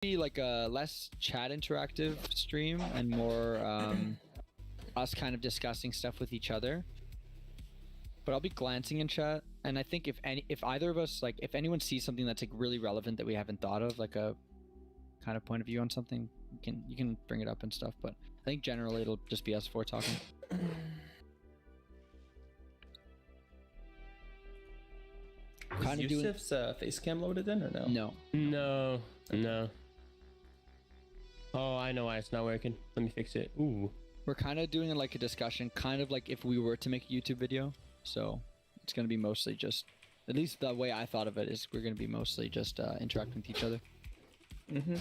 be like a less chat interactive stream and more us kind of discussing stuff with each other. But I'll be glancing in chat, and I think if either of us, like if anyone sees something that's like really relevant that we haven't thought of, like a kind of point of view on something, you can bring it up and stuff. But I think generally it'll just be us four talking. Is Yusuf's face cam loaded in or no? No. Oh, I know why it's not working. Let me fix it. Ooh. We're kind of doing like a discussion, kind of like if we were to make a YouTube video. So it's going to be mostly just, at least the way I thought of it is we're going to be mostly just interacting with each other. Mm-hmm.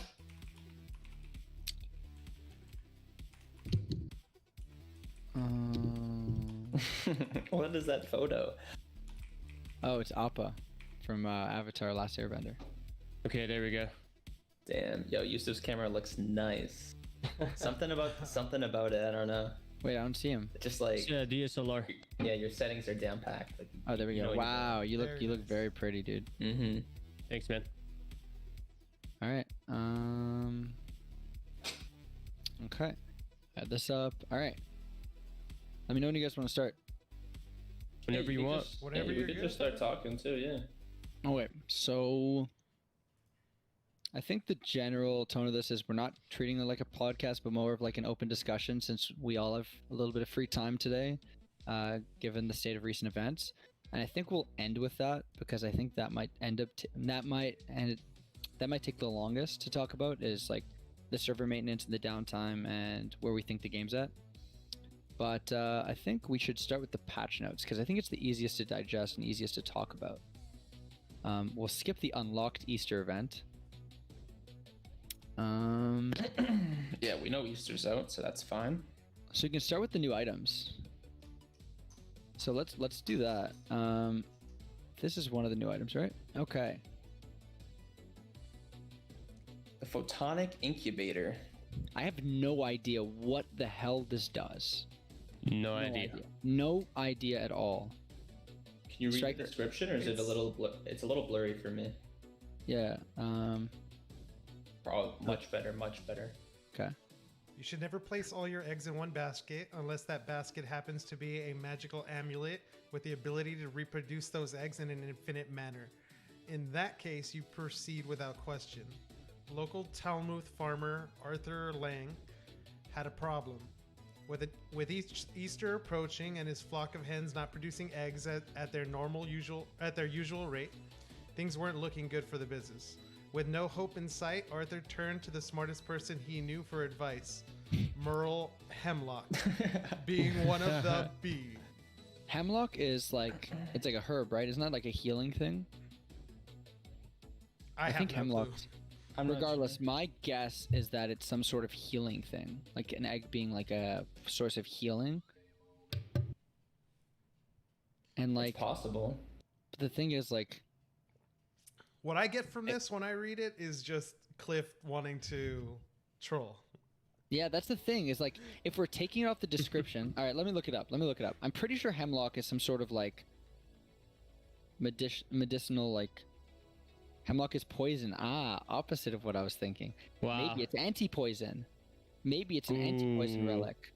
What is that photo? Oh, it's Appa from Avatar: Last Airbender. Okay, there we go. Damn, yo, Yusuf's camera looks nice. something about it, I don't know. Wait, I don't see him. It's just like Yeah, DSLR. yeah, your settings are down packed. Like, Oh, there we go. Wow, you look very pretty, dude. Mm-hmm. Thanks, man. All right. Okay. Add this up. All right. Let me know when you guys want to start. Whenever you want. Whatever you you're could good just start talking too, yeah. Oh wait. So I think the general tone of this is we're not treating it like a podcast, but more of like an open discussion, since we all have a little bit of free time today, given the state of recent events. And I think we'll end with that because I think that might end up that might take the longest to talk about, is like the server maintenance and the downtime and where we think the game's at. But I think we should start with the patch notes because I think it's the easiest to digest and easiest to talk about. We'll skip the unlocked Easter event. Yeah, we know Easter's out, so that's fine. So you can start with the new items. So let's do that. This is one of the new items, right? Okay. The photonic incubator. I have no idea what the hell this does. No idea. No idea at all. Can you read the description, or is it a little? It's a little blurry for me. Yeah. Probably much better. Much better. Okay. You should never place all your eggs in one basket unless that basket happens to be a magical amulet with the ability to reproduce those eggs in an infinite manner. In that case, you proceed without question. Local Talmuth farmer Arthur Lang had a problem. With Easter approaching and his flock of hens not producing eggs at their usual rate, things weren't looking good for the business. With no hope in sight, Arthur turned to the smartest person he knew for advice, Merle Hemlock, being one of the bee. Hemlock is like, it's like a herb, right? Isn't that like a healing thing? I think hemlock. Regardless, my guess is that it's some sort of healing thing, like an egg being like a source of healing. And like, it's possible. But the thing is, like, what I get from this when I read it is just Cliff wanting to troll. Yeah, that's the thing, is like, if we're taking it off the description, all right, let me look it up. I'm pretty sure hemlock is some sort of like medicinal, like, hemlock is poison. Opposite of what I was thinking. Wow. Maybe it's anti-poison. Maybe it's an anti-poison relic.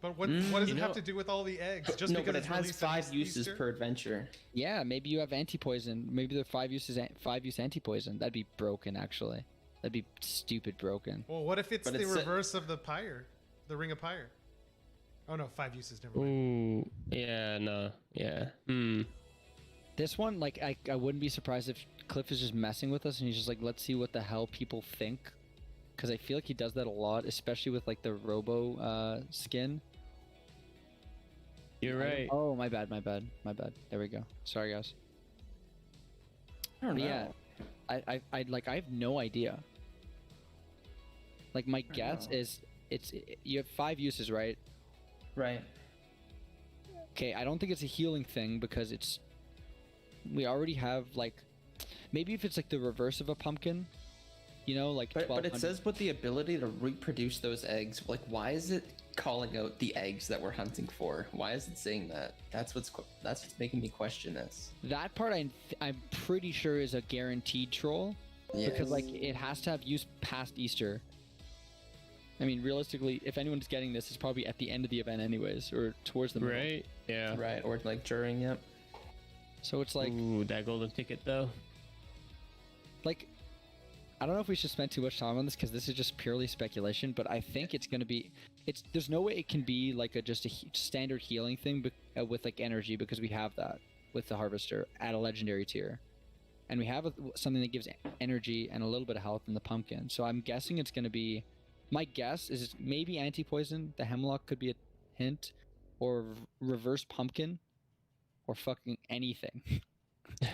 But what does it have to do with all the eggs? Just no, because but it has 5 uses per adventure. Yeah, maybe you have anti-poison. Maybe there are 5 use anti-poison. That'd be broken, actually. That'd be stupid broken. Well, what if it's the reverse of the pyre? The ring of pyre? Oh no, 5 uses, never mind. Ooh, yeah, no, yeah. This one, like, I wouldn't be surprised if Cliff is just messing with us and he's just like, let's see what the hell people think. Because I feel like he does that a lot, especially with, like, the Robo skin. You're right. Oh, my bad. There we go. Sorry, guys. I don't know. Yeah, I have no idea. Like, my guess is you have 5 uses, right? Right. Okay, I don't think it's a healing thing because we already have, like, maybe if it's like the reverse of a pumpkin, you know, like. But it says with the ability to reproduce those eggs. Like, why is it calling out the eggs that we're hunting for? Why is it saying that? That's what's making me question this. That part I'm pretty sure is a guaranteed troll, because like it has to have use past Easter. I mean, realistically, if anyone's getting this, it's probably at the end of the event anyways, or towards the middle. Right? Yeah. Right, or like during, yep. So it's like, Ooh, that golden ticket though. like, I don't know if we should spend too much time on this because this is just purely speculation, but I think it's going to be, there's no way it can be like just a standard healing thing with like energy, because we have that with the Harvester at a legendary tier. And we have something that gives energy and a little bit of health in the pumpkin. So I'm guessing it's going to be, my guess is maybe anti-poison. The hemlock could be a hint, or reverse pumpkin, or fucking anything.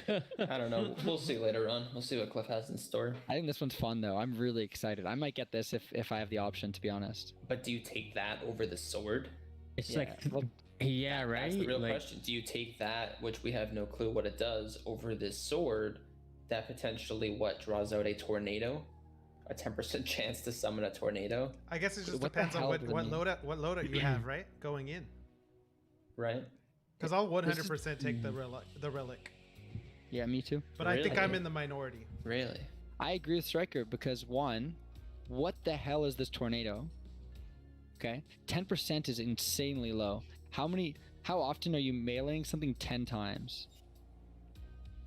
I don't know. We'll see later on. We'll see what Cliff has in store. I think this one's fun though. I'm really excited. I might get this if I have the option, to be honest. But do you take that over the sword? It's Yeah, like, well, yeah, right? That's the real Like, question. Do you take that, which we have no clue what it does, over this sword that potentially draws out a tornado? A 10% chance to summon a tornado, I guess it just What the depends on hell what does it mean? loadout you have, right? Going in. right? Because I'll This is- 100% take the relic. Yeah, me too. But I think Really? I'm in the minority. Really? I agree with Striker because one, what the hell is this tornado? Okay, 10% is insanely low. How often are you meleeing something 10 times?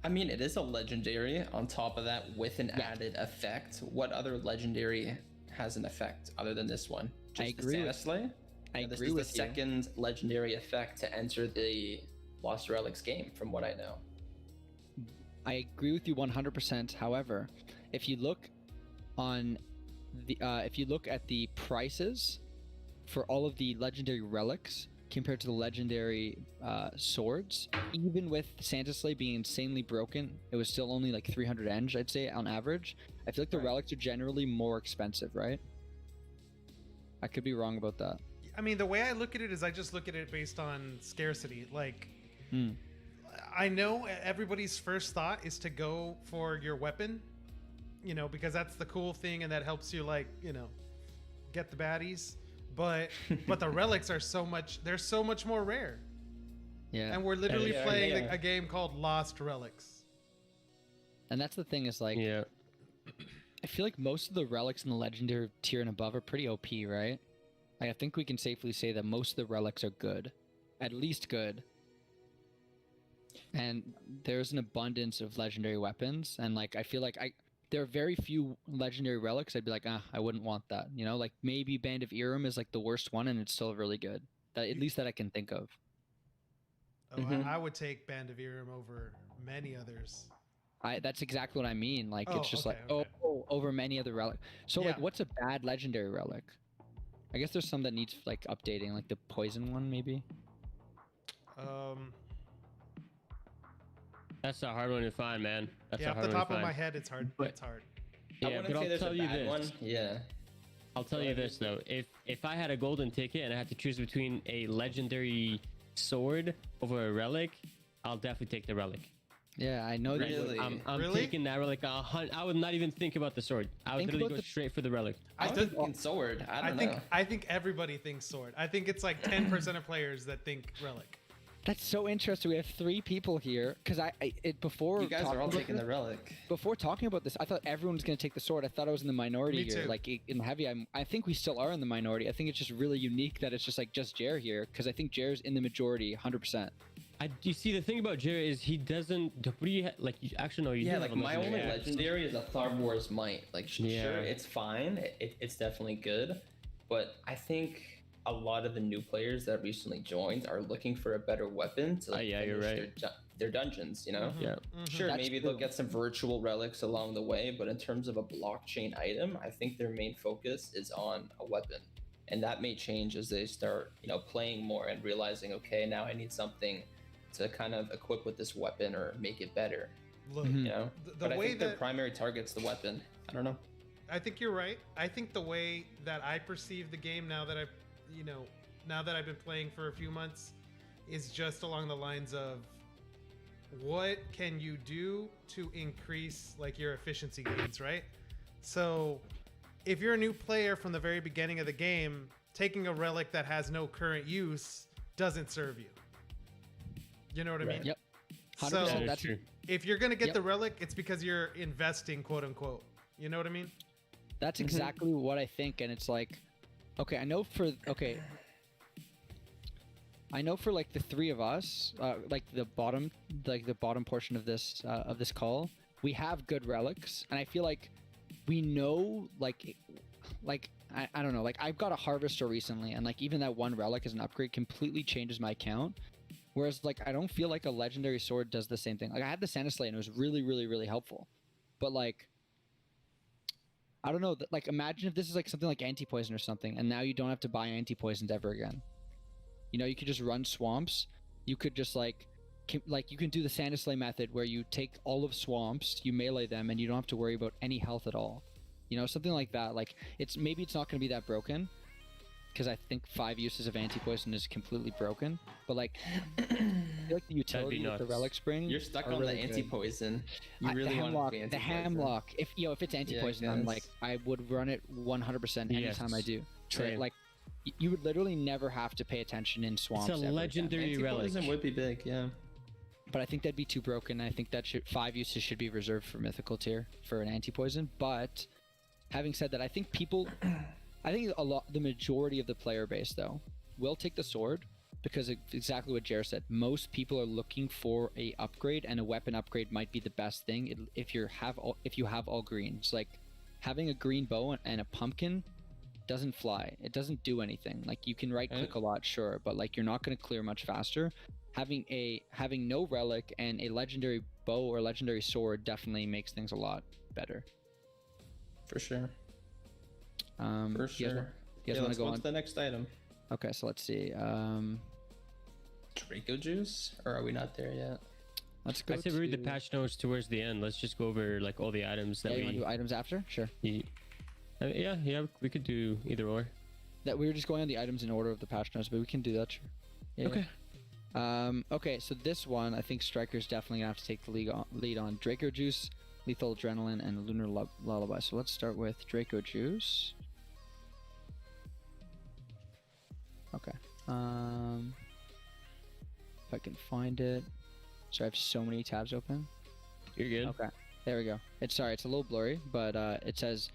I mean, it is a legendary on top of that with an added effect. What other legendary has an effect other than this one? I agree the with- Sanislay? I This agree is with the you. second legendary effect to enter the Lost Relics game, from what I know. I agree with you 100%. However, if you look at the prices for all of the legendary relics compared to the legendary swords, even with Santa Slay being insanely broken, it was still only like 300 eng, I'd say, on average. I feel like the Right. relics are generally more expensive, right? I could be wrong about that. I mean, the way I look at it is I just look at it based on scarcity. Like, Hmm. I know everybody's first thought is to go for your weapon, because that's the cool thing and that helps you, like, get the baddies. But the relics are they're so much more rare. Yeah. And we're literally Yeah, playing yeah. a game called Lost Relics. And that's the thing is like, yeah. I feel like most of the relics in the legendary tier and above are pretty OP, right? Like, I think we can safely say that most of the relics are good, at least good. And there's an abundance of legendary weapons, and like I feel like there are very few legendary relics I'd be like, I wouldn't want that. Like maybe Band of Iram is like the worst one, and it's still really good. That at least that I can think of. Oh, Mhm. I would take Band of Iram over many others. That's exactly what I mean. Like Oh, it's just okay, like okay. over many other relic. So like, Yeah. what's a bad legendary relic? I guess there's some that needs like updating, like the poison one maybe. That's a hard one to find, man. That's Yeah, a off hard the one to top of find. my head, it's hard. But- It's hard. I Yeah, wouldn't but say I'll there's tell a you bad this. one. Yeah. I'll tell you this though. If I had a golden ticket and I had to choose between a legendary sword over a relic, I'll definitely take the relic. Yeah, I know that. Really? I'm Really? taking that relic. I would not even think about the sword. I would Think literally about go the- straight for the relic. I I think think- sword. I don't know. I think everybody thinks sword. I think it's like 10% of players that think relic. That's so interesting. We have 3 people here because before You guys are talking all about taking the this- relic. Before talking about this, I thought everyone was going to take the sword. I thought I was in the minority Me here. too. Like in heavy, I think we still are in the minority. I think it's just really unique that it's just Jer here because I think Jer's in the majority 100%. You see, the thing about Jerry is he doesn't. What do you like? You actually no. You Yeah, do like have a my only legendary axe. legendary is a Thar Wars Might. Like, Yeah. sure, it's fine. It's definitely good. But I think a lot of the new players that recently joined are looking for a better weapon to like, yeah, you're finish right. their dungeons, Mhm, Yeah. mhm. Sure, That's maybe they'll true. get some virtual relics along the way, but in terms of a blockchain item, I think their main focus is on a weapon. And that may change as they start, playing more and realizing, okay, now I need something to kind of equip with this weapon or make it better, Look, Mhm. the But I way think their that primary target's the weapon. I don't know. I think you're right. I think the way that I perceive the game now that I've been playing for a few months is just along the lines of what can you do to increase like your efficiency gains, right? So if you're a new player from the very beginning of the game, taking a relic that has no current use doesn't serve you. You know what I Right. mean? Yep. 100%. So That is That's true. if you're gonna get Yep. the relic, it's because you're investing, quote unquote. You know what I mean? That's Mhm. exactly what I think, and it's like, okay, I know for like the three of us, like the bottom portion of this call, we have good relics, and I feel like we know like I don't know, like I've got a harvester recently, and like even that one relic as an upgrade completely changes my account. Whereas like I don't feel like a legendary sword does the same thing. Like I had the Santa Slay and it was really, really, really helpful, but like I don't know. Like, imagine if this is like something like anti-poison or something, and now you don't have to buy anti-poisons ever again. You know, you could just run swamps. You could just like you can do the Santa Slay method where you take all of swamps, you melee them, and you don't have to worry about any health at all. You know, something like that. Like, it's not going to be that broken, because I think 5 uses of anti-poison is completely broken. But like, I feel like the utility with the nuts. relic spring. You're stuck are on really the good. anti-poison. You The really want hemlock, to be the anti-poison. hemlock. If it's anti-poison, I'm like guess. I would run it 100% anytime I Yes. do. Same. Like you would literally never have to pay attention in swamps. It's a ever again. legendary relic. Anti-poison would be big, yeah. But I think that'd be too broken. I think that 5 uses should be reserved for mythical tier for an anti-poison. But having said that, I think the majority of the player base though will take the sword, because it's exactly what Jer said. Most people are looking for a upgrade, and a weapon upgrade might be the best thing if you have all greens. Like having a green bow and a pumpkin doesn't fly. It doesn't do anything. Like you can right click a lot, sure, but like you're not going to clear much faster. Having no relic and a legendary bow or legendary sword definitely makes things a lot better. For sure. For You guys sure. want to Let's go go on? to the next item. Okay, so let's see. Draco juice? Or are we not there yet? Let's go. I said we read the to- patch notes towards the end. Let's just go over like all the items Yeah, that you want to we. do items after? Sure. Yeah, we could do either or. That we were just going on the items in order of the patch notes, but we can do that. Sure. Yeah. Okay. Okay, so this one, I think Striker's definitely gonna have to take the lead on Draco Juice, Lethal Adrenaline, and Lunar Lullaby. So let's start with Draco Juice. Okay. If I can find it. So I have so many tabs open. You're good. Okay, there we go. It's a little blurry, but it says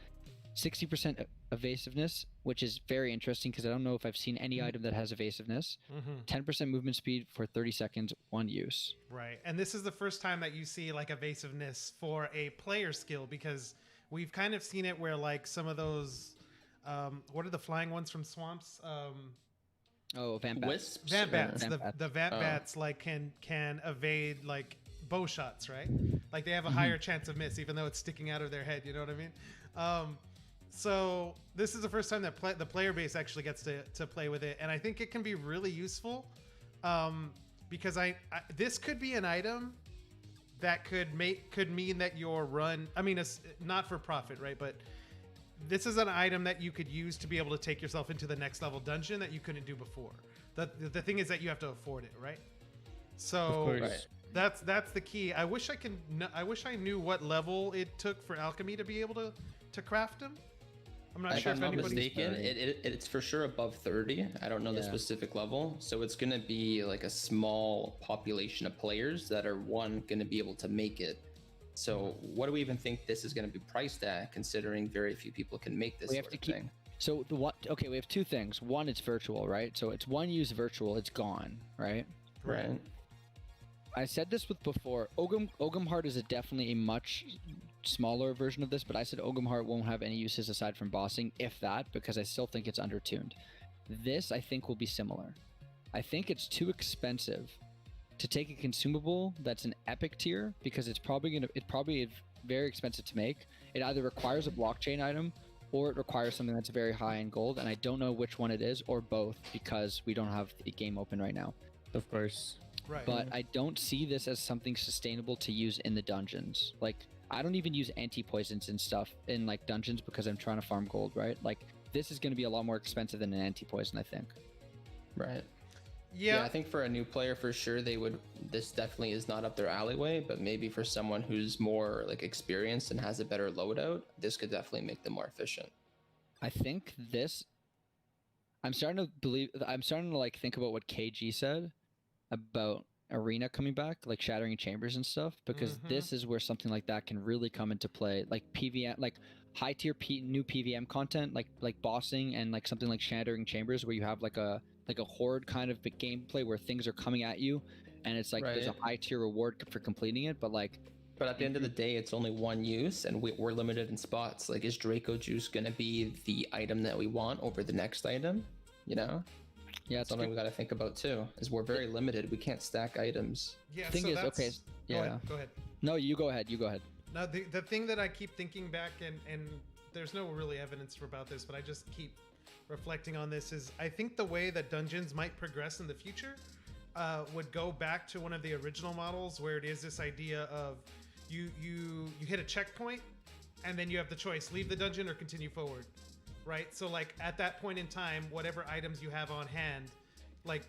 60% evasiveness, which is very interesting because I don't know if I've seen any item that has evasiveness. 10% movement speed for 30 seconds, 1 use. Right. And this is the first time that you see like evasiveness for a player skill, because we've kind of seen it where like some of those, what are the flying ones from swamps? Oh, Vamp Bats. Wisps? Vamp bats. Vamp bats. The vamp Oh. bats like can evade like bow shots, right? Like they have a higher chance of miss, even though it's sticking out of their head. You know what I mean? So this is the first time that the player base actually gets to play with it, and I think it can be really useful, because this could be an item that could mean that your run. I mean, it's not for profit, right? But this is an item that you could use to be able to take yourself into the next level dungeon that you couldn't do before. The thing is that you have to afford it, right? So Of course. Right. that's the key. I wish I knew what level it took for alchemy to be able to craft them. I'm not If sure I'm if not anybody's mistaken, it's for sure above 30. I don't know the Yeah. specific level. So it's going to be like a small population of players that are going to be able to make it. So what do we even think this is going to be priced at, considering very few people can make this We have sort to of keep. thing? So okay, we have two things. One, it's virtual, right? So it's 1 use virtual. It's gone, right? Right. I said this before. Ogum Heart is definitely a much smaller version of this, but I said Ogum Heart won't have any uses aside from bossing, if that, because I still think it's undertuned. This, I think, will be similar. I think it's too expensive to take a consumable that's an epic tier, because it's probably very expensive to make. It either requires a blockchain item or it requires something that's very high in gold, and I don't know which one it is, or both, because we don't have the game open right now. Of course. right. But I don't see this as something sustainable to use in the dungeons. Like, I don't even use anti-poisons and stuff in like dungeons because I'm trying to farm gold, right? Like, this is going to be a lot more expensive than an anti-poison, I think. Right. yeah, I think for a new player, for sure, this definitely is not up their alleyway, but maybe for someone who's more like experienced and has a better loadout, this could definitely make them more efficient. I think this. I'm starting to like think about what KG said about arena coming back, like Shattering Chambers and stuff, because this is where something like that can really come into play, like PVM, like high tier new PVM content, like bossing, and like something like Shattering Chambers, where you have like a horde kind of gameplay where things are coming at you, and it's like there's a Right. high tier reward for completing it, but like. But at the end of the day, it's only one use, and we're limited in spots. Like, is Draco Juice gonna be the item that we want over the next item? You know, Yeah, that's it's something we got to think about too. Is we're very limited. We can't stack items. Yeah. Thing so is, that's, okay, yeah. Go ahead. No, you go ahead. You go ahead. Now, the thing that I keep thinking back, and there's no really evidence about this, but I just keep reflecting on this, is I think the way that dungeons might progress in the future would go back to one of the original models, where it is this idea of you hit a checkpoint, and then you have the choice: leave the dungeon or continue forward, right? So like at that point in time, whatever items you have on hand, like,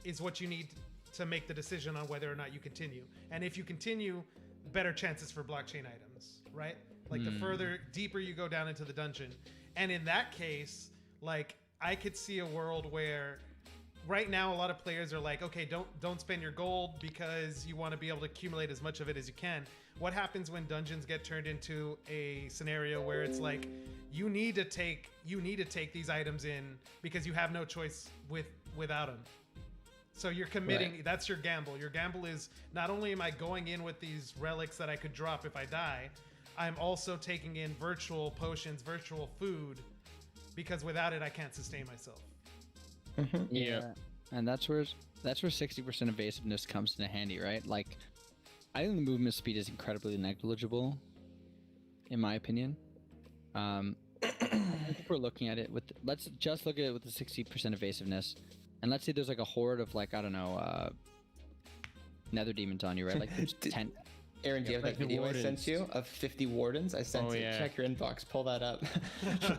is what you need to make the decision on whether or not you continue. And if you continue, better chances for blockchain items, right? Like the further deeper you go down into the dungeon. And in that case, like, I could see a world where right now a lot of players are like, okay, don't spend your gold because you want to be able to accumulate as much of it as you can. What happens when dungeons get turned into a scenario where it's like you need to take these items in because you have no choice without them? So you're committing, Right. That's your gamble. Your gamble is, not only am I going in with these relics that I could drop if I die, I'm also taking in virtual potions, virtual food, because without it I can't sustain myself. Yeah. And that's where 60% evasiveness comes into handy, right? Like, I think the movement speed is incredibly negligible, in my opinion. If we're looking at it let's just look at it with the 60% evasiveness, and let's say there's like a horde of, like, I don't know, nether demons on you, right? Like there's 10. Aaron, do you have like that the video I sent wardens. you of 50 wardens? I sent Oh, it. yeah. Check your inbox. Pull that up.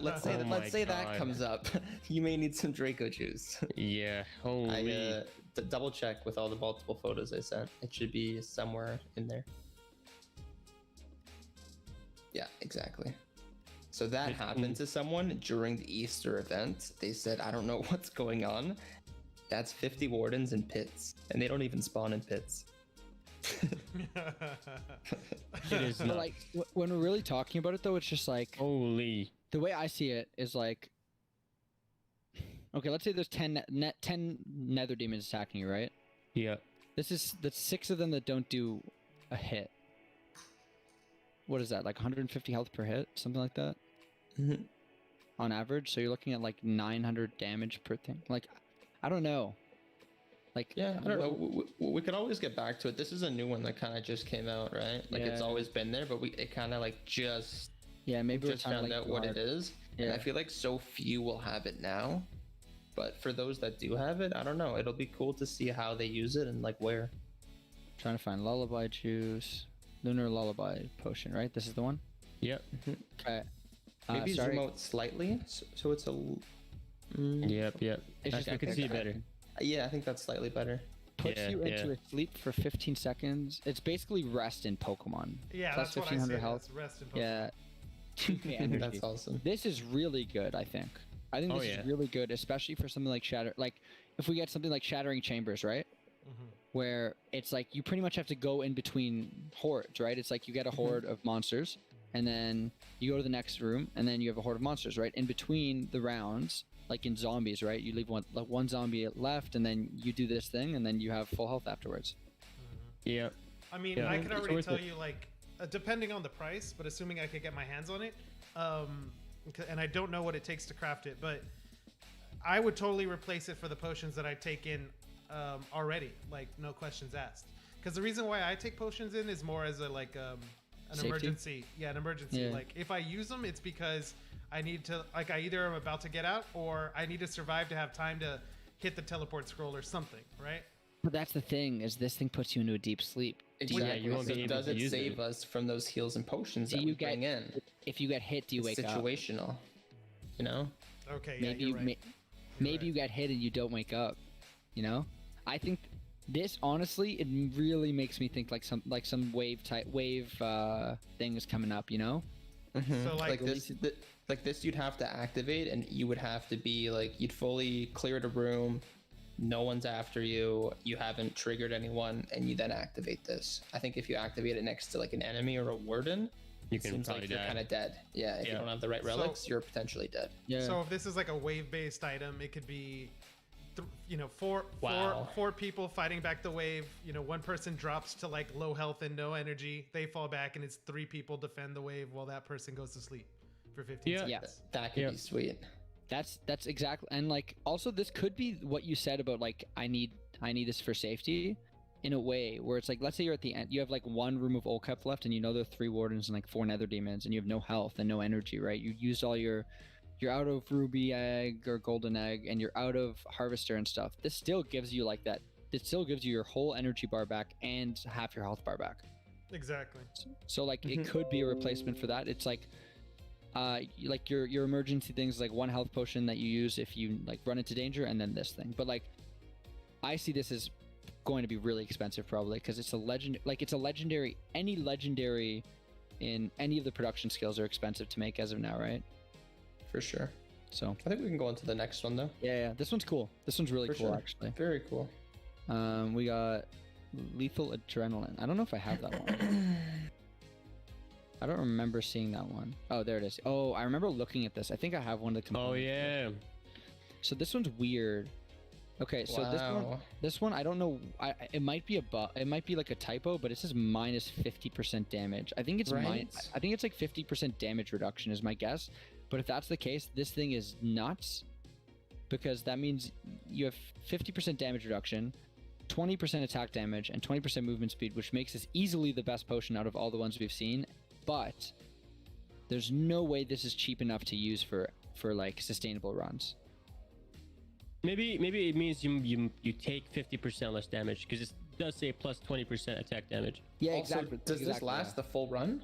let's say Oh my that God. comes up. You may need some Draco juice. Yeah. Holy. I double check with all the multiple photos I sent. It should be somewhere in there. Yeah, exactly. So that happened to someone during the Easter event. They said, I don't know what's going on. That's 50 wardens in pits, and they don't even spawn in pits. It is But not. like when we're really talking about it, though, it's just like Holy. the way I see it is like, okay, let's say there's 10 nether demons attacking you, right? Yeah. That's 6 of them that don't do a hit. What is that, like 150 health per hit, something like that, Mhm. on average? So you're looking at like 900 damage per thing. Like, I don't know. Like, Yeah, I don't know. We could always get back to it. This is a new one that kind of just came out, right? Like, it's Yeah. always been there, but it kind of like just Yeah, maybe we're just trying to found like out go what hard. it is. And I Yeah. feel like so few will have it now. But for those that do have it, I don't know. It'll be cool to see how they use it and like where. Trying to find lullaby juice, lunar lullaby potion, right? This is the one. Yep. Okay. Maybe sorry. zoom out slightly so it's a. Yep. Yep. It's I, just I can like- see better. Yeah, I think that's slightly better. Puts Yeah, you into yeah. a sleep for 15 seconds. It's basically rest in Pokemon. Yeah, Plus that's what I 1500 say. health. That's rest in Pokemon. Yeah. 2k energy. That's awesome. This is really good, I think. I think Oh, this yeah. is really good, especially for something like like if we get something like Shattering Chambers, right? Mhm. Where it's like you pretty much have to go in between hordes, right? It's like you get a horde of monsters, and then you go to the next room, and then you have a horde of monsters, right? In between the rounds, like in zombies, right? You leave one zombie left, and then you do this thing, and then you have full health afterwards. Yep. I mean, Yeah. I can It's already worth tell it. you, like, depending on the price, but assuming I could get my hands on it, and I don't know what it takes to craft it, but I would totally replace it for the potions that I take in already, like, no questions asked. Because the reason why I take potions in is more as a an Safety? emergency. Yeah, an emergency. Yeah. Like, if I use them, it's because I need to, like, I either am about to get out or I need to survive to have time to hit the teleport scroll or something, right? But that's the thing, is this thing puts you into a deep sleep. Exactly. you won't So be able does to it use save it. us from those heals and potions Do that you we bring in? If you get hit, do you It's wake up? situational. You know? Okay, yeah, Maybe you're you right. maybe right. you get hit and you don't wake up. You know, I think this, honestly, it really makes me think like some wave thing is coming up. You know, So, like- like this, you'd have to activate, and you would have to be like, you'd fully clear the room, no one's after you, you haven't triggered anyone, and you then activate this. I think if you activate it next to like an enemy or a warden, You it can seems probably like you're die. kind of dead. Yeah, if you Yeah. don't have the right So- relics, you're potentially dead. Yeah. So if this is like a wave-based item, it could be, Wow. four people fighting back the wave. One person drops to like low health and no energy. They fall back, and it's 3 people defend the wave while that person goes to sleep for 15 Yeah. seconds. That could Yeah. be sweet. That's exactly, and like also this could be what you said about like I need this for safety, in a way where it's like, let's say you're at the end, you have like 1 room of Olcap left, and there are 3 wardens and like 4 nether demons, and you have no health and no energy, right? You used all you're out of ruby egg or golden egg, and you're out of harvester and stuff. This still gives you like that. It still gives you your whole energy bar back and half your health bar back. Exactly. So like Mhm. it could be a replacement for that. It's like like your emergency things, like 1 health potion that you use if you like run into danger, and then this thing. But like I see this as going to be really expensive probably, because it's a legend, like it's a legendary. Any legendary in any of the production skills are expensive to make as of now, right? For sure. So I think we can go on to the next one though. yeah, this one's cool. This one's really For cool sure. actually. Very cool. We got lethal adrenaline. I don't know if I have that one. I don't remember seeing that one. Oh, there it is. Oh, I remember looking at this. I think I have one of the components. Oh yeah. So this one's weird. Okay, so Wow. this one, I don't know. It might be it might be like a typo, but it says minus 50% damage. I think it's Right? I think it's like 50% damage reduction is my guess. But if that's the case, this thing is nuts, because that means you have 50% damage reduction, 20% attack damage, and 20% movement speed, which makes this easily the best potion out of all the ones we've seen. But there's no way this is cheap enough to use for like sustainable runs. Maybe it means you take 50% less damage, because it does say plus 20% attack damage. Yeah, Also, exactly. does this exactly, last the full run?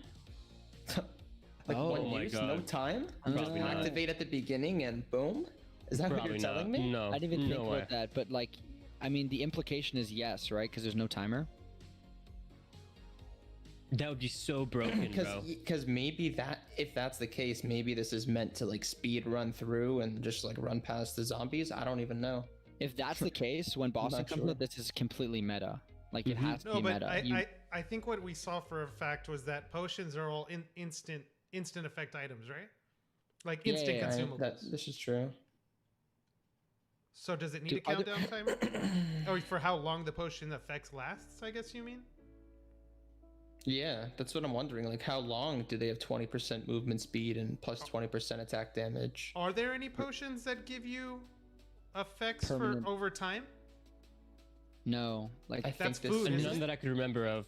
Like Oh 1 my use, God. no time? Probably not. Activate at the beginning and boom? Is that what Probably you're telling not. me? No. I didn't even no think way. about that, but like, I mean, the implication is yes, right? Because there's no timer. That would be so broken, bro. Because maybe that, if that's the case, maybe this is meant to like speed run through and just like run past the zombies. I don't even know. If that's the case, when Boston not comes sure. out, this is completely meta. Like it Mhm. has to No, be but meta. I think what we saw for a fact was that potions are all instant effect items, right? Like Yeah, instant yeah, Right? consumables. This is true. So does it need Do a other- countdown timer? Or for how long the potion effects lasts, I guess you mean? Yeah, that's what I'm wondering. Like, how long do they have 20% movement speed and plus 20% attack damage? Are there any potions that give you effects Permanent. for over time? No, like I That's think food, this isn't None it? that I could remember of.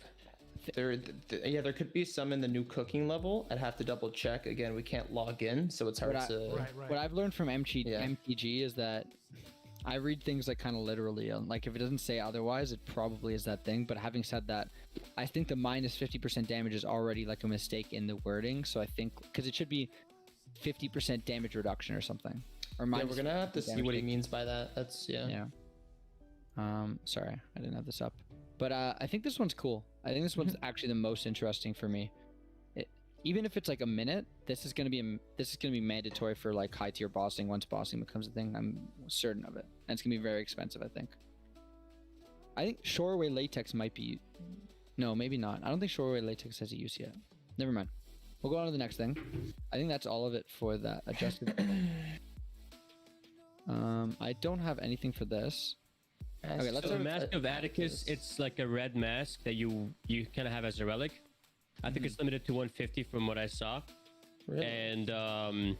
yeah, there could be some in the new cooking level. I'd have to double check. Again, we can't log in, so it's hard But to. Right. what I've learned from Yeah. MTG is that I read things like kind of literally. Like if it doesn't say otherwise, it probably is that thing. But having said that, I think the minus 50% damage is already like a mistake in the wording. So I think because it should be 50% damage reduction or something. Or Yeah, minus we're gonna have to 50% see damage what he reduction. means by that. That's Yeah. Sorry, I didn't have this up. But I think this one's cool. I think this one's actually the most interesting for me. Even if it's like a minute, this is gonna be mandatory for like high tier bossing once bossing becomes a thing. I'm certain of it, and it's gonna be very expensive. I think Shoreway Latex might be. No, maybe not. I don't think Shoreway Latex has a use yet. Never mind. We'll go on to the next thing. I think that's all of it for that adjusted. I don't have anything for this. Okay, let's So the have- Mask of Atticus, it's like a red mask that you kind of have as a relic. I think it's limited to 150 from what I saw. Really? And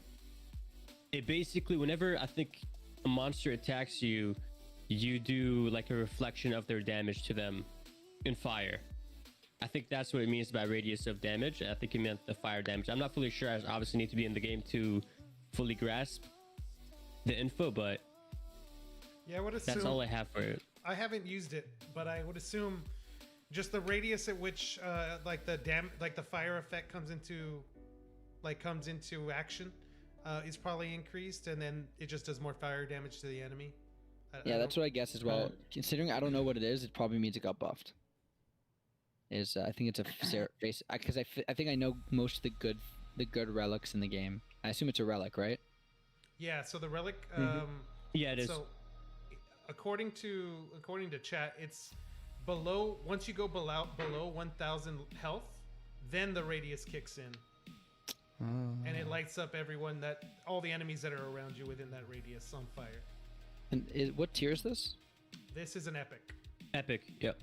it basically, whenever I think a monster attacks you, you do like a reflection of their damage to them in fire. I think that's what it means by radius of damage. I think it meant the fire damage. I'm not fully sure. I obviously need to be in the game to fully grasp the info, but Yeah, I would assume. that's all I have for it. I haven't used it, but I would assume just the radius at which like the fire effect comes into action is probably increased, and then it just does more fire damage to the enemy. Yeah, that's what I guess as well. Considering I don't know what it is, it probably means it got buffed. I think it's a face because I think I know most of the good relics in the game. I assume it's a relic, right? Yeah, so the relic. Yeah, it is. So according to chat, it's below. Once you go below 1,000 health, then the radius kicks in, and it lights up all the enemies that are around you within that radius on fire. And what tier is this? This is an epic. Epic. Yep.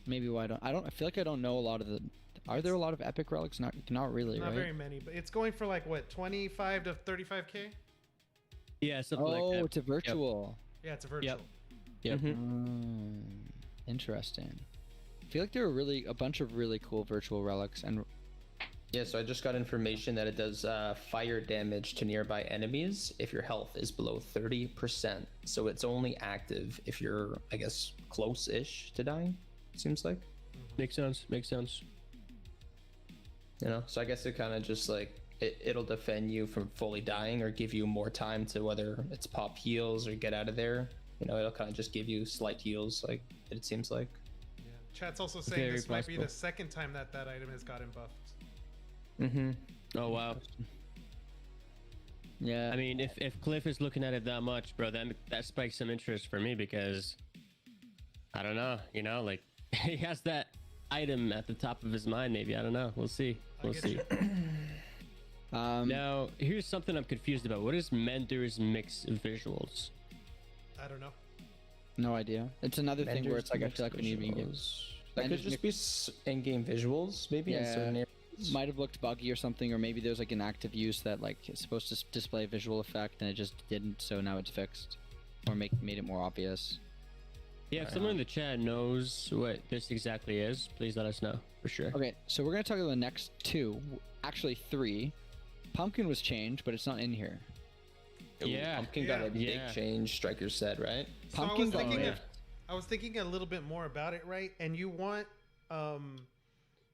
Maybe why I feel like I don't know a lot of the. Are there a lot of epic relics? Not really, Not right? very many, but it's going for like what, 25 to 35k? Yeah, something like that. Oh, it's a virtual. Yeah, it's a virtual. Yep. Interesting. I feel like there are a bunch of really cool virtual relics, and Yeah, so I just got information that it does fire damage to nearby enemies if your health is below 30%. So it's only active if you're, I guess, close-ish to dying, it seems like. Makes sense. You know, so I guess it kind of just like, it'll defend you from fully dying or give you more time to whether it's pop heals or get out of there. You know, it'll kind of just give you slight heals, like it seems like. Yeah. Chat's also saying Very this might be possible. the second time that item has gotten buffed. Mm-hmm. Oh wow. yeah. I mean, if Cliff is looking at it that much, bro, then that spikes some interest for me because I don't know, you know, like he has that item at the top of his mind. Maybe I don't know. We'll see. We'll get see. you. Now, here's something I'm confused about. What is Mender's mix visuals? I don't know. No idea. It's another thing where it's like I feel like we need in-game. That could Mender's just be in-game visuals, maybe in Yeah. certain areas. Might have looked buggy or something, or maybe there's like an active use that like is supposed to display a visual effect and it just didn't, so now it's fixed, or made it more obvious. Yeah, if someone in the chat knows what this exactly is, please let us know for sure. Okay, so we're gonna talk about the next two, actually three. Pumpkin was changed, but it's not in here. Ooh, Yeah. Pumpkin got a big Yeah. change, Striker said, right? So I Pumpkin was got thinking, nerfed. I was thinking a little bit more about it, right? And you want,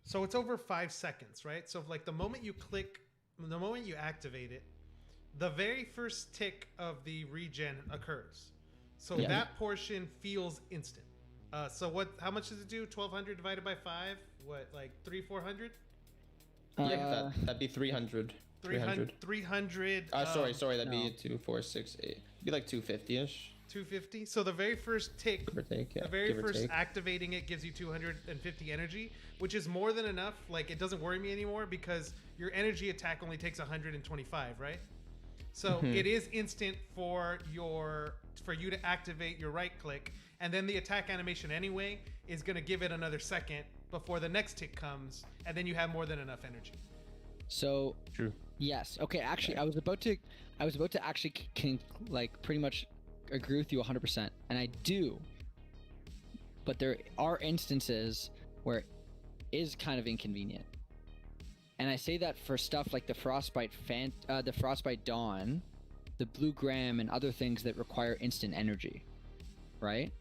so it's over 5 seconds, right? So like the moment you activate it, the very first tick of the regen occurs. So Yeah. that portion feels instant. So how much does it do? 1,200 divided by 5? What, like 400? Yeah, that'd be 300. 300. Sorry, that'd no. be 2, 4, 6, 8. It'd be like 250-ish, 250. So the very first tick, give or take. Yeah, the very give or first take. activating it gives you 250 energy, which is more than enough. Like, it doesn't worry me anymore because your energy attack only takes 125, right? So it is instant for you to activate your right click, and then the attack animation anyway is going to give it another second before the next tick comes, and then you have more than enough energy. So True. yes, okay. Actually, I was about to actually like pretty much agree with you 100%, and I do. But there are instances where it is kind of inconvenient, and I say that for stuff like the Frostbite Dawn, the Blue Gram, and other things that require instant energy, right?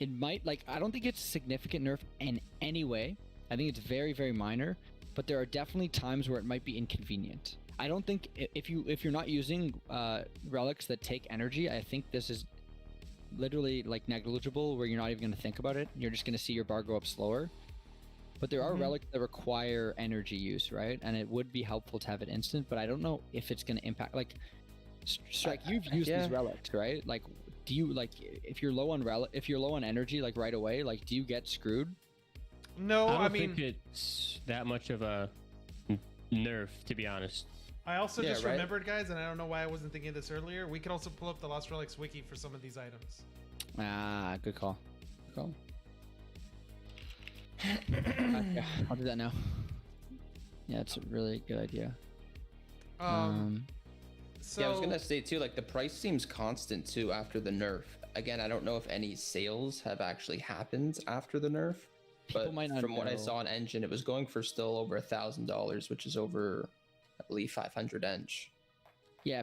It might, like, I don't think it's a significant nerf in any way. I think it's very, very minor, but there are definitely times where it might be inconvenient. I don't think if you're not using relics that take energy, I think this is literally like negligible, where you're not even going to think about it. You're just going to see your bar go up slower. But there are relics that require energy use, right? And it would be helpful to have it instant, but I don't know if it's going to impact. Like, Strike, you've used these relics, right? Like, do you, like, if you're low on energy, like right away, like, do you get screwed? No, I I don't mean, think it's that much of a nerf, to be honest. I also Yeah, just right? remembered, guys, and I don't know why I wasn't thinking of this earlier. We can also pull up the Lost Relics wiki for some of these items. Ah, good call. Good call. Yeah, I'll do that now. Yeah, it's a really good idea. So Yeah, I was gonna say too, like the price seems constant too after the nerf. Again, I don't know if any sales have actually happened after the nerf, People but might not from what I know. saw on Engine, it was going for still over $1,000, which is over, I believe, 500 Eng. Yeah,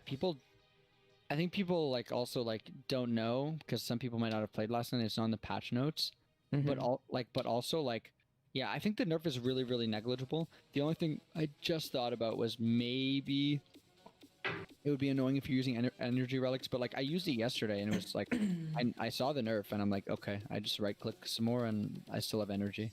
I think people like also like don't know because some people might not have played last night. It's on the patch notes, but also like, yeah, I think the nerf is really, really negligible. The only thing I just thought about was maybe it would be annoying if you're using energy relics, but like I used it yesterday and it was like I saw the nerf and I'm like, okay, I just right click some more and I still have energy.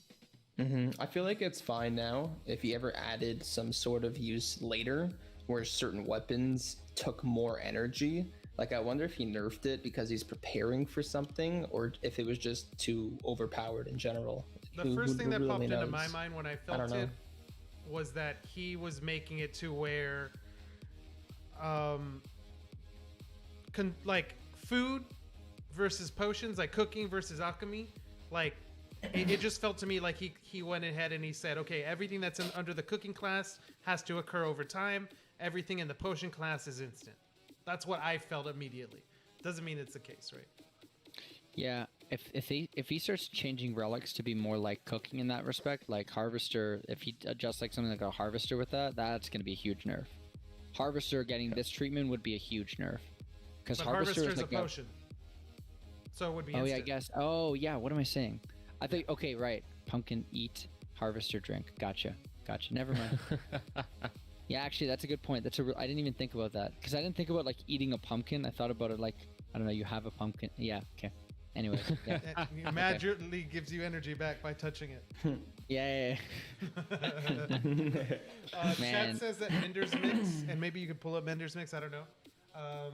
I feel like it's fine now. If you ever added some sort of use later where certain weapons took more energy, Like, I wonder if he nerfed it because he's preparing for something, or if it was just too overpowered in general. The first thing that really popped into knows? my mind when I don't felt know. it was that he was making it to where, like food versus potions, like cooking versus alchemy, like it just felt to me like he went ahead and he said, okay, everything that's under the cooking class has to occur over time. Everything in the potion class is instant. That's what I felt immediately. Doesn't mean it's the case, right? Yeah, if he starts changing relics to be more like cooking in that respect, like harvester, if he adjusts like something like a harvester with that, that's gonna be a huge nerf. Harvester getting this treatment would be a huge nerf, because But harvester harvester's is a like potion, so it would be oh instant. yeah, I guess. Oh yeah, what am I saying? I think okay, right. Pumpkin eat, harvester drink. Gotcha. Never mind. Yeah, actually, that's a good point. I didn't even think about that because I didn't think about like eating a pumpkin. I thought about it like I don't know. You have a pumpkin. Yeah. Okay. Anyway. Yeah. It magically gives you energy back by touching it. Yeah. Chat Man. says that Mender's Mix, and maybe you could pull up Mender's Mix, I don't know.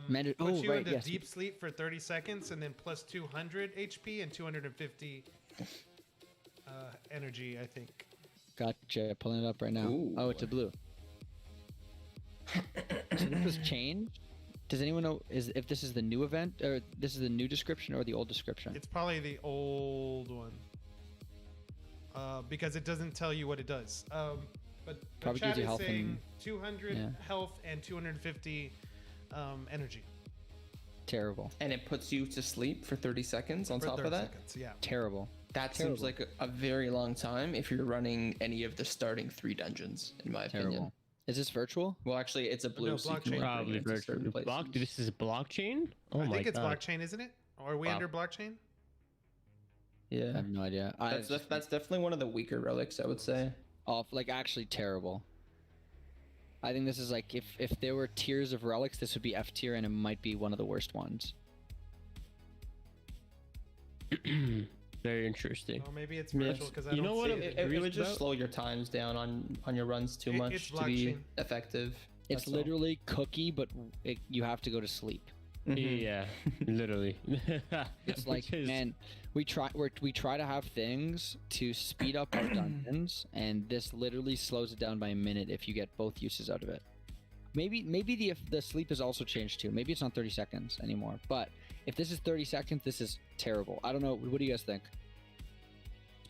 Mender- puts oh, you right, into yes. deep sleep for 30 seconds and then plus 200 HP and 250 energy, I think. Gotcha. Pulling it up right now. Ooh. Oh, it's a blue. So this was changed. Does anyone know if this is the new event or this is the new description or the old description? It's probably the old one. Because it doesn't tell you what it does. But Probably chat gives you is health and- saying 200 yeah. health and 250 energy. Terrible. And it puts you to sleep for 30 seconds on For top 30 of that. seconds, yeah. Terrible. That Terrible. seems like a very long time if you're running any of the starting 3 dungeons, in my opinion. Terrible. Is this virtual? Well, actually, it's a blue. No, so you can blockchain. only bring Probably it to certain virtual. places. This is blockchain? Oh I my think it's god. blockchain, isn't it? Or are we Wow. under blockchain? I Yeah, have no idea. that's definitely one of the weaker relics, I would say. Off like actually terrible. I think this is like if there were tiers of relics, this would be F tier, and it might be one of the worst ones. Very interesting. Or maybe it's Yeah, virtual because I you don't know what see I'm it. It would curious just about- slow your times down on your runs too It's much to be blockchain. effective. It's That's all. literally cookie, but you have to go to sleep. Mhm. Yeah, literally. It's like, Which is- man, we try to have things to speed up our dungeons, and this literally slows it down by a minute if you get both uses out of it. Maybe the sleep is also changed too. Maybe it's not 30 seconds anymore. But if this is 30 seconds, this is terrible. I don't know. What do you guys think?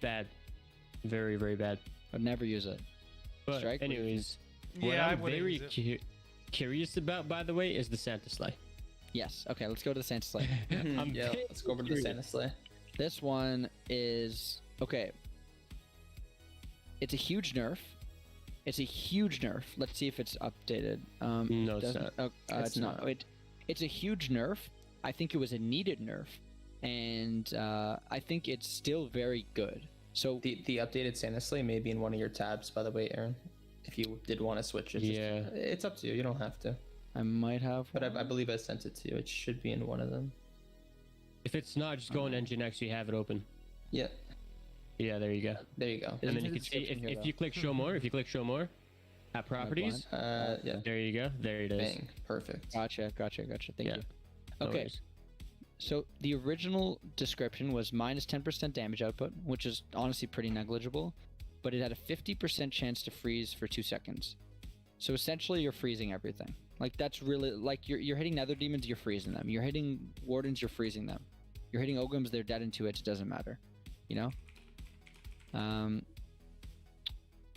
bad. Very, very bad. I'd never use it. But Strike, what do you anyways, what Yeah, I I'm wouldn't very use it. curious about, by the way, is the Santa sleigh. Yes. Okay. Let's go to the Santa sleigh. I'm Yeah, very let's go over to the curious. Santa sleigh. This one is okay. It's a huge nerf. It's a huge nerf. Let's see if it's updated. No, it's doesn't- not. oh, It's it's not. not. It's a huge nerf. I think it was a needed nerf, and I think it's still very good. So The updated Santa sleigh may be in one of your tabs, by the way, Aaron. If you did want to switch it, Yeah. it's up to you. You don't have to. I might have. But one. I believe I sent it to you. It should be in one of them. If it's not, just go on Nginx. You have it open. Yeah, Yeah, there you go. there you go. Isn't And then the you can see description here, if you click show more. If you click show more, at properties. Yeah, There you go. There it is. bang, perfect. Gotcha. Thank Yeah. you. No Okay. worries. So the original description was minus 10% damage output, which is honestly pretty negligible, but it had a 50% chance to freeze for 2 seconds. So essentially, you're freezing everything. Like that's really like you're hitting Nether Demons, you're freezing them. You're hitting Wardens, you're freezing them. You're hitting Ogums, they're dead in 2 hits. It doesn't matter, you know.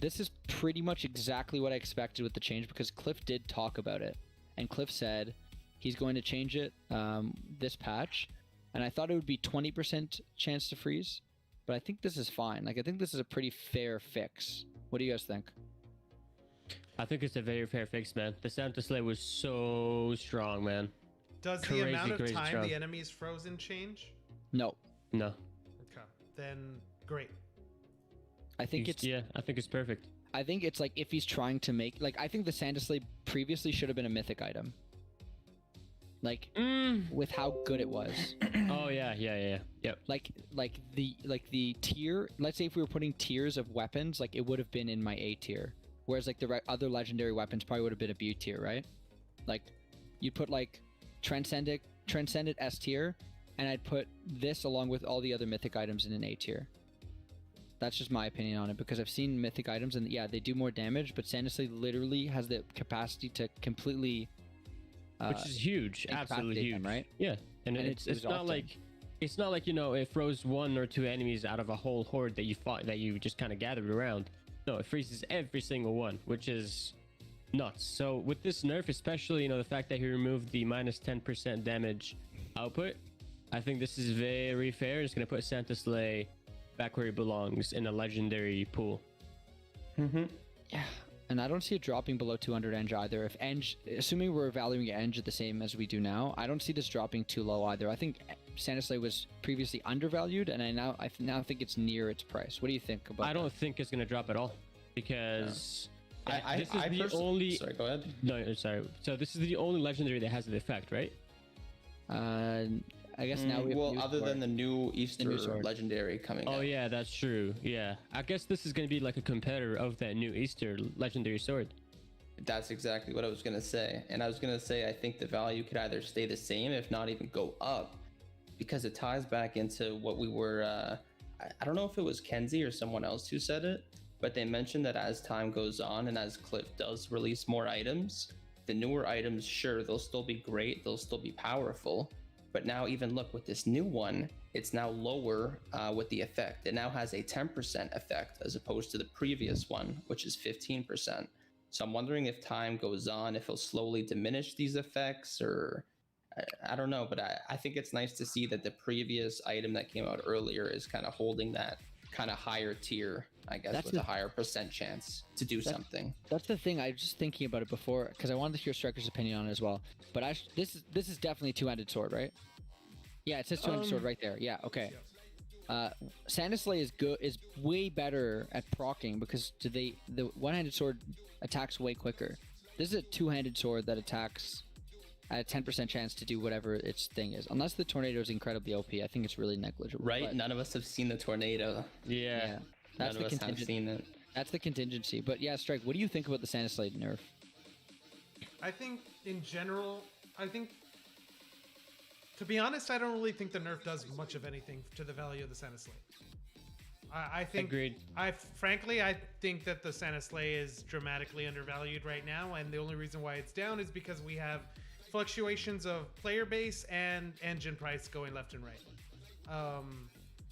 This is pretty much exactly what I expected with the change because Cliff did talk about it, and Cliff said he's going to change it this patch, and I thought it would be 20% chance to freeze, but I think this is fine. Like I think this is a pretty fair fix. What do you guys think? I think it's a very fair fix, man. The Santa sleigh was so strong, man. Does the Crazy, amount of crazy time strong. the enemy is frozen change? No, No. Okay, then great. I think it's Yeah, I think it's perfect. I think it's like if he's trying to make like I think the Santa Sleigh previously should have been a mythic item. Like with how good it was. Oh yeah. Yep. Like the tier, let's say if we were putting tiers of weapons, like it would have been in my A tier. Whereas like the other legendary weapons probably would have been a B tier, right? Like you'd put like Transcendent S tier, and I'd put this along with all the other mythic items in an A tier. That's just my opinion on it, because I've seen mythic items and yeah, they do more damage, but Sandsley literally has the capacity to completely which is huge, absolutely incapacitate huge, them, right? Yeah, and And it's it's not often. like it froze 1 or 2 enemies out of a whole horde that you fought that you just kind of gathered around. No, it freezes every single one, which is nuts. So with this nerf, especially the fact that he removed the minus 10% damage output, I think this is very fair. It's gonna put Santa Slay back where he belongs in a legendary pool. Yeah, and I don't see it dropping below 200 Eng either. If Eng, assuming we're valuing Eng the same as we do now, I don't see this dropping too low either. I think Sandsley was previously undervalued, and I now think it's near its price. What do you think about? I don't think it's gonna drop at all because this is I the personally- only. Sorry, go ahead. No, sorry. So this is the only legendary that has the effect, right? I guess now we have Well, other than the new Easter sword. legendary coming Oh out. yeah, that's true. Yeah, I guess this is gonna be like a competitor of that new Easter legendary sword. That's exactly what I was gonna say. And I was gonna say I think the value could either stay the same, if not even go up, because it ties back into what we were. I don't know if it was Kenzie or someone else who said it, but they mentioned that as time goes on and as Cliff does release more items, the newer items, sure, they'll still be great, they'll still be powerful. But now, even look with this new one, it's now lower with the effect. It now has a 10% effect as opposed to the previous one, which is 15%. So I'm wondering if time goes on, if it'll slowly diminish these effects, or I don't know. But I think it's nice to see that the previous item that came out earlier is kind of holding that kind of higher tier, I guess, That's with the- a higher percent chance to do something. That's the thing. I was just thinking about it before because I wanted to hear Striker's opinion on it as well. But this is definitely a two-handed sword, right? Yeah, it says two-handed sword right there. Yeah, okay. Sandsley is way better at proccing because the one-handed sword attacks way quicker. This is a two-handed sword that attacks at a 10% chance to do whatever its thing is. Unless the tornado is incredibly OP, I think it's really negligible. Right? But, None of us have seen the tornado. yeah, that's None the of us have contingent. seen it. That's the contingency. But yeah, Strike. What do you think about the Sandsley nerf? I think in general, to be honest, I don't really think the nerf does much of anything to the value of the Santa Slay. I think. Agreed. Frankly, I think that the Santa Slay is dramatically undervalued right now, and the only reason why it's down is because we have fluctuations of player base and engine price going left and right.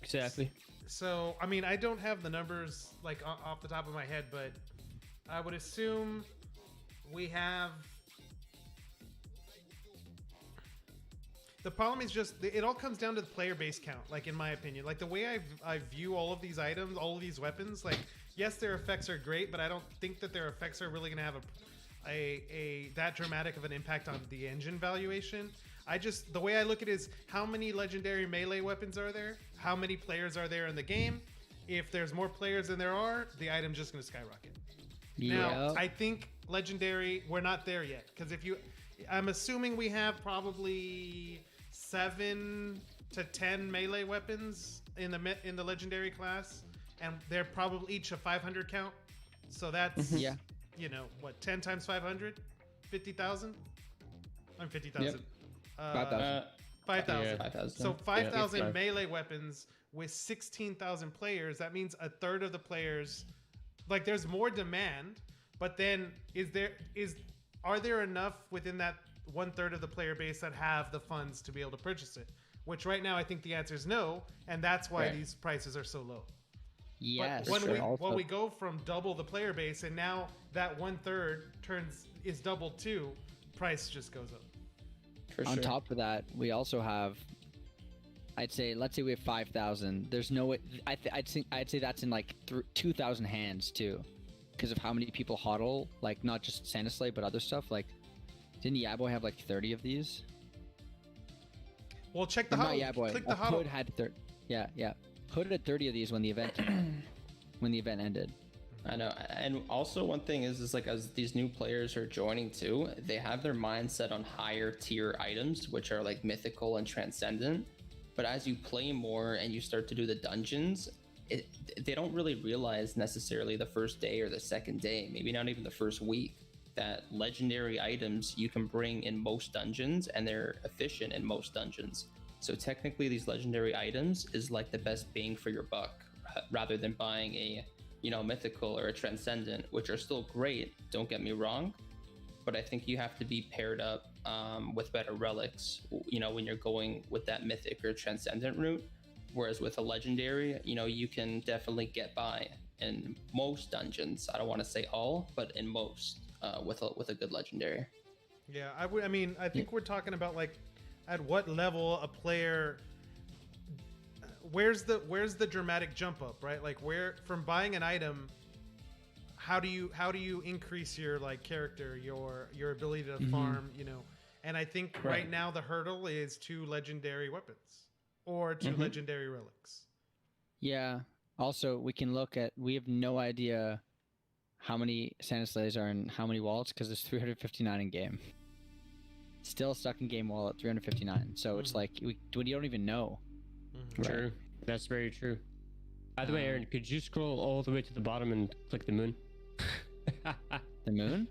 Exactly. So, I mean, I don't have the numbers like off the top of my head, but I would assume we have. The problem is just it all comes down to the player base count. Like in my opinion, like the way I view all of these items, all of these weapons. Like yes, their effects are great, but I don't think that their effects are really going to have a that dramatic of an impact on the engine valuation. The way I look at it is how many legendary melee weapons are there? How many players are there in the game? If there's more players than there are, the item's just going to skyrocket. Now, I think legendary, we're not there yet. Because I'm assuming we have probably 7 to 10 melee weapons in the legendary class. And they're probably each a 500 count. So that's, Yeah. 10 times 500? 50,000? I'm 50,000. Yep. 5,000. 5,000. Yeah. 5,000. So 5,000 Yeah. melee weapons with 16,000 players. That means a third of the players. Like there's more demand, but then are there enough within that 1/3 of the player base that have the funds to be able to purchase it? Which right now I think the answer is no, and that's why Right. these prices are so low. Yes. But when also, we go from double the player base and now that 1/3 is double too, price just goes up. For on sure. top of that, we also have. Let's say we have 5,000. There's no way. I'd say that's in like 2,000 hands too, because of how many people hodl. Like not just Santa Slay, but other stuff. Like, didn't Yaboy have like 30 of these? Well, check the Or not huddle. Yaboy. Click the Hood huddle. had 30. Yeah. Hood had 30 of these when the event ended. I know. And also one thing is like as these new players are joining too, they have their mindset on higher tier items, which are like mythical and transcendent. But as you play more and you start to do the dungeons, they don't really realize necessarily the first day or the second day, maybe not even the first week, that legendary items you can bring in most dungeons, and they're efficient in most dungeons. So technically, these legendary items is like the best bang for your buck, rather than buying a, you know, mythical or a transcendent, which are still great. Don't get me wrong, but I think you have to be paired up with better relics, you know, when you're going with that mythic or transcendent route. Whereas with a legendary, you know, you can definitely get by in most dungeons. I don't want to say all, but in most, with a good legendary. Yeah, I mean, I think we're talking about like at what level a player. Where's the dramatic jump up, right? Like where from buying an item. How do you increase your like character, your ability to farm, you know? And I think right now the hurdle is 2 legendary weapons or 2 legendary relics. Yeah. Also, we have no idea how many Santa Sleighs are in how many wallets, because there's 359 in game. Still stuck in game wallet 359. So it's like we don't even know. True. That's very true. By the way, Aaron, could you scroll all the way to the bottom and click the moon? The moon?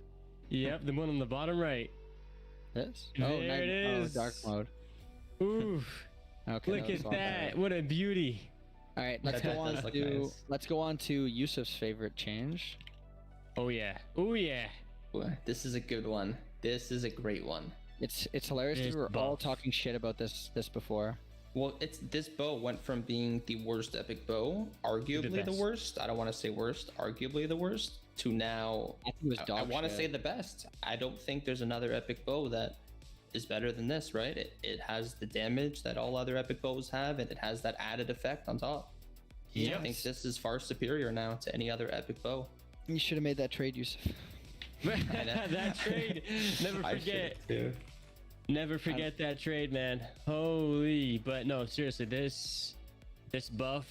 Yep, the one on the bottom right. This? There Oh, night, it is. Oh, dark mode. Oof. Okay. Look at that. What a beauty. All right, let's That go on does look to nice. let's go on to Yusuf's favorite change. Oh yeah. Oh yeah. This is a good one. This is a great one. It's hilarious because It's we were all buff. talking shit about this before. Well, this bow went from being the worst epic bow, arguably the best. worst. I don't want to say worst, arguably the worst, to now. I think it was I dog want to shit. say the best. I don't think there's another epic bow that is better than this, right? It has the damage that all other epic bows have, and it has that added effect on top. I think this is far superior now to any other epic bow. You should have made that trade, Yusuf. That trade. Never I forget. should too. Never forget that trade, man. Holy. But no, seriously, this buff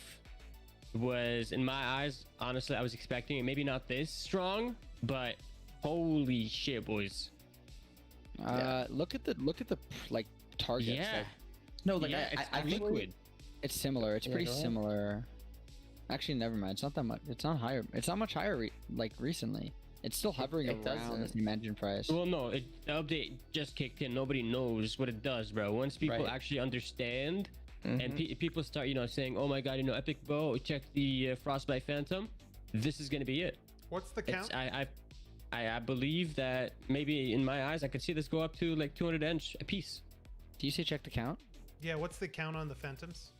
was, in my eyes, honestly, I was expecting it. Maybe not this strong, but holy shit, boys. Look at the like targets. Yeah. Like, No, like Yeah, it's I think liquid. it's similar. It's Yeah, pretty go ahead. similar. Actually, never mind. It's not that much. It's not higher. It's not much higher. Like recently, it's still hovering it around doesn't. the same engine price. Well, no, the update just kicked in. Nobody knows what it does, bro. Once people Right. actually understand, Mhm. and people start, saying, "Oh my god, Epic Bow, check the Frostbite Phantom," this is gonna be it. What's the It's, count? I believe that maybe in my eyes, I could see this go up to like 200 inch a piece. Do you say check the count? Yeah, what's the count on the phantoms?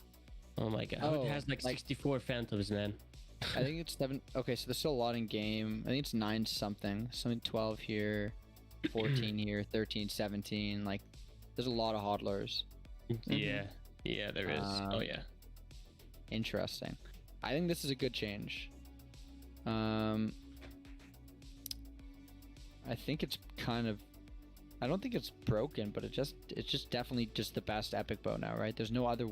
Oh my god, Oh, it has like like- 64 Phantoms, man. I think it's 7. Okay, so there's still a lot in game. I think it's 9 something. Something 12 here, 14 here, 13, 17. Like, there's a lot of hodlers. Yeah, there is. Oh Um, yeah. Interesting. I think this is a good change. I think it's kind of. I don't think it's broken, but it's just definitely just the best epic bow now, right? There's no other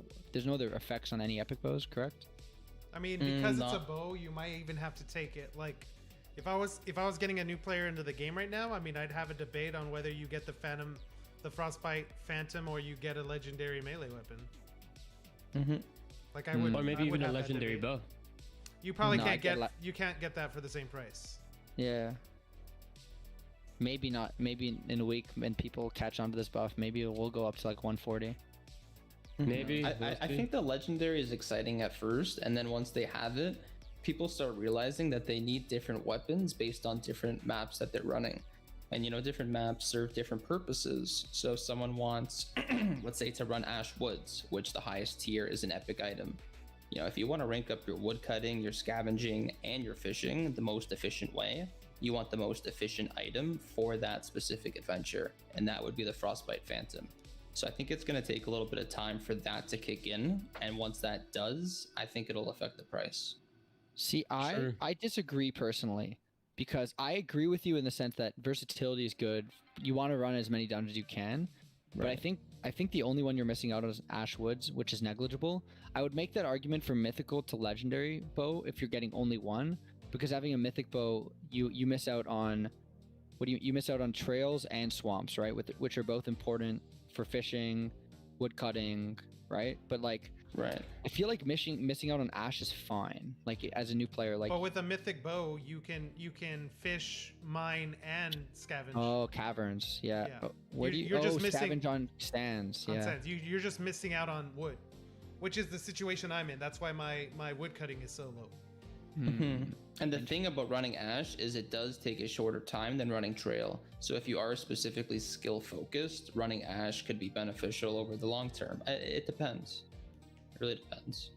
effects on any epic bows, correct? I mean, because it's a no. bow, you might even have to take it. Like, if I was getting a new player into the game right now, I mean, I'd have a debate on whether you get the Frostbite Phantom, or you get a legendary melee weapon. Mm-hmm. Like I would, Or maybe I even would a have that legendary debate. bow. You probably No, I can't get get you can't get that for the same price. Yeah. Maybe not. Maybe in a week when people catch on to this buff, maybe it will go up to like 140. Maybe. I we'll see. think the legendary is exciting at first, and then once they have it, people start realizing that they need different weapons based on different maps that they're running. And different maps serve different purposes. So if someone wants, let's say, to run Ash Woods, which the highest tier is an epic item. If you want to rank up your wood cutting, your scavenging, and your fishing the most efficient way, you want the most efficient item for that specific adventure, and that would be the Frostbite Phantom. So I think it's going to take a little bit of time for that to kick in, and once that does, I think it'll affect the price. See, Sure. I disagree personally, because I agree with you in the sense that versatility is good. You want to run as many dungeons as you can, but I think the only one you're missing out on is Ash Woods, which is negligible. I would make that argument for mythical to legendary bow if you're getting only one, because having a mythic bow, you miss out on you miss out on trails and swamps, right? Which are both important for fishing, wood cutting, right? But like Right. I feel like missing out on Ash is fine. Like as a new player, like But with a mythic bow, you can fish, mine, and scavenge. oh caverns, yeah. Yeah. Oh, where do you? You're oh, just missing- scavenge on stands. On Yeah. sense. You're just missing out on wood, which is the situation I'm in. That's why my wood cutting is so low. Hmm. And the thing about running Ash is it does take a shorter time than running Trail. So if you are specifically skill focused, running Ash could be beneficial over the long term. It depends. It really depends.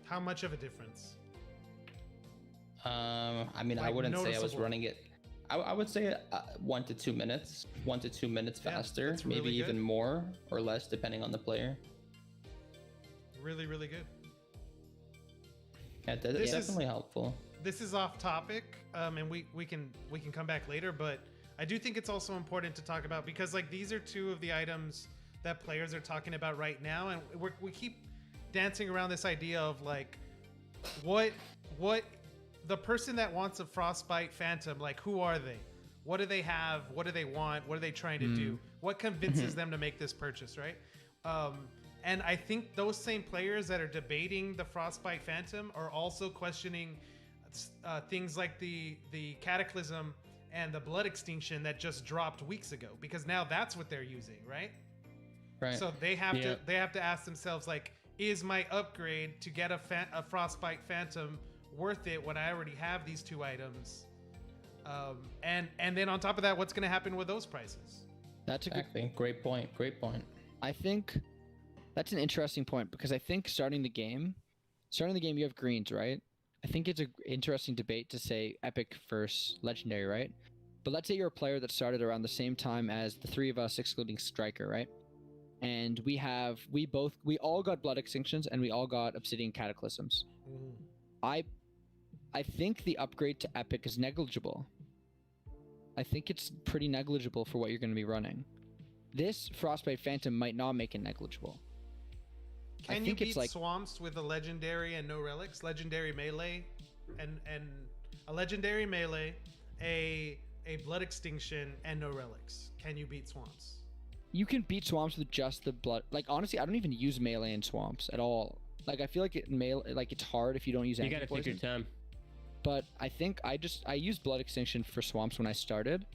How much of a difference? I mean, I Like, wouldn't say I was noticeable. running it. I would say 1 to 2 minutes, 1 to 2 minutes Yeah, faster, that's maybe really good. even more or less depending on the player. Really, really good. Yeah, This it's is- definitely helpful. This is off topic, and we can come back later. But I do think it's also important to talk about because like these are two of the items that players are talking about right now, and we keep dancing around this idea of like what the person that wants a Frostbite Phantom, like who are they? What do they have? What do they want? What are they trying to do? What convinces them to make this purchase, right? And I think those same players that are debating the Frostbite Phantom are also questioning things like the Cataclysm and the Blood Extinction that just dropped weeks ago, because now that's what they're using, right? Right. So they have Yeah. to ask themselves like, is my upgrade to get a Frostbite Phantom worth it when I already have these two items? And then on top of that, what's going to happen with those prices? That's a good. Exactly. Great point. Great point. I think that's an interesting point because I think starting the game, you have greens, right? I think it's an interesting debate to say epic versus legendary, right? But let's say you're a player that started around the same time as the three of us, excluding Striker, right? And we all got Blood Extinctions and we all got Obsidian Cataclysms. I think the upgrade to epic is negligible. I think it's pretty negligible for what you're going to be running. This Frostbite Phantom might not make it negligible. I Can you think it's beat like swamps with a legendary and no relics? Legendary melee and a legendary melee, a blood extinction and no relics. Can you beat swamps? you can beat swamps with just the blood. Like honestly, I don't even use melee in swamps at all. Like I feel like it's hard if you don't use You gotta anti-poison. take your time. But I think I used blood extinction for swamps when I started,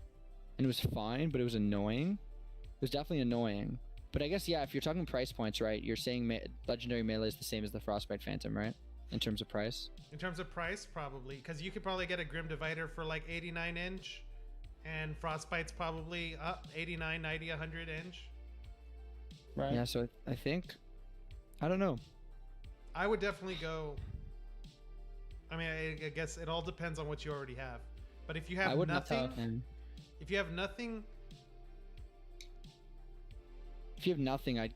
and it was fine, but it was annoying. It was definitely annoying. But I guess yeah, if you're talking price points, right? You're saying legendary melee is the same as the Frostbite Phantom, right? In terms of price. In terms of price, probably, because you could probably get a Grim Divider for like 89 inch, and Frostbite's probably 89, 90, 100 inch. Right. Yeah, so I think, I don't know. I would definitely go. I mean, I guess it all depends on what you already have. But if you I have would nothing, and if you have nothing, if you have nothing, I'd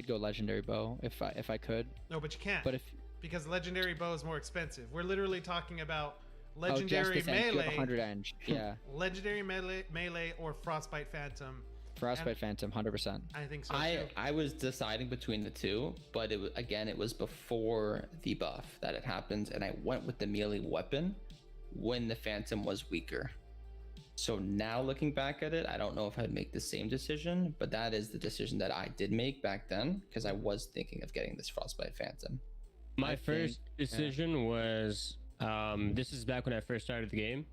go legendary bow if I could. no, but you can't. But if Because legendary bow is more expensive. We're literally talking about oh, just legendary this end, you have melee, 100 edge. Yeah, legendary melee, or Frostbite Phantom. Frostbite Phantom, 100%. I think so I too. I was deciding between the two, but it was before the buff that it happened, and I went with the melee weapon when the Phantom was weaker. So now looking back at it, I don't know if I'd make the same decision, but that is the decision that I did make back then because I was thinking of getting this Frostbite Phantom. My I first think, yeah. decision was this is back when I first started the game.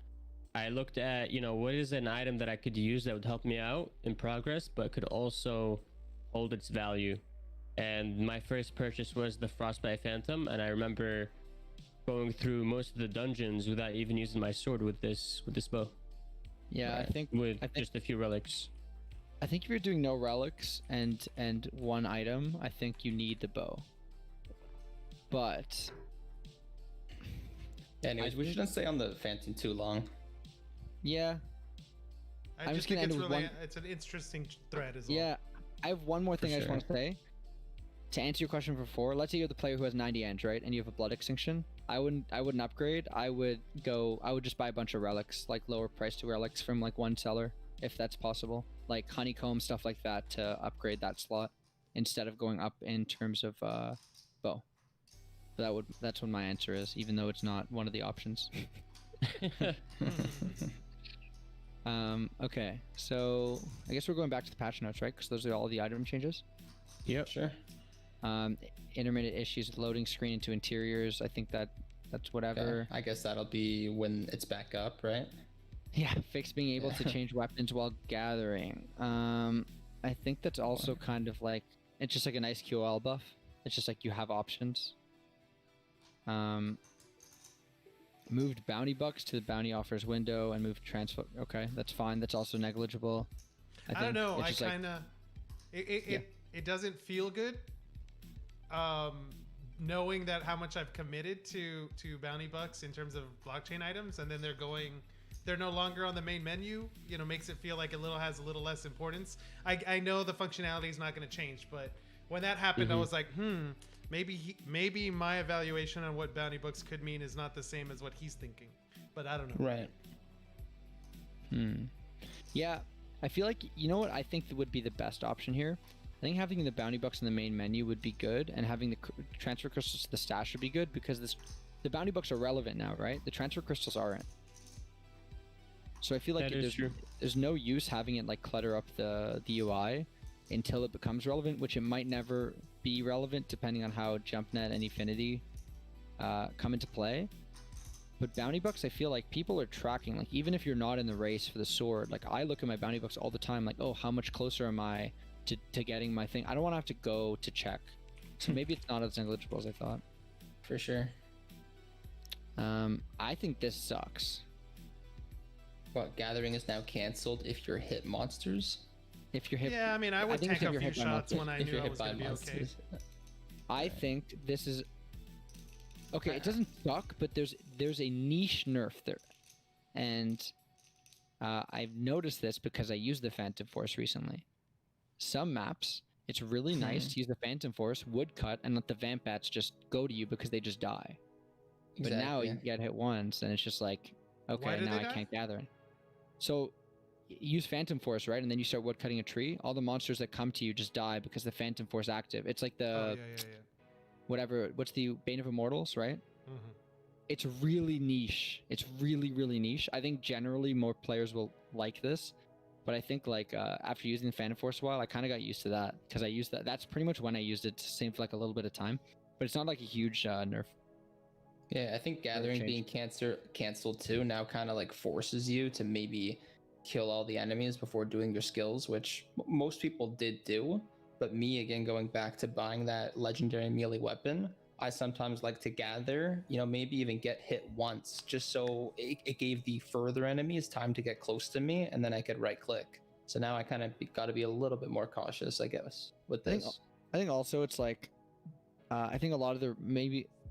I looked at, what is an item that I could use that would help me out in progress, but could also hold its value. And my first purchase was the Frostbite Phantom, and I remember going through most of the dungeons without even using my sword with this bow, Yeah, Right. I think just a few relics. I think if you're doing no relics and one item, I think you need the bow. But Anyways, we shouldn't stay on the Phantom too long. yeah, I I'm just just gonna think end it's with really one- it's an interesting thread as well. yeah. I have one more thing I just sure. want to say. To answer your question before, let's say you're the player who has 90 edge, right? And you have a blood extinction. I wouldn't upgrade. I would just buy a bunch of relics, like lower price to relics from like one seller, if that's possible. Like honeycomb, stuff like that to upgrade that slot instead of going up in terms of bow. That's what my answer is, even though it's not one of the options. Okay, so I guess we're going back to the patch notes, right? Because those are all the item changes. Yep. Sure. Um, Intermittent issues with loading screen into interiors. I think that's whatever. I guess that'll be when it's back up, right? Yeah, fix being able to Yeah. change weapons while gathering. I think that's also kind of like it's just like a nice QL buff. It's just like you have options. Moved bounty bucks to the bounty offers window and moved transfer. Okay, that's fine. That's also negligible. I don't know. It's I just like- kind of it doesn't feel good. Knowing that how much I've committed to bounty bucks in terms of blockchain items, and then they're no longer on the main menu. You know, makes it feel like has a little less importance. I know the functionality is not going to change, but when that happened, I was like, maybe my evaluation on what bounty bucks could mean is not the same as what he's thinking. But I don't know. Right. Yeah, I feel like you know what I think would be the best option here. I think having the bounty bucks in the main menu would be good, and having the transfer crystals to the stash would be good because the bounty bucks are relevant now, right? The transfer crystals aren't. So I feel like That is true. there's no use having it like clutter up the UI until it becomes relevant, which it might never be relevant depending on how JumpNet and Efinity come into play. But bounty bucks, I feel like people are tracking, like even if you're not in the race for the sword, like I look at my bounty bucks all the time, like, oh, how much closer am I to getting my thing? I don't want to have to go to check. So maybe it's not as negligible as I thought. For sure. I think this sucks. What, gathering is now canceled if you're hit monsters? If you're hit, Yeah, I mean, I would think tank if a you're few hit by shots monsters- when I If knew you're I hit was by going to be okay. monsters. I think this is okay. It doesn't suck, but there's a niche nerf there, and I've noticed this because I used the Phantom Force recently. Some maps, it's really nice to use the Phantom Force, woodcut, and let the Vamp Bats just go to you because they just die. But now you get hit once, and it's just like, Why okay, do now they I die? can't gather. So use Phantom Force, right? And then you start woodcutting a tree. All the monsters that come to you just die because the Phantom Force active. It's like the Oh, yeah. whatever. What's the Bane of Immortals, right? Mhm. It's really niche. It's really, really niche. I think generally more players will like this, but I think like after using the Phantom Force a while, I kind of got used to that because I used that. That's pretty much when I used it. Same for like a little bit of time, but it's not like a huge nerf. Yeah, I think gathering change. being canceled too now kind of like forces you to maybe kill all the enemies before doing your skills, which most people did do. But me, again, going back to buying that legendary melee weapon, I sometimes like to gather, maybe even get hit once, just so it gave the further enemies time to get close to me, and then I could right click. So now I kind of got to be a little bit more cautious, I guess, with I think- this. I think also it's like, I think a lot of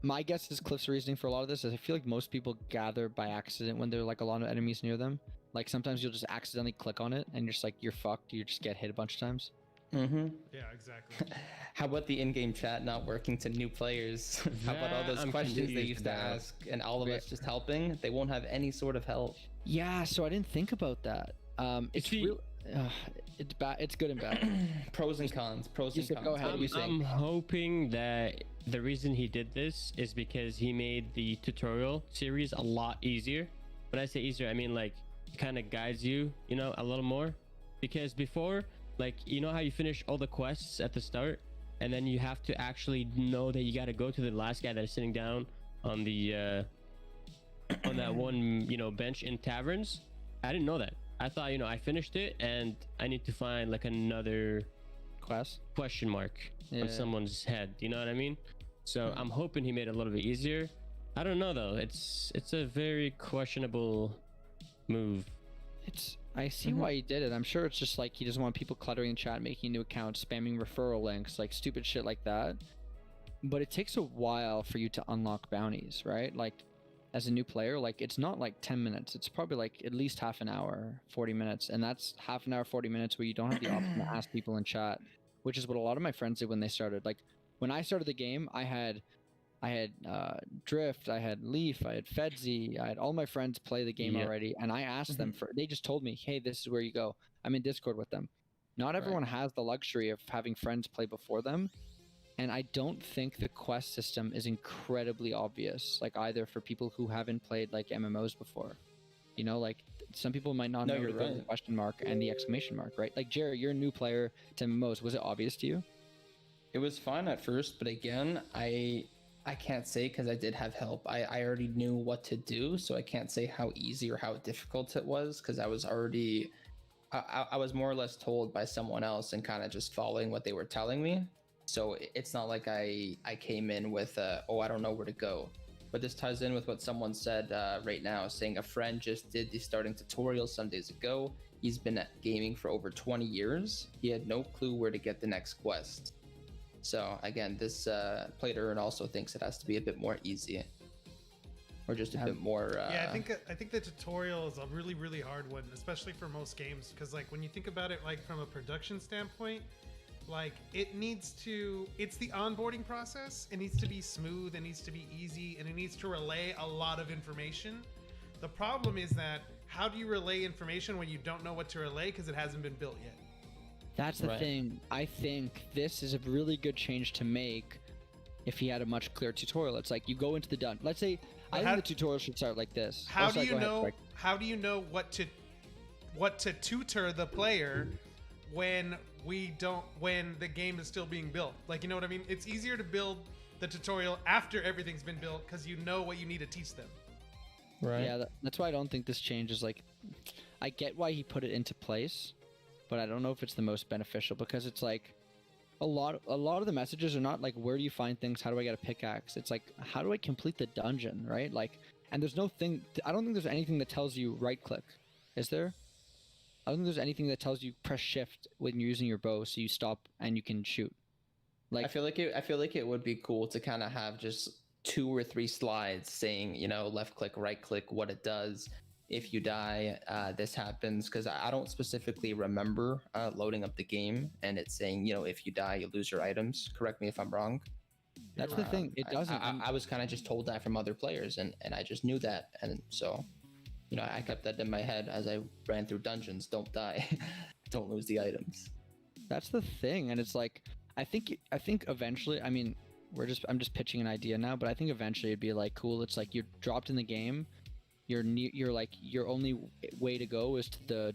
my guess is Cliff's reasoning for a lot of this is I feel like most people gather by accident when there are like a lot of enemies near them. Like sometimes you'll just accidentally click on it and you're just like, you're fucked. You just get hit a bunch of times. Mm-hmm. Yeah, exactly. How about the in-game chat not working to new players? How about all That those I'm questions they confused used to about. ask and all of us just helping? They won't have any sort of help. Yeah, so I didn't think about that. It's See- real. It's bad. It's good and bad. Pros and cons. Pros and Yusuf, cons. go What ahead. do you I'm think? hoping that the reason he did this is because he made the tutorial series a lot easier. When I say easier, I mean like it kind of guides you, a little more. Because before, like, how you finish all the quests at the start, and then you have to actually know that you got to go to the last guy that is sitting down on the on that one bench in taverns. I didn't know that. I thought I finished it and I need to find like another Quest. question mark Yeah. on someone's head. You know what I mean? So I'm hoping he made it a little bit easier. I don't know though. It's a very questionable move. I see why he did it. I'm sure it's just like he doesn't want people cluttering the chat, making new accounts, spamming referral links, like stupid shit like that. But it takes a while for you to unlock bounties, right? Like as a new player, like it's not like 10 minutes. It's probably like at least half an hour, 40 minutes. And that's half an hour, 40 minutes where you don't have the option to ask people in chat, which is what a lot of my friends did when they started. Like when I started the game, I had Drift, I had Leaf, I had Fedzy, I had all my friends play the game Yeah. already, and I asked them they just told me, hey, this is where you go. I'm in Discord with them. Not everyone has the luxury of having friends play before them, and I don't think the quest system is incredibly obvious, like either for people who haven't played like MMOs before. Like some people might not No, know you're the right. question mark and the exclamation mark, right? Like Jerry, you're a new player to MMOs. Was it obvious to you? It was fun at first, but again, I can't say because I did have help. I already knew what to do, so I can't say how easy or how difficult it was because I was already I was more or less told by someone else and kind of just following what they were telling me. So it's not like I came in with oh, I don't know where to go. But this ties in with what someone said right now, saying a friend just did the starting tutorial some days ago. He's been gaming for over 20 years. He had no clue where to get the next quest. So again, this player also thinks it has to be a bit more easy, or just a bit more. Yeah, I think the tutorial is a really hard one, especially for most games, because like when you think about it, like from a production standpoint, like it's the onboarding process. It needs to be smooth, it needs to be easy, and it needs to relay a lot of information. The problem is that how do you relay information when you don't know what to relay because it hasn't been built yet? That's the thing. I think this is a really good change to make if he had a much clearer tutorial. It's like you go into the dungeon. Let's say I think the tutorial should start like this. How do you know what to tutor the player when the game is still being built? Like, you know what I mean? It's easier to build the tutorial after everything's been built because you know what you need to teach them. Right. Yeah, that's why I don't think this change is like. I get why he put it into place, but I don't know if it's the most beneficial because it's like a lot of the messages are not like where do you find things, how do I get a pickaxe? It's like how do I complete the dungeon, right? Like, and there's no thing. I don't think there's anything that tells you right click. Is there? I don't think there's anything that tells you press shift when you're using your bow so you stop and you can shoot. Like I feel like it would be cool to kind of have just 2 or 3 slides saying, you know, left click, right click, what it does. If you die, this happens, because I don't specifically remember loading up the game and it's saying, you know, if you die, you lose your items. Correct me if I'm wrong. that's the thing. It doesn't. I was kind of just told that from other players, and I just knew that, and so, you know, I kept that in my head as I ran through dungeons. Don't die, don't lose the items. That's the thing, and it's like I think eventually. I mean, I'm just pitching an idea now, but I think eventually it'd be like cool. It's like you're dropped in the game. You're like your only way to go is to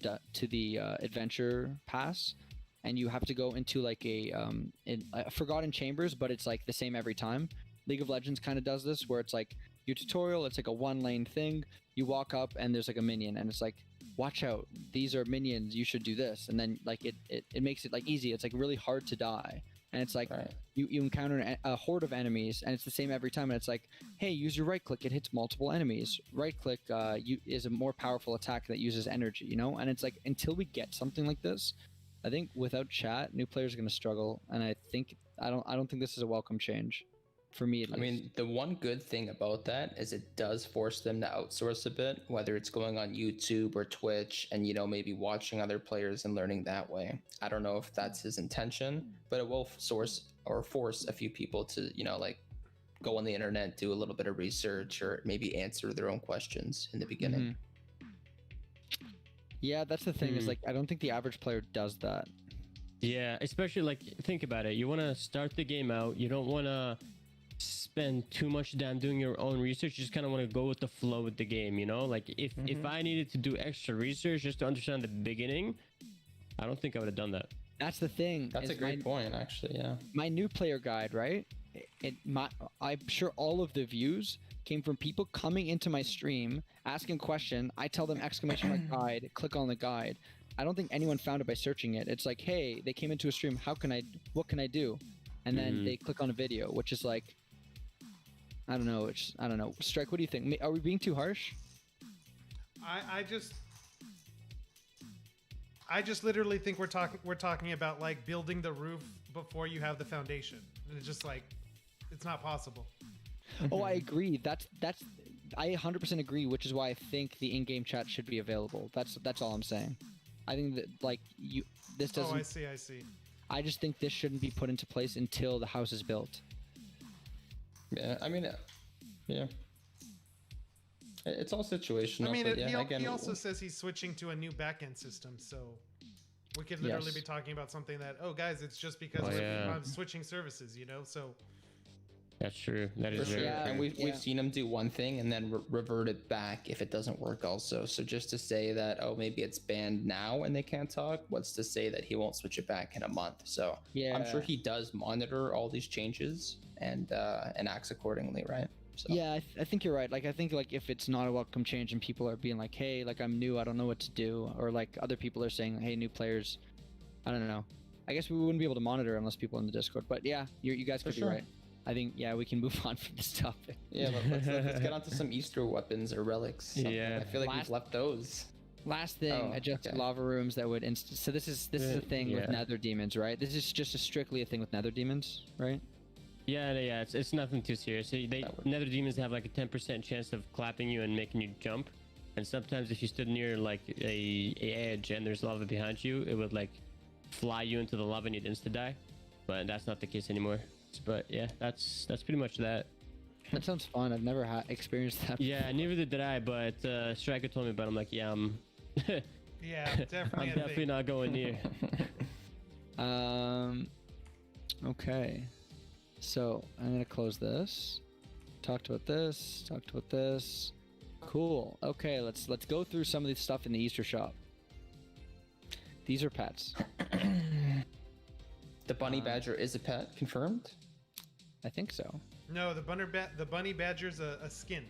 the adventure pass, and you have to go into like a forgotten chambers, but it's like the same every time. League of Legends kind of does this, where it's like your tutorial. It's like a 1-lane thing. You walk up and there's like a minion, and it's like, watch out, these are minions. You should do this, and then like it makes it like easy. It's like really hard to die. And it's like you encounter a horde of enemies, and it's the same every time. And it's like, hey, use your right click; it hits multiple enemies. Right click is a more powerful attack that uses energy, you know. And it's like until we get something like this, I think without chat, new players are going to struggle. And I don't think this is a welcome change, for me at least. I mean, the one good thing about that is it does force them to outsource a bit, whether it's going on YouTube or Twitch and, you know, maybe watching other players and learning that way. I don't know if that's his intention, but it will force a few people to, you know, like go on the internet, do a little bit of research, or maybe answer their own questions in the beginning. Yeah, that's the thing is like, I don't think the average player does that. Yeah, especially like, think about it. You want to start the game out. You don't want to spend too much time doing your own research. You just kind of want to go with the flow with the game, you know? Like if I needed to do extra research just to understand the beginning, I don't think I would have done that. That's the thing. That's a great point, actually. Yeah. My new player guide, right? I'm sure all of the views came from people coming into my stream, asking a question. I tell them exclamation mark guide, click on the guide. I don't think anyone found it by searching it. It's like, hey, they came into a stream. What can I do? And then they click on a video, which is like, I don't know. Strike, what do you think? Are we being too harsh? I just literally think we're talking about like building the roof before you have the foundation. And it's just like, it's not possible. Oh, I agree. I 100% agree, which is why I think the in-game chat should be available. That's all I'm saying. I think that like this doesn't. Oh, I see. I just think this shouldn't be put into place until the house is built. Yeah, I mean, yeah. It's all situational. I mean, but he also says he's switching to a new backend system, so we could literally be talking about something that, oh, guys, it's just because I'm switching services, you know? So That's true. That For is sure. very Yeah, And true. we've seen him do one thing and then revert it back if it doesn't work also. So just to say that, oh, maybe it's banned now and they can't talk, what's to say that he won't switch it back in a month? So Yeah. I'm sure he does monitor all these changes and acts accordingly, right? So Yeah, I think you're right. Like, I think like if it's not a welcome change and people are being like, hey, like I'm new, I don't know what to do, or like other people are saying, hey, new players, I don't know. I guess we wouldn't be able to monitor unless people in the Discord. But yeah, you guys For could sure. be right. I think we can move on from this topic. yeah, but let's get on to some Easter weapons or relics. Something. Yeah. I feel like Last- we've left those. Last thing, Oh, adjusted okay. lava rooms that would so this is a thing with Yeah. nether demons, right? This is just strictly a thing with nether demons, right? Yeah, it's nothing too serious. Nether demons have like a 10% chance of clapping you and making you jump, and sometimes if you stood near like a edge and there's lava behind you, it would like fly you into the lava and you'd insta die. But that's not the case anymore. But yeah, that's pretty much that. That sounds fun. I've never experienced that. Yeah, neither did I. But Striker told me about it. I'm like, yeah, I'm Yeah, definitely. I'm a definitely thing. not going near. Okay. So I'm gonna close this. Talked about this. Talked about this. Cool. Okay, let's go through some of the stuff in the Easter shop. These are pets. The bunny badger is a pet, confirmed. I think so. No, the bunny badger's a skin.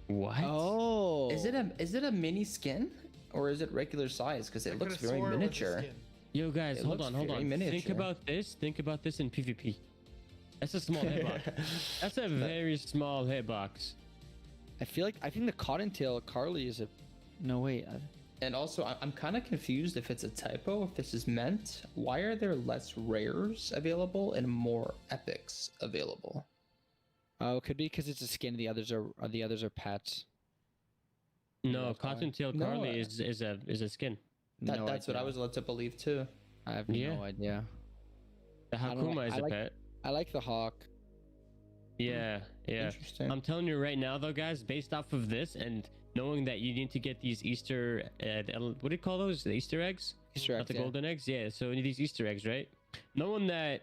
What? Oh. Is it a mini skin or is it regular size? Because I it looks coulda very swore it was a miniature. skin. Yo, guys, It hold looks on. very Think miniature. about this. Think about this in PvP. That's a small hitbox. That's a very small hitbox. I think the cottontail Carly is a. No wait. And also, I'm kind of confused if it's a typo, if this is meant. Why are there less rares available and more epics available? Oh, it could be because it's a skin. The others are pets. No, that's why. Cottontail No, Carly is a skin. No That's what I idea. was led to believe too. I have Yeah. no idea. The I don't know, Hakuma is I a like- pet. I like the hawk. Yeah. Interesting. I'm telling you right now, though, guys, based off of this and knowing that you need to get these Easter, what do you call those? The Easter eggs? Easter Not eggs. the Yeah. golden eggs? Yeah, so you need these Easter eggs, right? Knowing that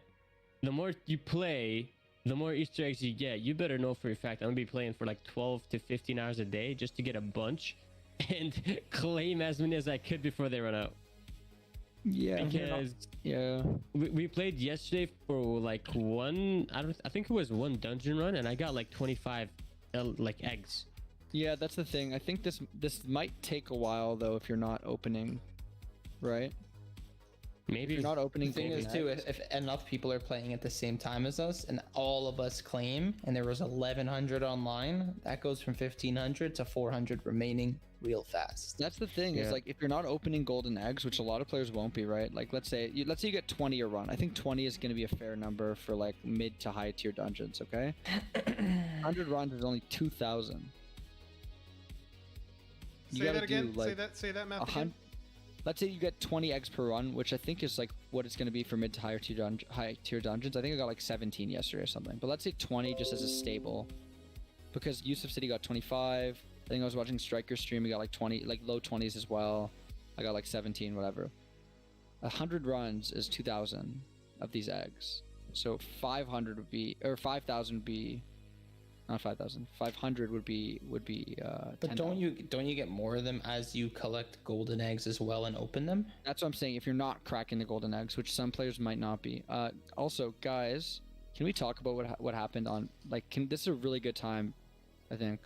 the more you play, the more Easter eggs you get, you better know for a fact I'm gonna be playing for like 12 to 15 hours a day just to get a bunch and claim as many as I could before they run out. Yeah. Because Yeah. we played yesterday for like I think it was one dungeon run, and I got like 25 like eggs. Yeah, that's the thing. I think this might take a while though if you're not opening, right? If Maybe you're not opening. The thing golden is too, eggs- if enough people are playing at the same time as us, and all of us claim, and there was 1,100 online, that goes from 1,500 to 400 remaining real fast. That's the thing is Yeah. like if you're not opening golden eggs, which a lot of players won't be, right? Like let's say you get 20 a run. I think 20 is going to be a fair number for like mid to high tier dungeons. Okay, 100 runs is only 2,000. You Say gotta that again. do, like, Say that math a again. hun- Let's say you get 20 eggs per run, which I think is like what it's going to be for mid to high tier dungeons. I think I got like 17 yesterday or something. But let's say 20 just as a stable, because Yusuf said he got 25. I think I was watching Striker's stream. He got like 20, like low 20s as well. I got like 17, whatever. 100 runs is 2,000 of these eggs. So 500 would be, or 5,000 would be, not 5,000. 500 would be But 10,000. don't you get more of them as you collect golden eggs as well and open them? That's what I'm saying. If you're not cracking the golden eggs, which some players might not be. Also, guys, can we talk about what happened on this is a really good time, I think.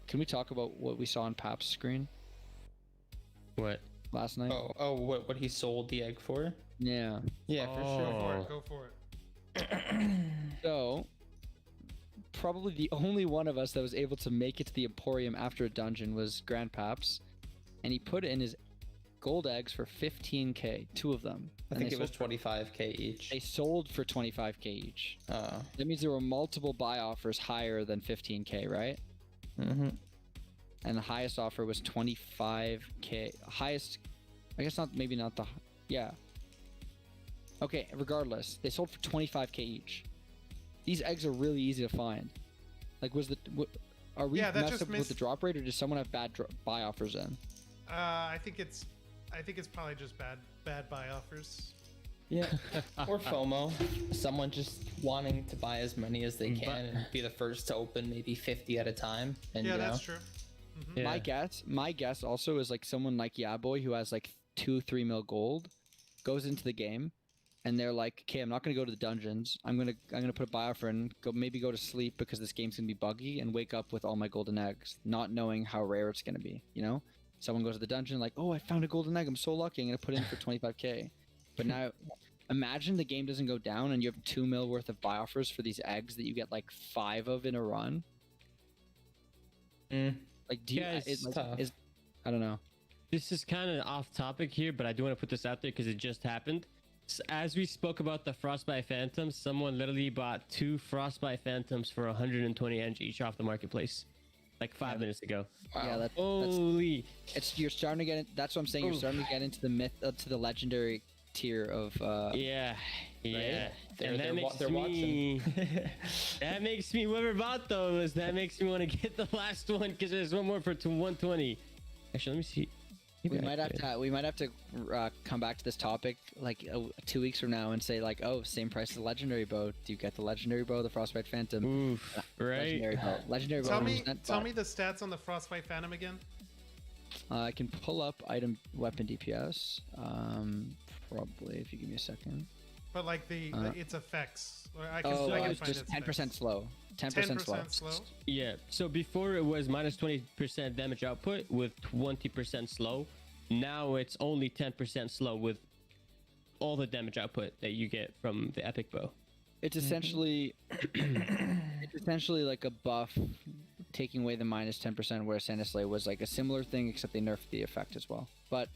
Can we talk about what we saw on Pap's screen what? last night? What he sold the egg for? Yeah. Yeah, for sure. Go for it. So, probably the only one of us that was able to make it to the Emporium after a dungeon was Grand Paps, and he put in his gold eggs for 15k, two of them. I And think they it was sold- 25k each. They sold for 25k each. Uh, That means there were multiple buy offers higher than 15k, right? mm-hmm. And the highest offer was 25k. Highest, I guess maybe not the, yeah. Okay, regardless, they sold for 25k each. These eggs are really easy to find. Like, are we Yeah, that messed just up with the drop rate, or does someone have bad buy offers in? I think it's probably just bad buy offers. Yeah. Or FOMO. Someone just wanting to buy as many as they can and be the first to open maybe 50 at a time. And Yeah, you that's know, true. Yeah. My guess also is like someone like Yaboy who has like 2-3 mil gold goes into the game and they're like, okay, I'm not gonna go to the dungeons. I'm gonna put a buy offer and go to sleep because this game's gonna be buggy and wake up with all my golden eggs, not knowing how rare it's gonna be. You know, someone goes to the dungeon like, oh, I found a golden egg. I'm so lucky. I'm gonna put in for 25k. But now, imagine the game doesn't go down and you have 2 mil worth of buy offers for these eggs that you get like 5 of in a run. Like, do you? Yeah, it's tough. I don't know. This is kind of off topic here, but I do want to put this out there because it just happened. As we spoke about the Frostbite Phantoms, someone literally bought 2 Frostbite Phantoms for 120 eng each off the marketplace, like 5 minutes ago. Yeah, that's Holy! you're starting to get it. That's what I'm saying. You're starting to get into the myth, to the legendary tier of. Yeah, yeah. And They're that makes they're me. That makes me. Whoever bought those, that makes me want to get the last one because there's one more for 120. Actually, let me see. We might have to come back to this topic like 2 weeks from now and say like, oh, same price as the legendary bow. Do you get the legendary bow, the Frostbite Phantom? Oof! Right. Legendary bow. Legendary bow. Tell me the stats on the Frostbite Phantom again. I can pull up item weapon DPS. Probably if you give me a second. But like its effects. I can, Oh, I can it's find just its 10% effects. slow. 10% slow. 10% slow. Yeah. So before it was minus 20% damage output with 20% slow. Now it's only 10% slow with all the damage output that you get from the epic bow. It's essentially like a buff taking away the minus 10%, where Sandslay was like a similar thing, except they nerfed the effect as well. But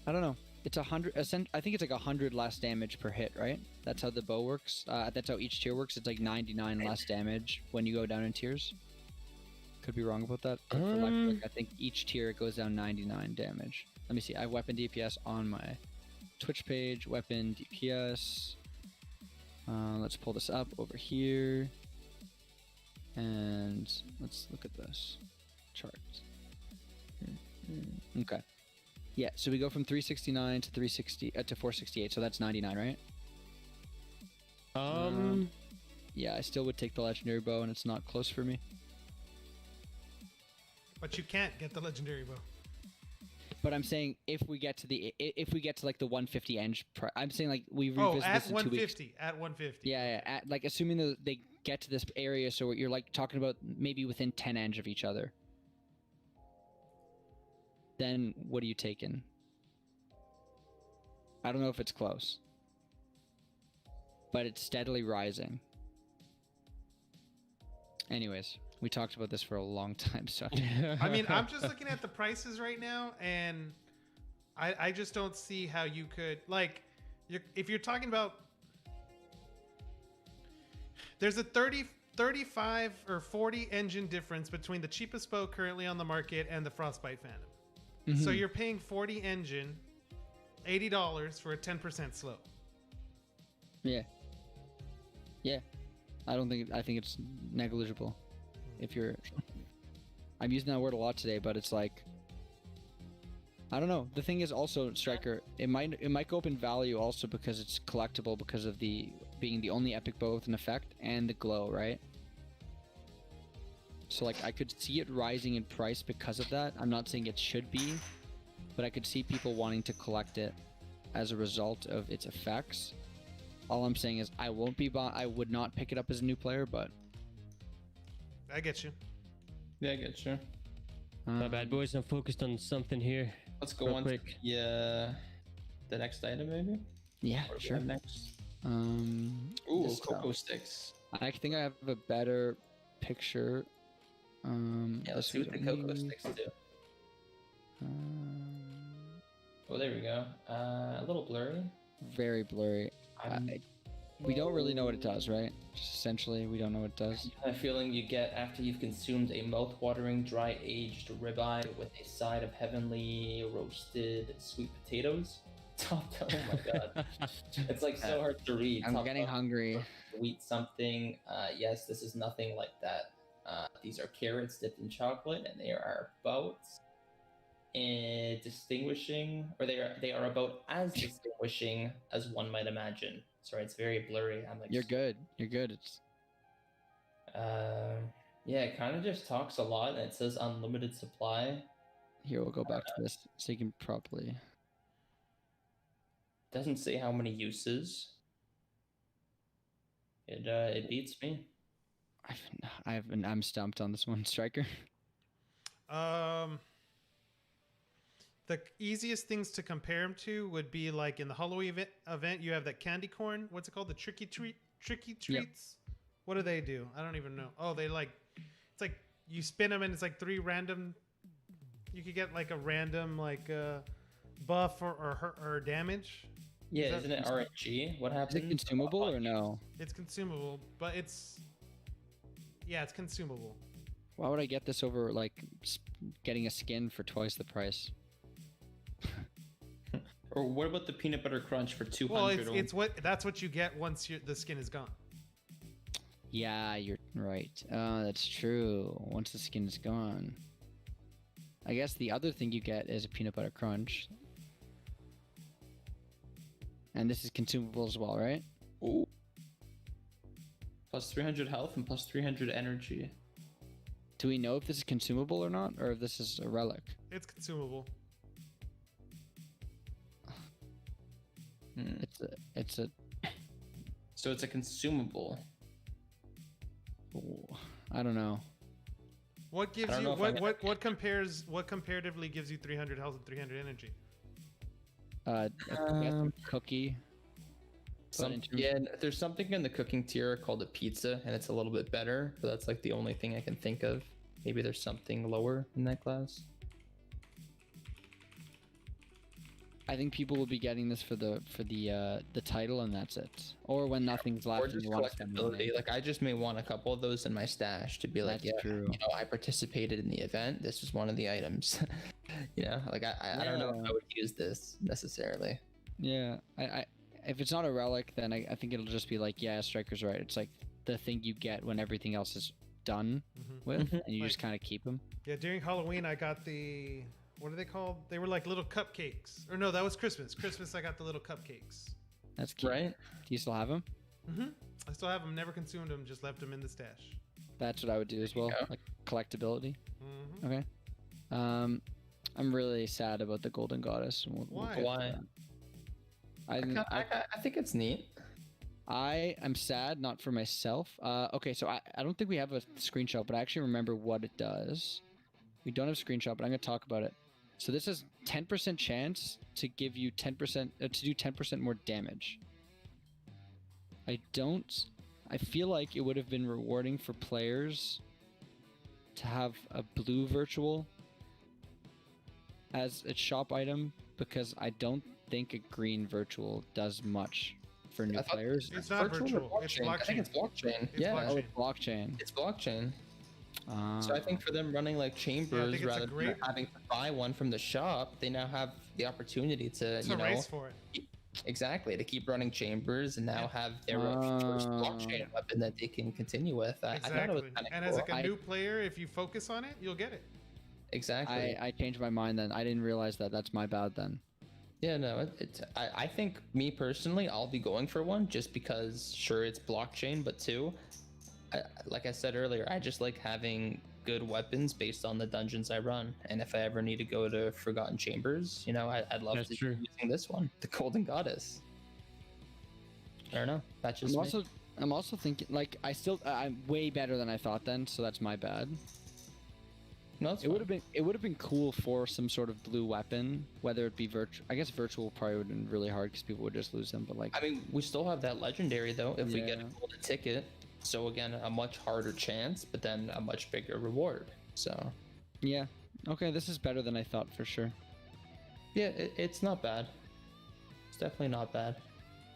I don't know. It's 100. I think it's like 100 less damage per hit, right? That's how the bow works. That's how each tier works. It's like 99 less damage when you go down in tiers. Could be wrong about that. But for Electric, I think each tier it goes down 99 damage. Let me see. I have weapon DPS on my Twitch page. Weapon DPS. Let's pull this up over here. And let's look at this chart. Okay. Yeah, so we go from 369 to 360 to 468, so that's 99, right? Yeah, I still would take the legendary bow, and it's not close for me. But you can't get the legendary bow. But I'm saying if we get to like the 150 eng, I'm saying like we revisit at this in 2 weeks. 150. At 150. Yeah, at, like assuming that they get to this area, so you're like talking about maybe within 10 eng of each other. Then what are you taking? I don't know if it's close, but it's steadily rising. Anyways, we talked about this for a long time, so I mean, I'm just looking at the prices right now, and I just don't see how you could like, if you're talking about, there's a 35 or 40 engine difference between the cheapest bow currently on the market and the Frostbite Phantom. So you're paying 40 engine, $80 for a 10% slow. yeah. I think it's negligible. If you're, I'm using that word a lot today, but it's like, I don't know. The thing is also, Striker, it might go up in value also because it's collectible because of the being the only epic bow with an effect and the glow, right? So like I could see it rising in price because of that. I'm not saying it should be, but I could see people wanting to collect it as a result of its effects. All I'm saying is I would not pick it up as a new player, but I get you. Yeah, I get you. My bad, boys. I'm focused on something here. Let's go Real on quick. to the next item, maybe? Yeah, What do we sure. have next? Ooh, Ooh, cocoa sticks. I think I have a better picture. Yeah, let's see what the cocoa sticks do. Oh, there we go. A little blurry. Very blurry. We don't really know what it does, right? Just essentially, we don't know what it does. A feeling you get after you've consumed a mouth-watering, dry-aged ribeye with a side of heavenly roasted sweet potatoes. Topped up. Oh my god, it's like so hard to read. I'm getting hungry. Sweet something. Yes, this is nothing like that. These are carrots dipped in chocolate, and they are about distinguishing, or they are about as distinguishing as one might imagine. Sorry, it's very blurry. I'm like, You're good. You're good. It's yeah, it kind of just talks a lot, and it says unlimited supply. here. We'll go back to this so you can properly. Doesn't say how many uses. It beats me. I'm stumped on this one, Striker. The easiest things to compare them to would be like in the Halloween event, you have that candy corn. What's it called? The tricky treats. Yep. What do they do? I don't even know. Oh, they like, it's like you spin them and it's like 3 random. You could get like a random like buff or damage. Yeah, Is isn't it RNG? What Is happens? it consumable or no? It's consumable, but it's consumable. Why would I get this over like getting a skin for twice the price? Or what about the peanut butter crunch for 200? Well, that's what you get once the skin is gone. Yeah, you're right. That's true. Once the skin is gone. I guess the other thing you get is a peanut butter crunch. And this is consumable as well, right? Ooh. Plus 300 health and plus 300 energy. Do we know if this is consumable or not? Or if this is a relic? It's consumable. It's a So it's a consumable. ooh, I don't know. What gives don't you know if I'm what comparatively gives you 300 health and 300 energy? I guess a cookie. But in terms- Yeah, there's something in the cooking tier called a pizza, and it's a little bit better, but that's like the only thing I can think of. Maybe there's something lower in that class. I think people will be getting this for the title, and that's it. Or when nothing's left Or and just you want to spend money. collectability. Like I just may want a couple of those in my stash to be like, That's yeah, true. you know, I participated in the event. This was one of the items. You know, like I don't know if Yeah. I would use this necessarily. Yeah, I if it's not a relic, then I think it'll just be like, yeah, Striker's right. It's like the thing you get when everything else is done with, Mhm. and you just Like- kind of keep them. Yeah, during Halloween I got the, what are they called? They were like little cupcakes. Or no, that was Christmas. Christmas I got the little cupcakes. That's cute. Right? Do you still have them? I still have them. Never consumed them. Just left them in the stash. That's what I would do as well, go. like collectability. hmm Okay. I'm really sad about the Golden Goddess. We'll Why? get to Why? that. I think it's neat. I am sad, not for myself. Okay, so I don't think we have a screenshot, but I actually remember what it does. We don't have a screenshot, but I'm going to talk about it. So this is 10% chance to give you 10%, to do 10% more damage. I feel like it would have been rewarding for players to have a blue virtual as a shop item, because I don't think a green virtual does much for new I thought- players. It's not Virtual or virtual. It's I think it's blockchain. It's Yeah, blockchain. Oh, it's blockchain. it's blockchain. So I think for them running like chambers it's a rather great- than having to buy one from the shop, they now have the opportunity to, It's you a know, race for it. exactly to keep running chambers and now Yeah. have their first blockchain weapon that they can continue with. I thought it was Exactly. kind of And cool. as like a I- new player, if you focus on it, you'll get it. Exactly. I changed my mind then. I didn't realize that. That's my bad then. Yeah, no, I think me personally, I'll be going for one just because, sure, it's blockchain, but two, like I said earlier, I just like having good weapons based on the dungeons I run. And if I ever need to go to Forgotten Chambers, you know, I'd love That's to true. be using this one, the Golden Goddess. I don't know. That's just me. I'm also thinking, like, I'm way better than I thought then, so that's my bad. No, it's It would have been cool for some sort of blue weapon, whether it be virtual. I guess virtual probably would have been really hard because people would just lose them. But like, I mean, we still have that legendary though. If we get a Yeah. golden ticket, so again, a much harder chance, but then a much bigger reward. So yeah, okay, this is better than I thought for sure. yeah, it's not bad. It's definitely not bad.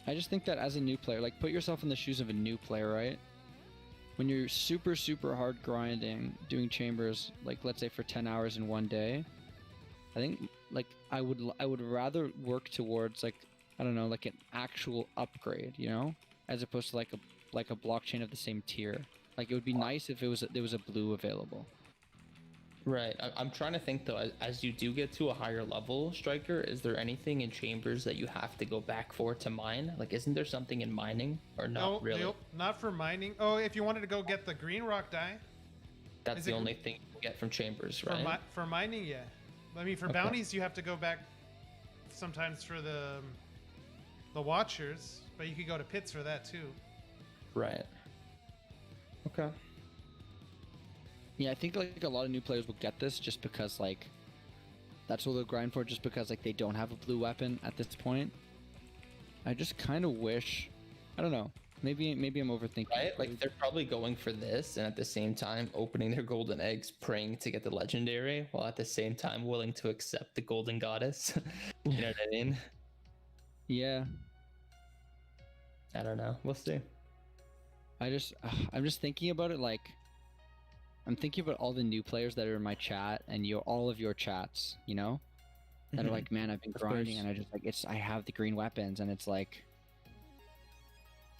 I just think that as a new player, like, put yourself in the shoes of a new player, right? When you're super, super hard grinding, doing chambers, like, let's say for 10 hours in one day, I think, like, I would rather work towards, like, I don't know, like an actual upgrade, you know? As opposed to, like a blockchain of the same tier. Like, it would be nice if there was a blue available. Right. I'm trying to think though. As you do get to a higher level, striker, is there anything in chambers that you have to go back for to mine? Like, isn't there something in mining or not No, really? nope, not for mining. Oh, if you wanted to go get the green rock dye. That's Is the it- only thing you get from chambers, For, right? for mining, yeah. I mean, for Okay. bounties, you have to go back sometimes for the watchers, but you could go to pits for that too. Right. Okay. Yeah, I think like a lot of new players will get this just because like that's what they'll grind for, just because like they don't have a blue weapon at this point. I just kind of wish, I don't know, maybe I'm overthinking. Right? Like they're probably going for this and at the same time opening their golden eggs, praying to get the legendary, while at the same time willing to accept the golden goddess. You know what I mean? Yeah, I don't know. We'll see. I'm just thinking about it like I'm thinking about all the new players that are in my chat and all of your chats, you know, that are Mhm. like, man, I've been Of grinding course. and I just like I have the green weapons and it's like,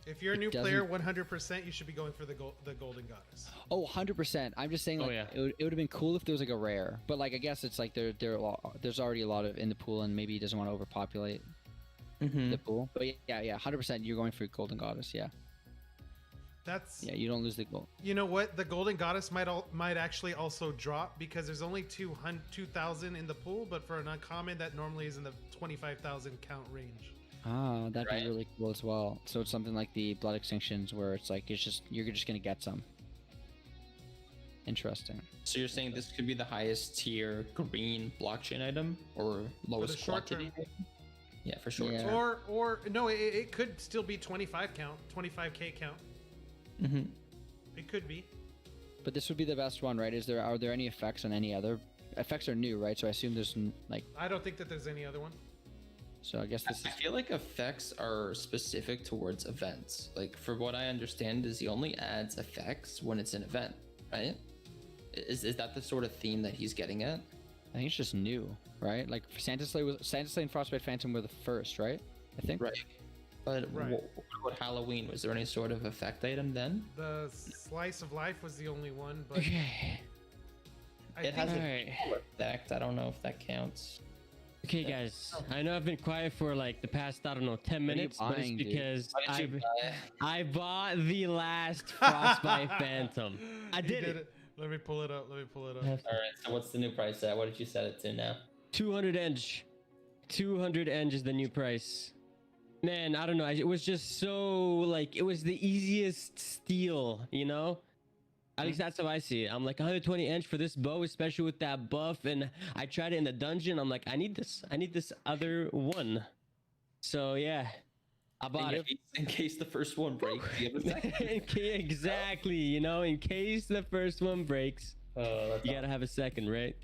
If you're a It new doesn't- player, 100%, you should be going for the golden goddess. oh, 100%. I'm just saying Oh, like yeah. it would have been cool if there was like a rare, but like I guess it's like there's already a lot of in the pool and maybe he doesn't want to overpopulate Mhm. the pool. But yeah, 100%. You're going for golden goddess. Yeah, That's yeah. You don't lose the gold. You know what? The golden goddess might actually also drop because there's only 2,000 in the pool, but for an uncommon that normally is in the 25,000 count range. Ah, that'd Right. be really cool as well. So it's something like the blood extinctions where it's like you're just gonna get some. Interesting. So you're saying this could be the highest tier green blockchain item or lowest short quantity? term. Yeah, for short Yeah. term. Or no, it could still be 25 count, 25k count. Mhm. It could be. But this would be the best one, right? Are there any effects on any other? Effects are new, right? So I assume there's like. I don't think that there's any other one. So I guess this is. I feel like effects are specific towards events. Like, for what I understand, is he only adds effects when it's an event, right? Is that the sort of theme that he's getting at? I think it's just new, right? Like Santa Slay and Frostbite Phantom were the first, right? I think. Right. But Right. what about Halloween? Was there any sort of effect item then? The slice of life was the only one, but Okay. I It think has a Alright. cool effect. I don't know if that counts. Okay, guys. I know I've been quiet for like the past, I don't know, 10 are you minutes, but it's buying, dude? because Why did you buy? I bought the last Frostbite Phantom. I He did it. Let me pull it up. Let me pull it up. All right. So what's the new price at? What did you set it to now? 200 eng. 200 eng is the new price. Man, I don't know. It was just so like it was the easiest steal, you know? At least that's how I see it. I'm like 120 eng for this bow, especially with that buff. And I tried it in the dungeon. I'm like, I need this. I need this other one. So yeah, I bought it. In case the first one breaks, you have a second. Exactly, you know, in case the first one breaks, That's you gotta have a second, right?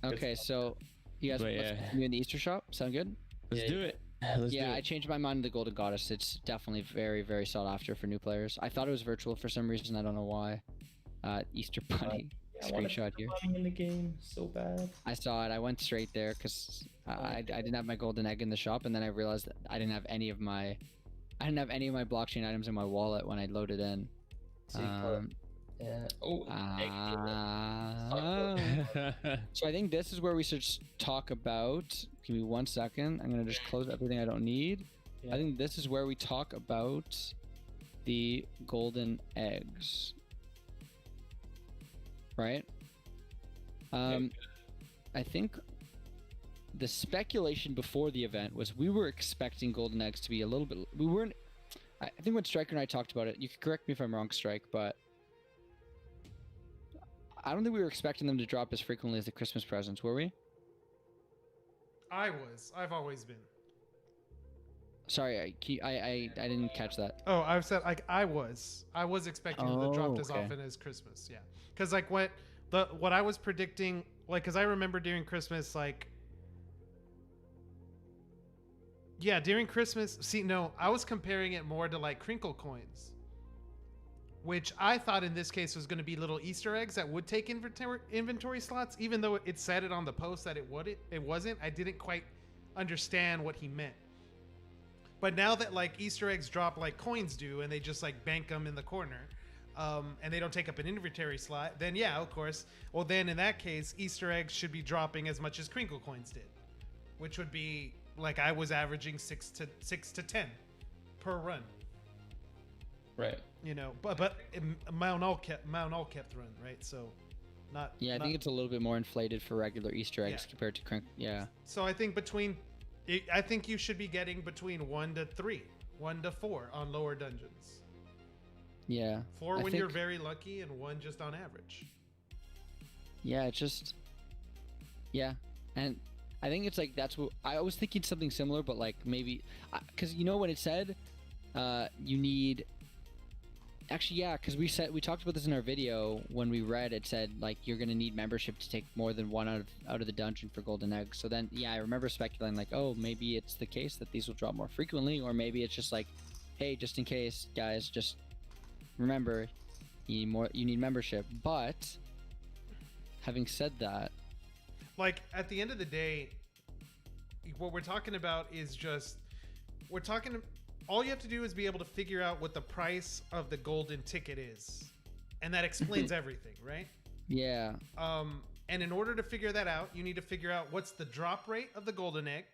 Okay, so you guys But let's yeah. continue in the Easter shop. Sound good? Let's Yeah, do it. Let's Yeah, do I it. changed my mind on the Golden Goddess. It's definitely very, very sought after for new players. I thought it was virtual for some reason. I don't know why. Easter Bunny I wanna screenshot here. money in the game so bad. I saw it. I went straight there because I didn't have my golden egg in the shop, and then I realized that I didn't have any of my blockchain items in my wallet when I loaded in. So you got- Um, yeah. Oh. So I think this is where we should talk about. Give me 1 second. I'm gonna just close everything I don't need. Yeah. I think this is where we talk about the golden eggs. Right? I think the speculation before the event was we were expecting golden eggs to be a little bit. We weren't. I think when Striker and I talked about it, you could correct me if I'm wrong, Strike, but I don't think we were expecting them to drop as frequently as the Christmas presents, were we? I've always been. Sorry, I didn't catch that. Oh, I've said like I was expecting them to drop Oh, as okay. often as Christmas. Yeah, because like what I was predicting, like, because I remember during Christmas, like, yeah, during Christmas. See, no, I was comparing it more to like crinkle coins, which I thought in this case was going to be little Easter eggs that would take inventory slots, even though it said it on the post that it wasn't. I didn't quite understand what he meant. But now that like Easter eggs drop like coins do, and they just like bank them in the corner, and they don't take up an inventory slot, then yeah, of course. Well, then in that case, Easter eggs should be dropping as much as Crinkle Coins did, which would be like I was averaging 6 to 10 per run. Right. You know, but Mount All kept run, right? So, not. Yeah, I think it's a little bit more inflated for regular Easter eggs Yeah. compared to Crink. Yeah. So I think I think you should be getting between 1 to 3, 1 to 4 on lower dungeons. Yeah. 4 I when you're think- very lucky, and 1 just on average. Yeah, it's just. Yeah, and I think it's like that's what I was thinking something similar, but like maybe because you know when it said, you need. Actually, yeah, because we talked about this in our video when we read it said like you're gonna need membership to take more than one out of the dungeon for golden eggs. So then yeah, I remember speculating like, oh, maybe it's the case that these will drop more frequently, or maybe it's just like, hey, just in case, guys, just remember, you need membership. But having said that, Like at the end of the day, what we're talking about is just all you have to do is be able to figure out what the price of the golden ticket is, and that explains everything, right? yeah, And in order to figure that out, you need to figure out what's the drop rate of the golden egg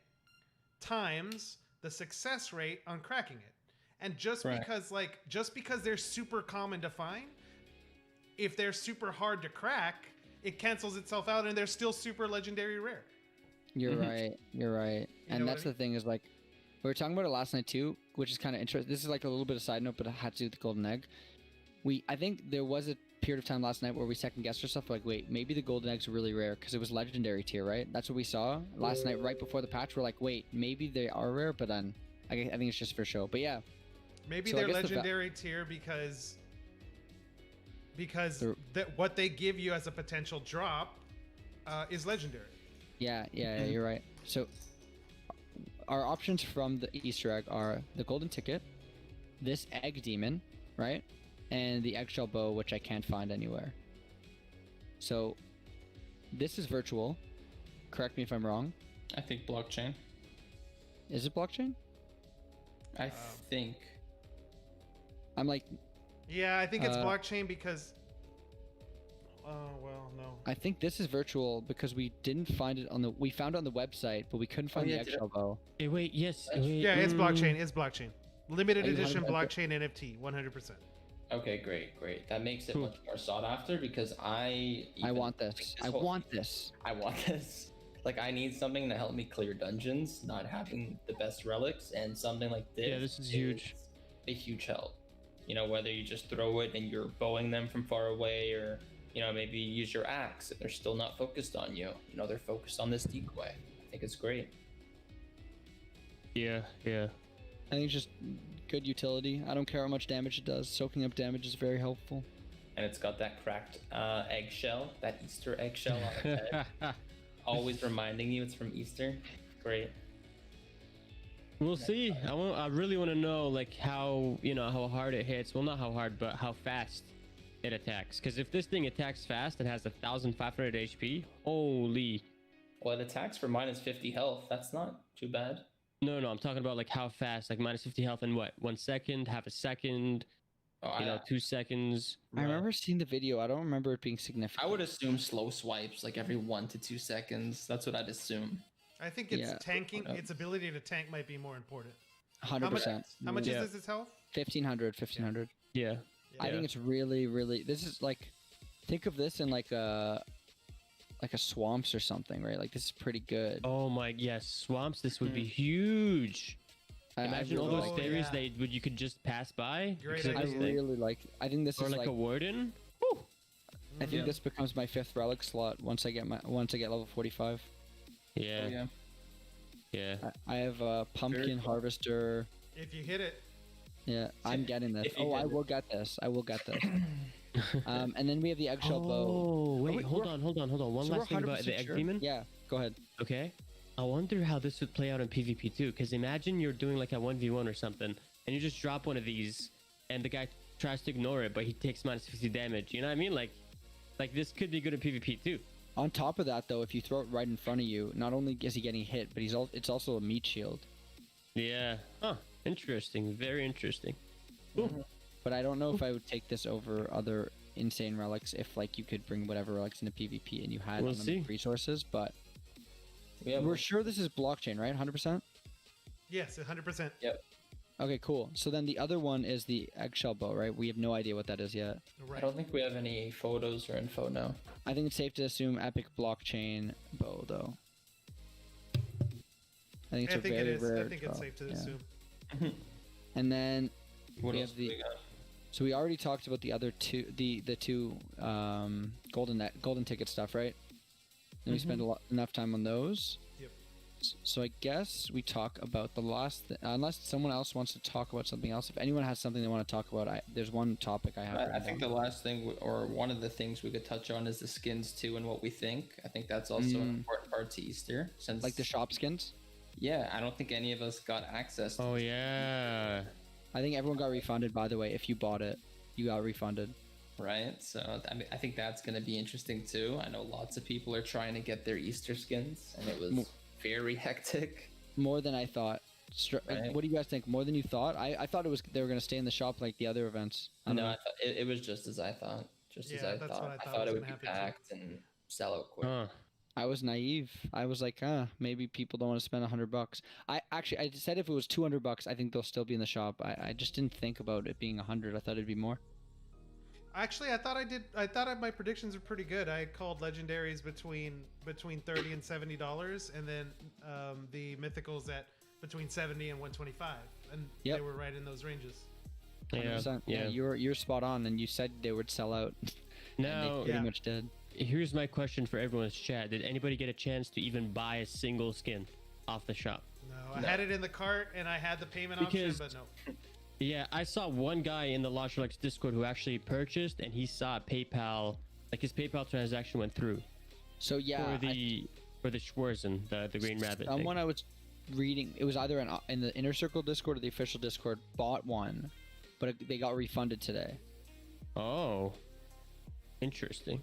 times the success rate on cracking it. And just Right. because they're super common to find, if they're super hard to crack, it cancels itself out and they're still super legendary rare. you're Mhm. right, you're right. know And what that's I the thing is like, we were talking about it last night too, which is kind of interesting. This is like a little bit of side note, but it had to do with the golden egg. I think there was a period of time last night where we second guessed ourselves, like, wait, maybe the golden eggs are really rare because it was legendary tier, right? That's what we saw last night, right before the patch. We're like, wait, maybe they are rare, but then I think it's just for show. But yeah, Maybe So I they're guess the legendary tier because They're- what they give you as a potential drop is legendary. yeah, you're right. So our options from the Easter egg are the golden ticket, this egg demon, right? And the eggshell bow, which I can't find anywhere. So this is virtual. Correct me if I'm wrong. I think blockchain. Is it blockchain? I think. I'm like, Yeah, I think it's Uh, blockchain because. Oh well, no. I think this is virtual because we didn't find it we found it on the website, but we couldn't find yeah, the did eggshell bow. Hey, wait, yes. That's- Wait, Yeah, it's blockchain. It's blockchain. Limited Are you edition 100% blockchain NFT, 100%. Okay, great. That makes it Cool. much more sought after because I want this. this I whole- want this. I want this. Like I need something to help me clear dungeons, not having the best relics, and something like this. Yeah, this is huge. A huge help. You know, whether you just throw it and you're bowing them from far away, or you know maybe you use your axe if they're still not focused on you. You know they're focused on this decoy. I think it's great. Yeah. I think it's just good utility. I don't care how much damage it does. Soaking up damage is very helpful. And it's got that cracked eggshell, that Easter eggshell on its head, always reminding you it's from Easter. Great. We'll see. I really want to know like how how hard it hits. Well, not how hard, but how fast it attacks. Because if this thing attacks fast and has 1,500 HP, holy. Well, it attacks for minus 50 health. That's not too bad. No, I'm talking about like how fast, like minus 50 health in what? 1 second, half a second, Oh, 2 seconds. I remember seeing the video. I don't remember it being significant. I would assume slow swipes, like every 1 to 2 seconds. That's what I'd assume. I think it's Yeah. tanking. Yep. Its ability to tank might be more important. 100%. How much Yeah. is its health? 1,500. Yeah. I think it's really. This is like, think of this in like a swamps or something, right? Like this is pretty good. Oh my, yes, swamps. This would be huge. I Imagine all really those like, theories yeah. you could just pass by. Great because of I this idea. thing. really like. I think this Or is like like. a warden. I think this becomes my 5th relic slot once I get level 45. Yeah. Oh, yeah. Yeah. I have a pumpkin Very cool. harvester. If you hit it, Yeah, I'm getting this. If you Oh, I did will get this. And then we have the eggshell bow. Oh, wait, wait, hold we're- on. One So we're last thing about 100% the egg sure? demon. Yeah, go ahead. Okay. I wonder how this would play out in PvP too. Because imagine you're doing like a 1v1 or something, and you just drop one of these, and the guy tries to ignore it, but he takes minus 50 damage. You know what I mean? Like this could be good in PvP too. On top of that, though, if you throw it right in front of you, not only is he getting hit, but it's also a meat shield. Yeah. Huh. Interesting. Very interesting. Cool. but I don't know if I would take this over other insane relics if like you could bring whatever relics into PvP and you had We'll unlimited see. resources. But Yeah, we're sure this is blockchain, right? 100%. Yes, 100%. Yep. Okay, cool. So then the other one is the eggshell bow, right? We have no idea what that is yet. I Right. don't think we have any photos or info now. I think it's safe to assume epic blockchain bow, though. I think it's I a think very it is. rare. I think it's bow. safe to Yeah. assume. And then What we else have do the. we got? So we already talked about the other two, the two golden ticket stuff, right? And we spent enough time on those. Yep. So I guess we talk about the last, unless someone else wants to talk about something else. If anyone has something they want to talk about, there's one topic I have. I written think down. the last thing, or one of the things we could touch on, is the skins too, and what we think. I think that's also an important part to Easter, since Like the shop skins. Yeah, I don't think any of us got access. To Oh yeah. I think everyone got refunded. By the way, if you bought it, you got refunded. Right, so I mean, I think that's going to be interesting too. I know lots of people are trying to get their Easter skins, and it was very hectic. More than I thought. Right. What do you guys think? More than you thought? I thought it was they were gonna stay in the shop like the other events. I don't No, know. I thought it was just as I thought. Just as Yeah, I that's thought. what I I thought thought was it would gonna be happen, too. packed and sell out quick. Huh. I was naive. I was like, maybe people don't want to spend $100. I said if it was $200, I think they'll still be in the shop. I just didn't think about it being 100. I thought it'd be more. Actually, I thought my predictions were pretty good. I called legendaries between $30 and $70, and then the mythicals at between 70 and 125, and Yep. they were right in those ranges. Yeah. 100%. Yeah. You're spot on, and you said they would sell out. And Now, they pretty Yeah. much did. here's my question for everyone's chat: did anybody get a chance to even buy a single skin off the shop? No, I No. had it in the cart, and I had the payment Because- option, but no. Yeah, I saw one guy in the Lost Relics Discord who actually purchased, and he saw PayPal, like his PayPal transaction went through So yeah, for the Schwarzen, the Green Rabbit. someone thing. I was reading, it was either in the Inner Circle Discord or the official Discord, bought one, but they got refunded today. Oh, interesting.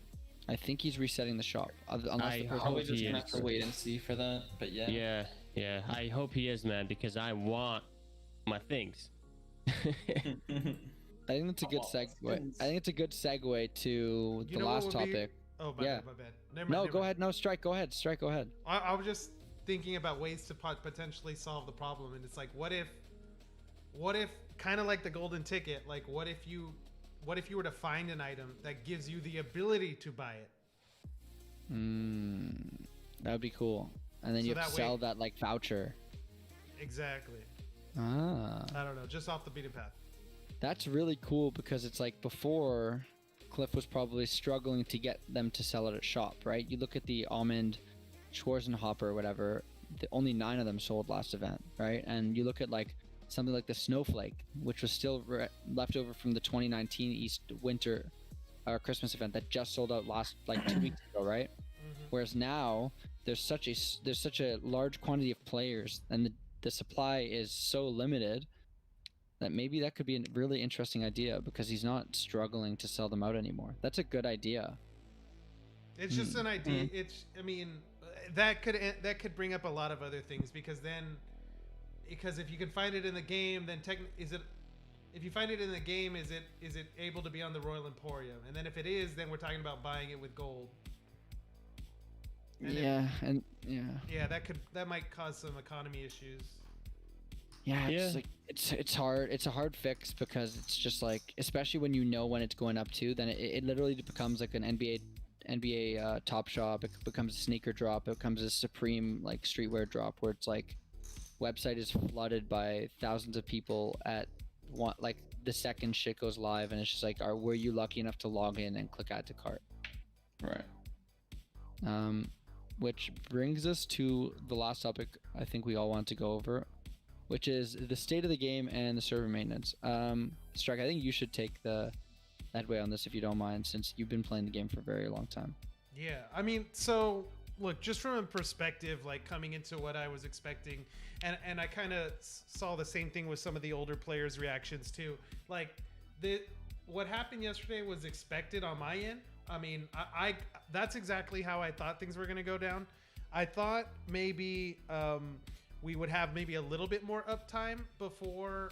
I think he's resetting the shop. Unless I the person hope Probably he just gonna have is. to wait and see for that. But yeah. Yeah, yeah. I hope he is, man, because I want my things. I think that's a good Oh, segue. skins. I think it's a good segue to You the know what last would be- topic. Oh, Yeah. my bad. Never mind. No, never go mind. ahead. No, Strike. Go ahead. Strike. Go ahead. I was just thinking about ways to potentially solve the problem, and it's like, what if, kind of like the golden ticket, like what if you were to find an item that gives you the ability to buy it? That would be cool. And then So you have that to way- sell that like voucher. Exactly. Ah, I don't know, just off the beaten path. that's really cool because it's like before, Cliff was probably struggling to get them to sell it at shop, right? You look at the Almond, Schwarzenhopper, or whatever. Only 9 of them sold last event, right? And you look at like something like the Snowflake, which was still left over from the 2019 East Winter or Christmas event that just sold out last like 2 weeks ago, right? Whereas now there's such a large quantity of players, and the supply is so limited that maybe that could be a really interesting idea because he's not struggling to sell them out anymore. That's a good idea. It's just an idea. It's, I mean, that could bring up a lot of other things because if you can find it in the game, then if you find it in the game, is it able to be on the Royal Emporium? And then if it is, then we're talking about buying it with gold. And yeah. that might cause some economy issues. Yeah, Yeah. it's like it's hard. It's a hard fix because it's just like, especially when you know when it's going up to, then it literally becomes like an NBA Top Shop. It becomes a sneaker drop. It becomes a Supreme like streetwear drop where it's like website is flooded by thousands of people at one, like the second shit goes live, and it's just like, were you lucky enough to log in and click add to cart? Right. Which brings us to the last topic I think we all want to go over, which is the state of the game and the server maintenance. Strike, I think you should take the headway on this if you don't mind, since you've been playing the game for a very long time. Yeah, I mean, so look, just from a perspective, like coming into what I was expecting, and I kind of saw the same thing with some of the older players' reactions too. Like what happened yesterday was expected on my end. I mean, I that's exactly how I thought things were going to go down. I thought maybe we would have maybe a little bit more uptime before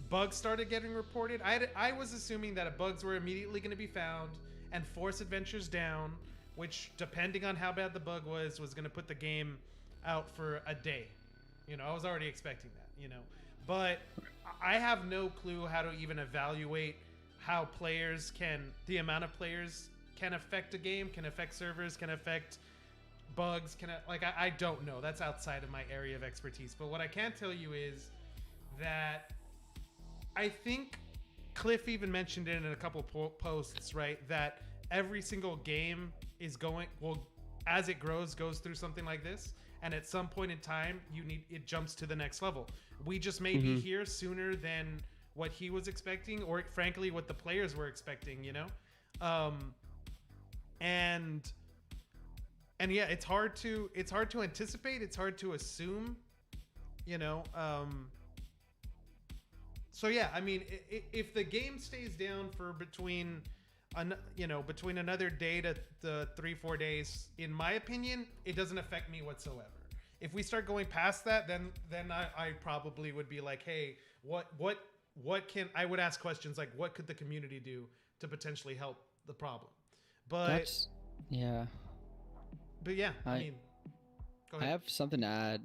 bugs started getting reported, I was assuming that bugs were immediately going to be found and force adventures down, which, depending on how bad the bug was going to put the game out for a day. You know, I was already expecting that, you know. But I have no clue how to even evaluate how the amount of players can affect a game, can affect servers, can affect bugs, I don't know. That's outside of my area of expertise. But what I can tell you is that I think Cliff even mentioned it in a couple posts, right? That every single game is as it goes through something like this. And at some point in time, it jumps to the next level. We just may be here sooner than what he was expecting, or frankly, what the players were expecting, you know? And yeah, it's hard to anticipate. It's hard to assume, you know? So yeah, I mean, if the game stays down for between another day to the 3-4 days, in my opinion, it doesn't affect me whatsoever. If we start going past that, then I probably would be like, hey, what can I would ask questions like, what could the community do to potentially help the problem? But yeah. But yeah, I mean, go ahead. I have something to add.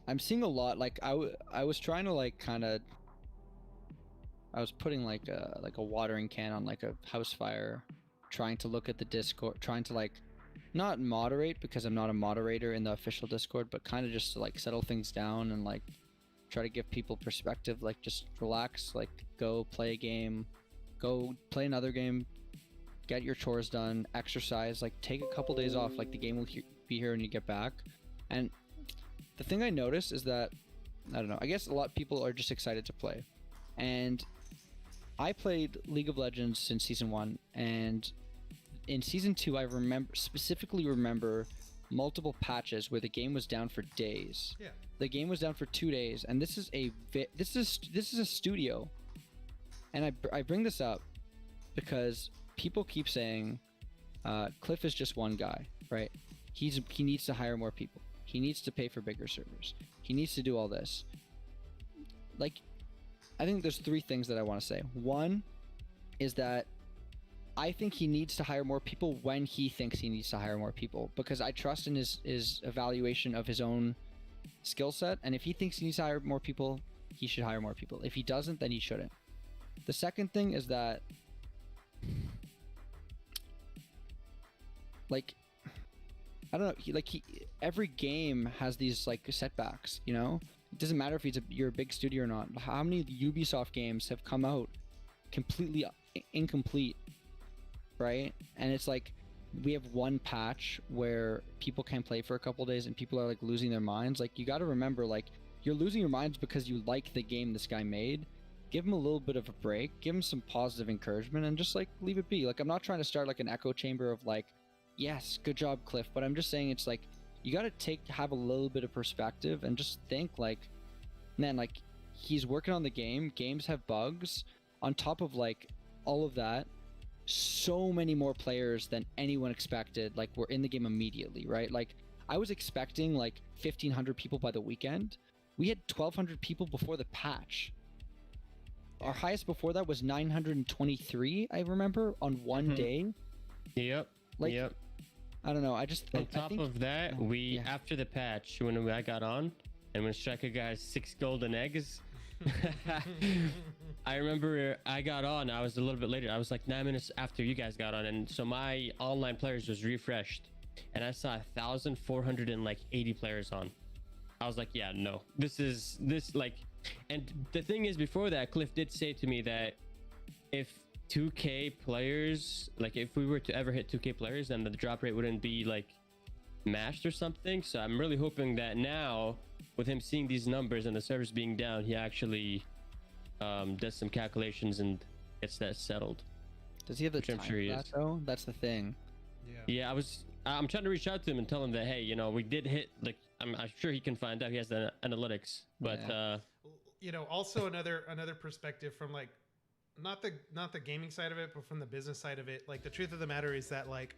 I'm seeing a lot, like I was trying to like I was putting like a watering can on like a house fire, trying to look at the Discord, trying to like not moderate, because I'm not a moderator in the official Discord, but kind of just to like settle things down and like try to give people perspective, like just relax, like go play a game, go play another game, get your chores done, exercise, like take a couple days off, like the game will be here when you get back. And the thing I noticed is that, I don't know, I guess a lot of people are just excited to play. And I played League of Legends since Season 1, and in Season 2 I specifically remember multiple patches where the game was down for days. Yeah. The game was down for 2 days, and this is a studio. And I bring this up because people keep saying Cliff is just one guy, right? He needs to hire more people. He needs to pay for bigger servers. He needs to do all this. Like, I think there's 3 things that I want to say. One is that I think he needs to hire more people when he thinks he needs to hire more people, because I trust in his evaluation of his own skill set. And if he thinks he needs to hire more people, he should hire more people. If he doesn't, then he shouldn't. The second thing is that, like, I don't know, every game has these like setbacks, you know? It doesn't matter if you're a big studio or not. How many Ubisoft games have come out completely incomplete, right? And it's like, we have one patch where people can't play for a couple days and people are like losing their minds. Like, you got to remember, like, you're losing your minds because you like the game this guy made. Give him a little bit of a break, give him some positive encouragement, and just like leave it be. Like, I'm not trying to start like an echo chamber of like, yes, good job, Cliff, but I'm just saying, it's like, you got to have a little bit of perspective and just think like, man, like, he's working on the game, games have bugs, on top of like all of that, so many more players than anyone expected like were in the game immediately, right? Like, I was expecting like 1,500 people by the weekend. We had 1,200 people before the patch. Our highest before that was 923, I remember, on one day. Yep. Like, yep. I don't know. I think of that, after the patch, when I got on, and when Striker got 6 golden eggs, I remember I got on. I was a little bit later. I was like 9 minutes after you guys got on, and so my online players was refreshed, and I saw 1,480 players on. I was like, yeah, no, this. And the thing is, before that, Cliff did say to me that if 2K players, like if we were to ever hit 2K players, then the drop rate wouldn't be like mashed or something. So I'm really hoping that now, with him seeing these numbers and the servers being down, he actually does some calculations and gets that settled. Does he have the time for that, though? That's the thing. Yeah, I'm trying to reach out to him and tell him that, hey, you know, we did hit, like, I'm sure he can find out. He has the analytics, but you know, also another perspective from like not the gaming side of it, but from the business side of it. Like, the truth of the matter is that like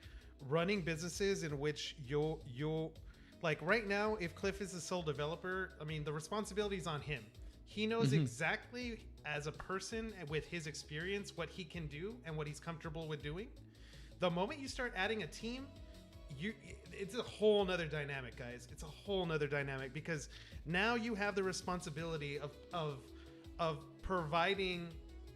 running businesses in which you'll like right now, if Cliff is the sole developer, I mean, the responsibility is on him. He knows exactly as a person with his experience what he can do and what he's comfortable with doing. The moment you start adding a team, it's a whole nother dynamic, guys. It's a whole nother dynamic because now you have the responsibility of providing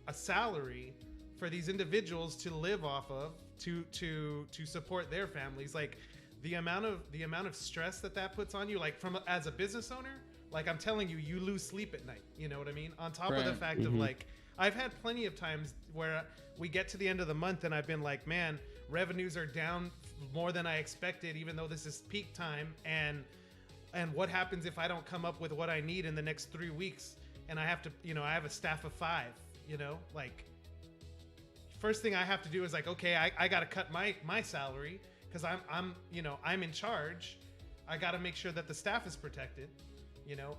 a salary for these individuals to live off of, to support their families. Like the amount of stress that puts on you, like from as a business owner, like I'm telling you, you lose sleep at night. You know what I mean? On top of the fact of like, I've had plenty of times where we get to the end of the month and I've been like, man, revenues are down more than I expected, even though this is peak time. And what happens if I don't come up with what I need in the next 3 weeks? And I have to, I have a staff of 5, like first thing I have to do is like, okay, I got to cut my salary because I'm in charge. I got to make sure that the staff is protected,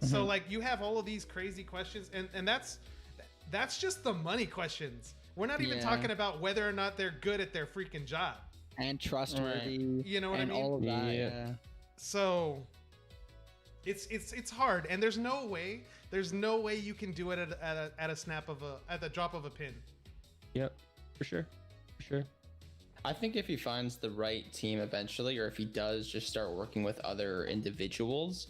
So like you have all of these crazy questions and that's just the money questions. We're not even talking about whether or not they're good at their freaking job and trustworthy. You know what I mean? All of that. Yeah. So it's hard, and there's no way you can do it at the drop of a pin. Yep, for sure. I think if he finds the right team eventually, or if he does just start working with other individuals,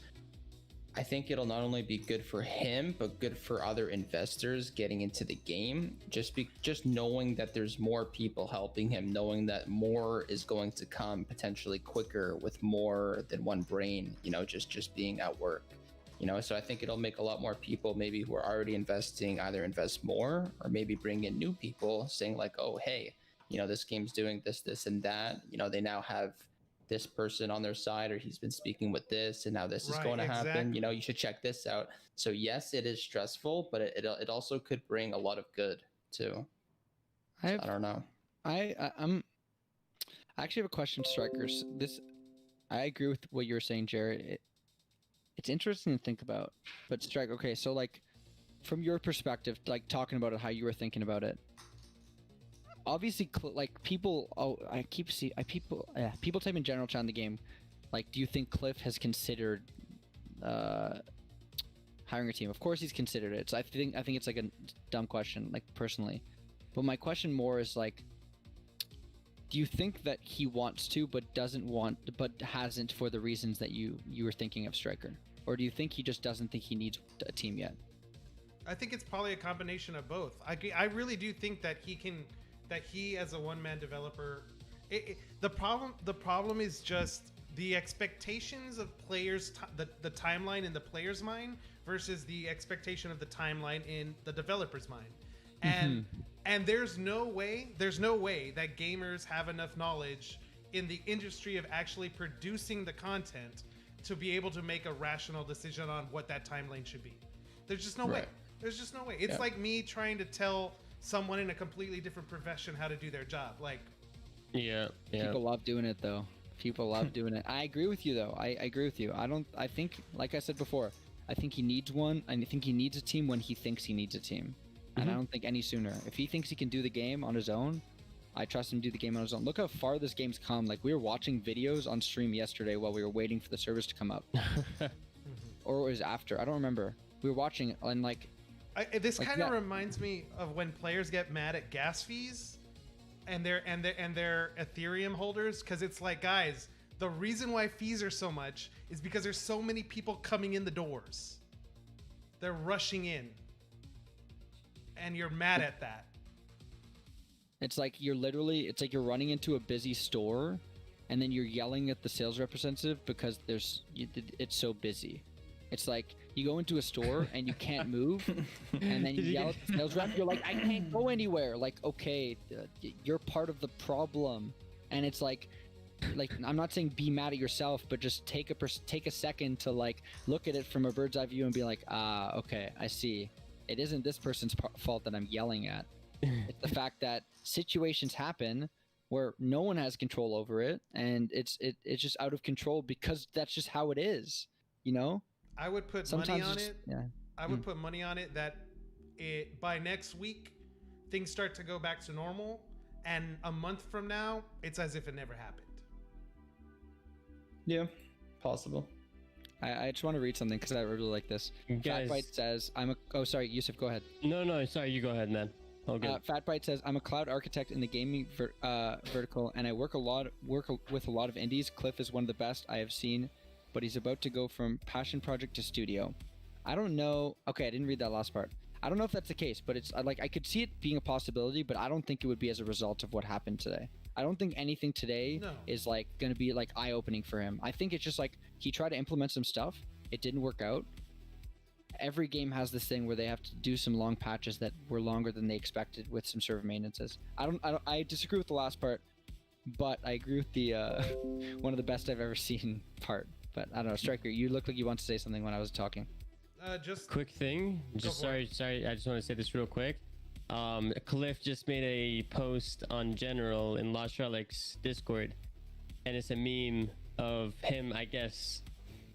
I think it'll not only be good for him, but good for other investors getting into the game. Just knowing that there's more people helping him, knowing that more is going to come potentially quicker with more than one brain, just being at work. So I think it'll make a lot more people maybe who are already investing either invest more or maybe bring in new people saying like, oh, hey, this game's doing this and that. They now have this person on their side, or he's been speaking with this and now this is going to happen. You should check this out. So yes, it is stressful, but it also could bring a lot of good too. I don't know. I actually have a question, Strikers. I agree with what you were saying, Jared. It's interesting to think about, but Strike, okay, so like from your perspective, like talking about it, how you were thinking about it, obviously like people, people type in general chat in the game, like, do you think Cliff has considered hiring a team? Of course he's considered it. So I think it's like a dumb question, like personally, but my question more is like, do you think that he wants to but hasn't for the reasons that you were thinking of, Striker? Or do you think he just doesn't think he needs a team yet? I think it's probably a combination of both. I really do think that he as a one-man developer, the problem is just the expectations of players, the timeline in the player's mind versus the expectation of the timeline in the developer's mind. And there's no way that gamers have enough knowledge in the industry of actually producing the content to be able to make a rational decision on what that timeline should be. There's just no way. There's just no way. It's like me trying to tell someone in a completely different profession how to do their job. Like, yeah. People love doing it though. People love doing it. I agree with you though. I agree with you. I think, like I said before, I think he needs one. I think he needs a team when he thinks he needs a team. And I don't think any sooner. If he thinks he can do the game on his own, I trust him to do the game on his own. Look how far this game's come. Like, we were watching videos on stream yesterday while we were waiting for the servers to come up. Or it was after. I don't remember. We were watching it and like... This kind of reminds me of when players get mad at gas fees and their Ethereum holders, because it's like, guys, the reason why fees are so much is because there's so many people coming in the doors. They're rushing in. And you're mad at that. It's like you're running into a busy store and then you're yelling at the sales representative because it's so busy. It's like you go into a store and you can't move and then you yell at the sales rep. You're like, I can't go anywhere. Like, okay, you're part of the problem. And it's like I'm not saying be mad at yourself, but just take a second to like look at it from a bird's eye view and be like, okay, I see. It isn't this person's fault that I'm yelling at. It's the fact that situations happen where no one has control over it, and it's just out of control because that's just how it is, I would put money on it. Yeah. I would put money on it that by next week things start to go back to normal, and a month from now it's as if it never happened. Yeah, possible. I just want to read something because I really like this. Guys, Fatbite says, Oh, sorry, Yusuf, go ahead. no, sorry, you go ahead, man. All good. Fatbite says, I'm a cloud architect in the gaming vertical, and I work with a lot of indies. Cliff is one of the best I have seen, but he's about to go from passion project to studio. I don't know. Okay, I didn't read that last part. I don't know if that's the case, but it's like I could see it being a possibility, but I don't think it would be as a result of what happened today. I don't think anything today is like going to be like eye-opening for him. I think it's just like he tried to implement some stuff. It didn't work out. Every game has this thing where they have to do some long patches that were longer than they expected with some server maintenances. I disagree with the last part, but I agree with the one of the best I've ever seen part. But I don't know, Striker, you look like you want to say something when I was talking. Just Quick thing. Just sorry. I just want to say this real quick. Cliff just made a post on General in Lost Relics Discord, and it's a meme of him, I guess.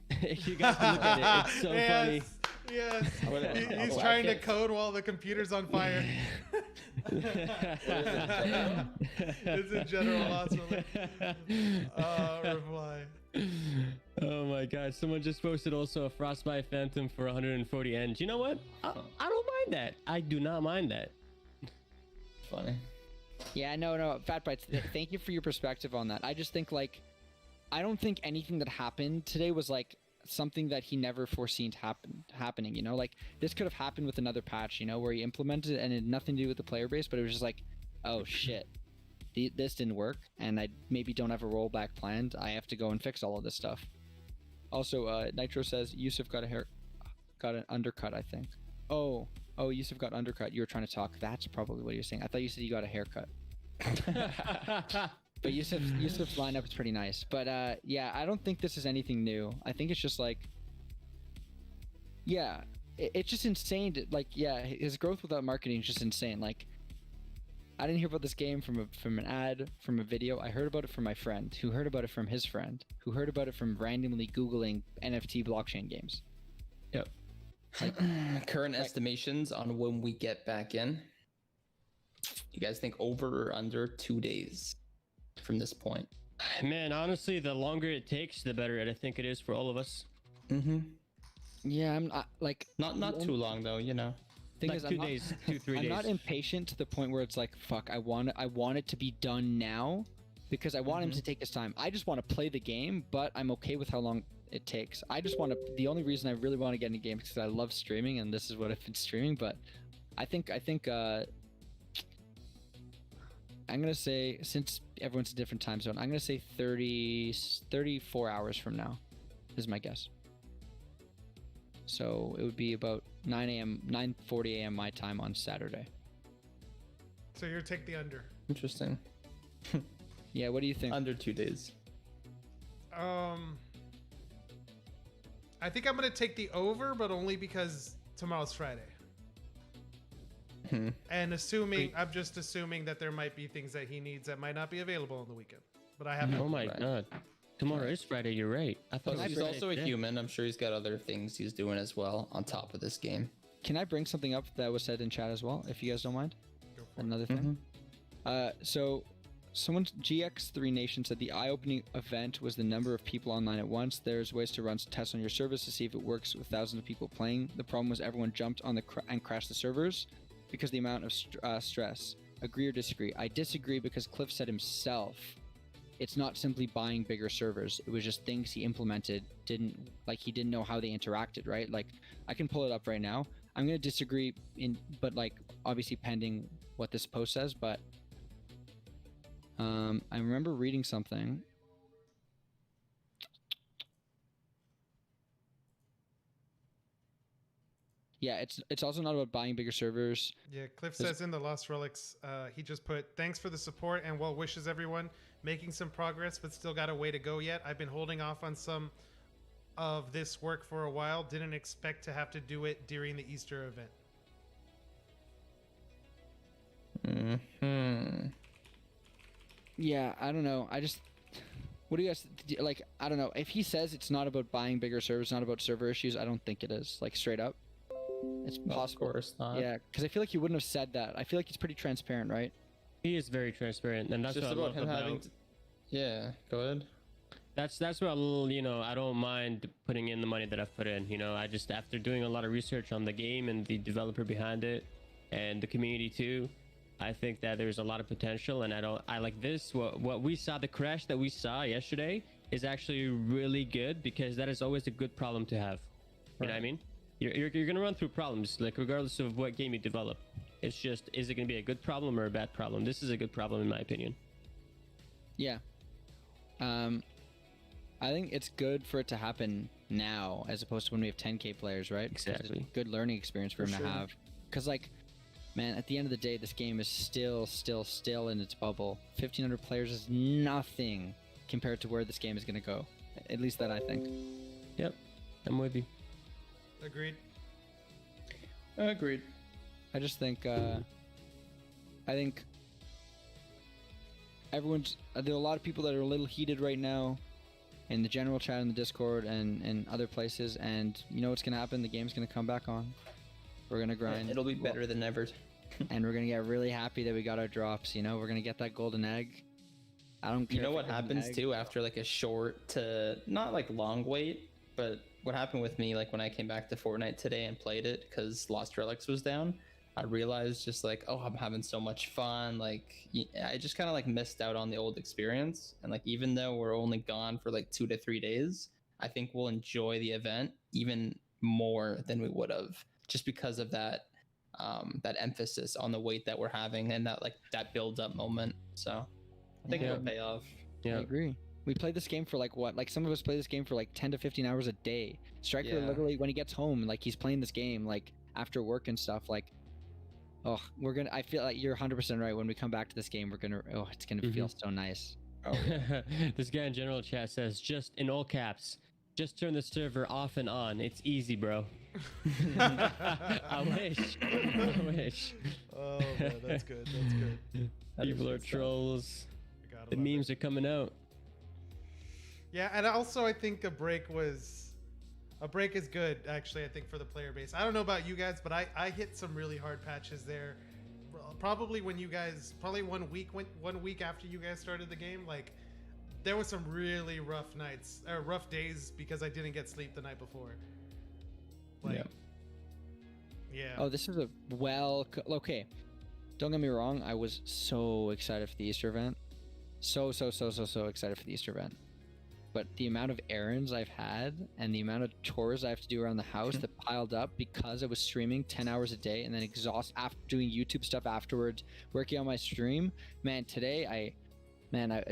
If you guys look at it, it's so funny. Yes. He's trying to code while the computer's on fire. It's a General Lost reply. Oh my god, someone just posted also a Frostbite Phantom for 140 N. You know what? I don't mind that. I do not mind that. Funny. Yeah, no, Fat Bites, thank you for your perspective on that. I just think like, I don't think anything that happened today was like something that he never foreseen happening, you know? Like this could have happened with another patch, you know, where he implemented it and it had nothing to do with the player base, but it was just like, oh shit. This didn't work, and I maybe don't have a rollback planned. I have to go and fix all of this stuff. Also, Nitro says Yusuf got an undercut, I think. Oh, Yusuf got undercut. You were trying to talk. That's probably what you were saying. I thought you said you got a haircut. But Yusuf's lineup is pretty nice. But yeah, I don't think this is anything new. I think it's just like, yeah, it's just insane. His growth without marketing is just insane. Like, I didn't hear about this game from an ad, from a video. I heard about it from my friend, who heard about it from his friend, who heard about it from randomly Googling NFT blockchain games. Yep. Current estimations on when we get back in. You guys think over or under 2 days from this point? Man, honestly, the longer it takes, the better I think it is for all of us. Mm-hmm. Yeah, I'm not too long though, you know. Thing like is, 2 days, 2-3 days. I'm not impatient to the point where it's like, fuck, I want it to be done now because I want him to take his time. I just want to play the game, but I'm okay with how long it takes. The only reason I really want to get into games is because I love streaming, and this is what I've been streaming. But I think I'm gonna say, since everyone's in a different time zone, I'm gonna say 34 hours from now is my guess. So it would be about 9:40 a.m. my time on Saturday. So you're take the under. Interesting. Yeah, what do you think? Under 2 days. I think I'm gonna take the over, but only because tomorrow's Friday. And I'm just assuming that there might be things that he needs that might not be available on the weekend. But I haven't. Oh my god. Tomorrow is Friday, you're right. I thought He's also a human. I'm sure he's got other things he's doing as well on top of this game. Can I bring something up that was said in chat as well, if you guys don't mind? Go for it. Another thing. So someone's GX3 Nation said the eye-opening event was the number of people online at once. There's ways to run tests on your service to see if it works with thousands of people playing. The problem was everyone jumped on and crashed the servers because the amount of stress. Agree or disagree? I disagree because Cliff said himself, it's not simply buying bigger servers. It was just things he implemented he didn't know how they interacted, right? Like, I can pull it up right now. I'm gonna disagree but like obviously pending what this post says, but I remember reading something. Yeah, it's also not about buying bigger servers. Yeah, Cliff says in the Lost Relics, he just put, thanks for the support and well wishes everyone. Making some progress, but still got a way to go yet. I've been holding off on some of this work for a while. Didn't expect to have to do it during the Easter event. Yeah, I don't know. What do you guys like? I don't know. If he says it's not about buying bigger servers, not about server issues, I don't think it is. Like, straight up, it's possible. Of course not. Yeah, because I feel like he wouldn't have said that. I feel like he's pretty transparent, right? He is very transparent, and that's It's just what I about love him about having. Yeah, go ahead. That's what I don't mind putting in the money that I've put in. I just, after doing a lot of research on the game and the developer behind it and the community too, I think that there's a lot of potential, and I like this. What we saw, the crash that we saw yesterday, is actually really good, because that is always a good problem to have. You know what I mean? You're gonna run through problems, like, regardless of what game you develop. It's just, is it gonna be a good problem or a bad problem? This is a good problem in my opinion. Yeah. I think it's good for it to happen now, as opposed to when we have 10K players, right? Exactly. It's a good learning experience for him For to sure. have. Because, like, man, at the end of the day, this game is still in its bubble. 1,500 players is nothing compared to where this game is going to go. At least that I think. Yep, I'm with you. Agreed. Agreed. I just think, I think there are a lot of people that are a little heated right now in the general chat in the Discord and other places, and you know what's gonna happen? The game's gonna come back on. We're gonna grind. It'll be better than ever. And we're gonna get really happy that we got our drops. We're gonna get that golden egg. I don't care. You know if what it's an happens egg. too after like a short to not like long wait, but what happened with me, like when I came back to Fortnite today and played it because Lost Relics was down, I realized just like, oh, I'm having so much fun. Like I just kind of like missed out on the old experience. And like, even though we're only gone for like 2 to 3 days, I think we'll enjoy the event even more than we would have, just because of that emphasis on the wait that we're having and that build up moment. So I think Yeah. it'll pay off. I Yeah. agree. We played this game for like what? Like some of us play this game for like 10 to 15 hours a day. Striker Yeah. literally, when he gets home, like he's playing this game like after work and stuff. Like, oh, I feel like you're 100% right. When we come back to this game, it's gonna feel so nice. Oh, This guy in general chat says, just in all caps, just turn the server off and on. It's easy, bro. I wish. I wish. Oh man, that's good. That's good. That is People are good stuff. trolls. I gotta The love memes it. are coming out. Yeah, and also I think a break is good, actually. I think for the player base. I don't know about you guys, but I hit some really hard patches there. Probably when you guys, probably 1 week after you guys started the game, like there was some really rough nights or rough days because I didn't get sleep the night before. Like, Yeah. yeah. Oh, this is okay. Don't get me wrong. I was so excited for the Easter event. So excited for the Easter event. But the amount of errands I've had and the amount of chores I have to do around the house that piled up because I was streaming 10 hours a day and then after doing YouTube stuff afterwards, working on my stream. Man, today I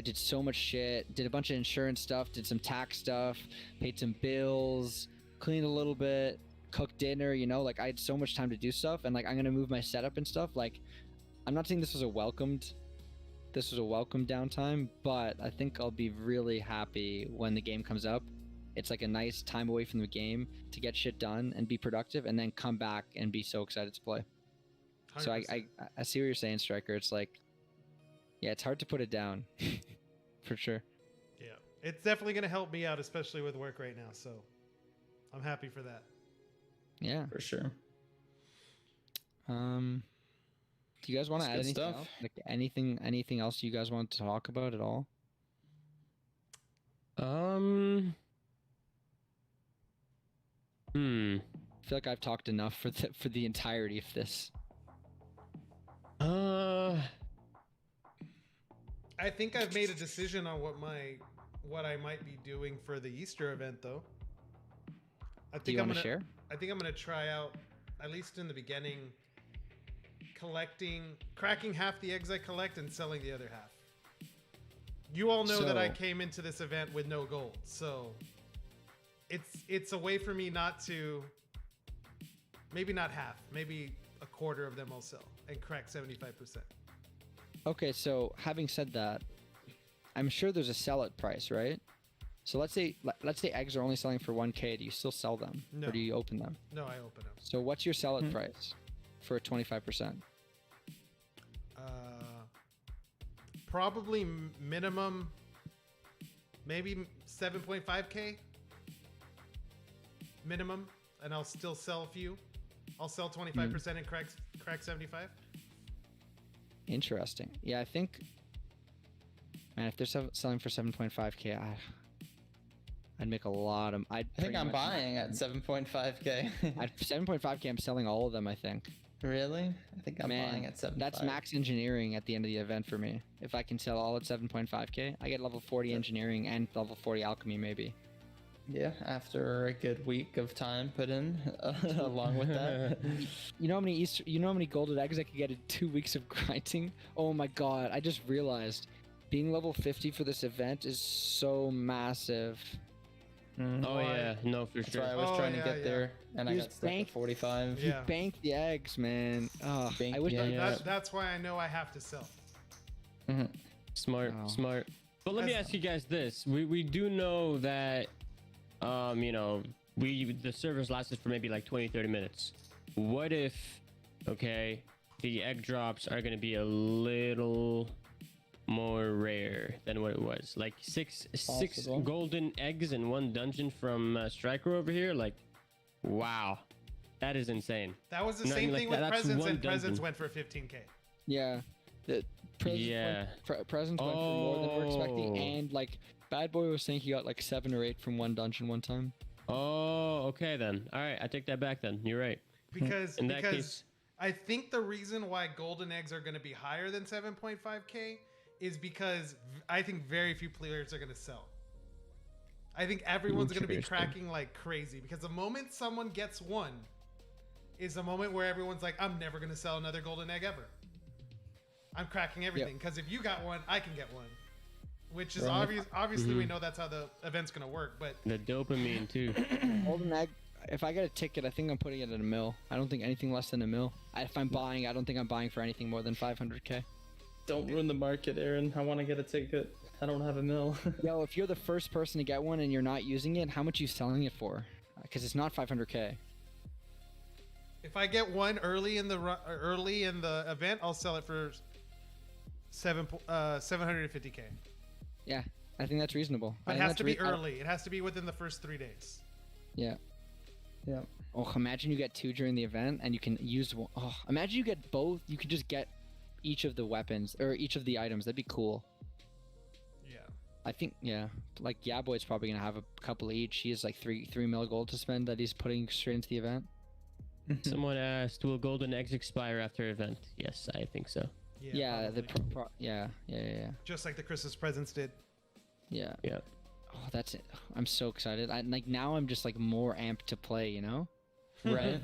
did so much shit, did a bunch of insurance stuff, did some tax stuff, paid some bills, cleaned a little bit, cooked dinner, like I had so much time to do stuff, and like I'm gonna move my setup and stuff. Like, I'm not saying this was a welcome downtime, but I think I'll be really happy when the game comes up. It's like a nice time away from the game to get shit done and be productive, and then come back and be so excited to play. So 100%. I see what you're saying, Striker. It's like, yeah, it's hard to put it down, for sure. Yeah, it's definitely gonna help me out, especially with work right now. So I'm happy for that. Yeah. For sure. Do you guys want to It's add good anything stuff. else? Like anything else you guys want to talk about at all? I feel like I've talked enough for the entirety of this. I think I've made a decision on what I might be doing for the Easter event, though. I Do you want to share? I think I'm gonna try out, at least in the beginning, cracking half the eggs I collect and selling the other half. You all know that I So- came into this event with no gold, so it's a way for me not to, maybe not half, maybe a quarter of them I'll sell and crack 75%. Okay, so having said that, I'm sure there's a sell it price, right? So let's say eggs are only selling for 1K. Do you still sell them, No. or do you open them? No, I open them. So what's your sell it price for 25%? Probably minimum, maybe 7.5K minimum, and I'll still sell a few. I'll sell 25% and crack 75. Interesting. Yeah, I think, man, if they're selling for 7.5K, I'd make a lot of. I think I'm buying at 7.5k. At 7.5k, I'm selling all of them. I think. Really? I think I'm buying at 7. That's max engineering at the end of the event for me. If I can sell all at 7.5k, I get level 40 engineering and level 40 alchemy maybe. Yeah, after a good week of time put in along with that. You know how many golden eggs I could get in 2 weeks of grinding? Oh my god, I just realized being level 50 for this event is so massive. Oh yeah, no, for That's sure. why I was trying to get there, and I You got just stuck at banked- 45. You Yeah. bank the eggs, man. Oh, Bank I wish the I eggs. That's why I know I have to sell. Smart, Wow. smart. But let me As- ask you guys this: we do know that, you know, the servers lasted for maybe like 20-30 minutes. What if, okay, the egg drops are gonna be a little more rare than what it was? Like six Possible. golden eggs in one dungeon from Striker over here. Like, wow, that is insane. That was the No, I same mean, like, thing with that's presents, one and presents dungeon. went for 15k. Yeah. The presents Yeah. presents went for more than we're expecting, Oh. and like Bad Boy was saying he got like 7 or 8 from one dungeon one time. Oh, okay then. All right, I take that back then. You're right. Because In that because case- I think the reason why golden eggs are going to be higher than 7.5k is because I think very few players are going to sell. I think everyone's going to be Interesting. cracking like crazy because the moment someone gets one is the moment where everyone's like, I'm never going to sell another golden egg ever. I'm cracking everything because if you got one, I can get one. Which is Right. obviously we know that's how the event's going to work, but The dopamine too. Golden egg. If I get a ticket, I think I'm putting it at a mil. I don't think anything less than a mil. If I'm buying, I don't think I'm buying for anything more than 500k. Don't ruin the market, Aaron. I want to get a ticket. I don't have a mill. Yo, if you're the first person to get one and you're not using it, how much are you selling it for? Because it's not 500k. if I get one early in the event, I'll sell it for 750k. Yeah, I think that's reasonable. I But it think has that's to be I don't- early. It has to be within the first 3 days. Yeah. Yeah. Oh, imagine you get 2 during the event and you can use one. Oh, imagine you get both. You could just get each of the weapons or each of the items. That'd be cool. Yeah. I think, yeah. Like, Yeah Boy's probably going to have a couple each. He has like 3 mil gold to spend that he's putting straight into the event. Someone asked, will golden eggs expire after event? Yes, I think so. Yeah, the probably. yeah. Just like the Christmas presents did. Yeah. Yeah. Oh, that's it. I'm so excited. Like now I'm just like more amped to play, you know? Right.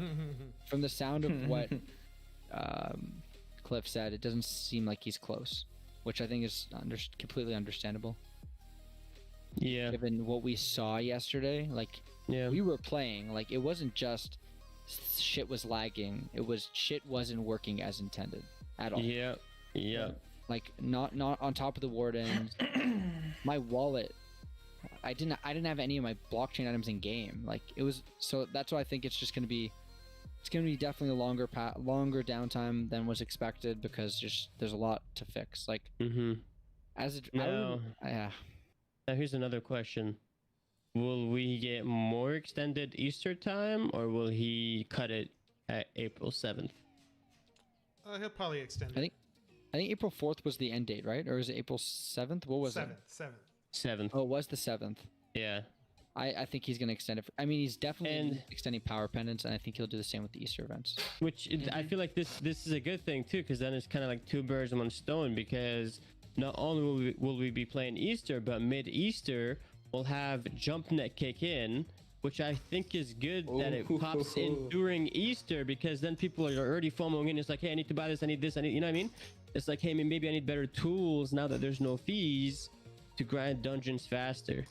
From the sound of what Cliff said, it doesn't seem like he's close, which I think is completely understandable. Yeah. Given what we saw yesterday, like Yeah. we were playing, like it wasn't just shit was lagging, it was shit wasn't working as intended at all. Yeah. Yeah. Like not on top of the wardens. My wallet, I didn't have any of my blockchain items in game. Like it was, so that's why I think it's gonna be definitely a longer downtime than was expected because just there's a lot to fix. Like Mm-hmm. as it, No. yeah. Now here's another question. Will we get more extended Easter time or will he cut it at April 7th? He'll probably extend I it. think April 4th was the end date, right? Or is it April 7th? What was it? 7th. 7th. Oh, it was the 7th. Yeah. I think he's going to extend it. I mean, he's definitely And- extending power pendants, and I think he'll do the same with the Easter events. Which I feel like this is a good thing too, because then it's kind of like 2 birds in 1 stone. Because not only will we be playing Easter, but mid-Easter we'll have Jump Net kick in, which I think is good that it pops in during Easter, because then people are already FOMOing in. It's like, hey, I need to buy this, I need this, I need, you know what I mean? It's like, hey, maybe I need better tools now that there's no fees to grind dungeons faster.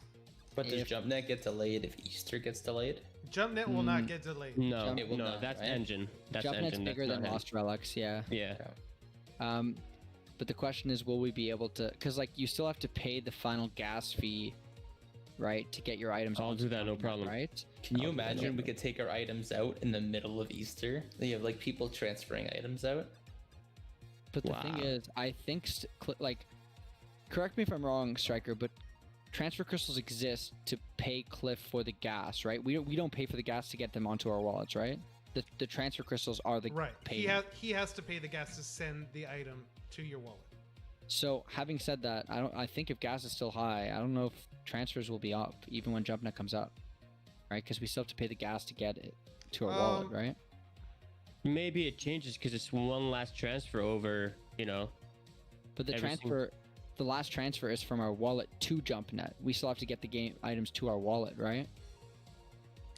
But does Jump Net get delayed if Easter gets delayed? JumpNet will not get delayed. No, It will no, not, that's right? engine. That's Jump Net's engine. bigger that's than not Lost Relics, yeah. Yeah. But the question is, will we be able to? Because like you still have to pay the final gas fee, right, to get your items. I'll onto do that, no Jump Net, problem. Right? Can you I'll do that. imagine we could take our items out in the middle of Easter? You have like people transferring items out. But the thing Wow. is, I think like, correct me if I'm wrong, Striker, but transfer crystals exist to pay Cliff for the gas, right? We don't pay for the gas to get them onto our wallets, right? The transfer crystals are the Right. payment. He has to pay the gas to send the item to your wallet. So having said that, I think if gas is still high, I don't know if transfers will be up even when JumpNet comes up, right? Because we still have to pay the gas to get it to our wallet, right? Maybe it changes because it's one last transfer over, you know. But the last transfer is from our wallet to JumpNet. We still have to get the game items to our wallet, right?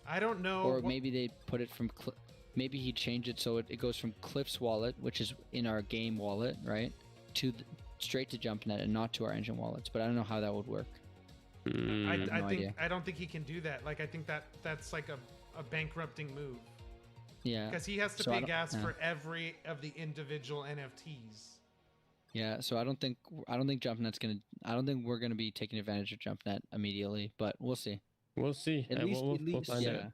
I don't know. Or maybe they put it from. Maybe he changed it so it goes from Cliff's wallet, which is in our game wallet, right, straight to JumpNet and not to our engine wallets. But I don't know how that would work. I don't think he can do that. Like I think that's like a bankrupting move. Yeah. Because he has to pay gas for every of the individual NFTs. Yeah, so I don't think JumpNet's gonna. I don't think we're gonna be taking advantage of JumpNet immediately, but we'll see. We'll see. At least, we'll find out.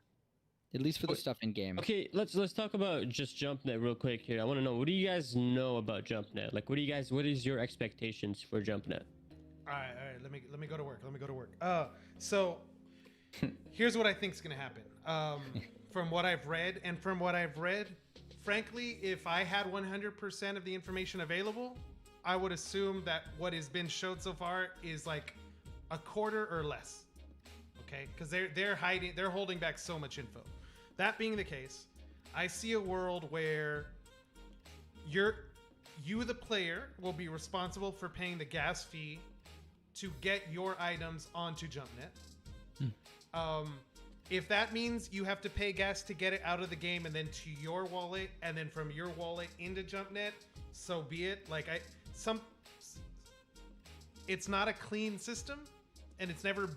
At least for the stuff in game. Okay, let's talk about just JumpNet real quick here. I want to know, what do you guys know about JumpNet? Like, what is your expectations for JumpNet? All right. Let me go to work. So here's what I think is gonna happen. From what I've read, frankly, if I had 100% of the information available, I would assume that what has been showed so far is like a quarter or less. Okay, because they're holding back so much info. That being the case, I see a world where you the player will be responsible for paying the gas fee to get your items onto JumpNet. If that means you have to pay gas to get it out of the game and then to your wallet and then from your wallet into JumpNet, so be it. Like it's not a clean system, and it's never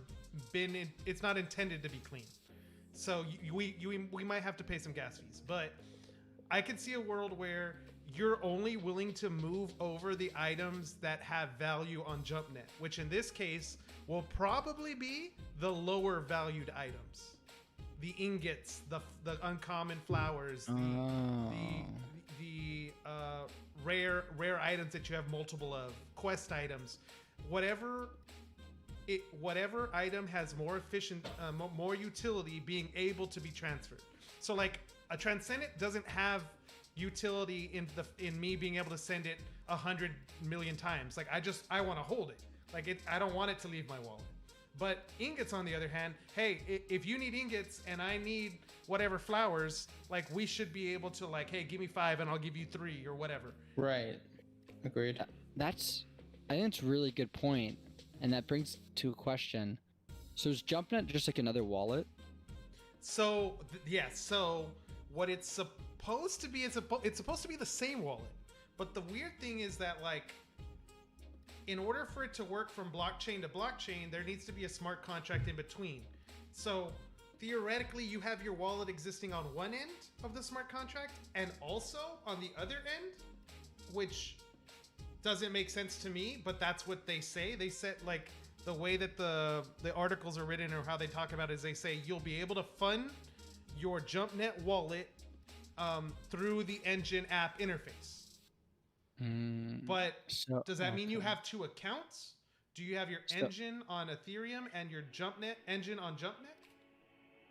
been. It's not intended to be clean. So we might have to pay some gas fees, but I could see a world where you're only willing to move over the items that have value on JumpNet, which in this case will probably be the lower valued items. The ingots, the uncommon flowers, the rare items that you have multiple of, quest items, whatever item has more efficient, more utility being able to be transferred. So like a Transcendent doesn't have utility in me being able to send it 100 million times. Like I want to hold it. Like I don't want it to leave my wallet. But ingots, on the other hand, hey, if you need ingots and I need whatever flowers, like we should be able to like, hey, give me 5 and I'll give you 3 or whatever. Right. Agreed. I think it's a really good point, and that brings to a question. So is JumpNet just like another wallet? So yes. So what it's supposed to be, it's supposed to be the same wallet. But the weird thing is that like, in order for it to work from blockchain to blockchain, there needs to be a smart contract in between. So theoretically, you have your wallet existing on one end of the smart contract and also on the other end, which doesn't make sense to me, but that's what they say. They said like the way that the articles are written or how they talk about it is they say you'll be able to fund your JumpNet wallet through the engine app interface. But does that mean you have 2 accounts? Do you have your engine on Ethereum and your JumpNet engine on JumpNet?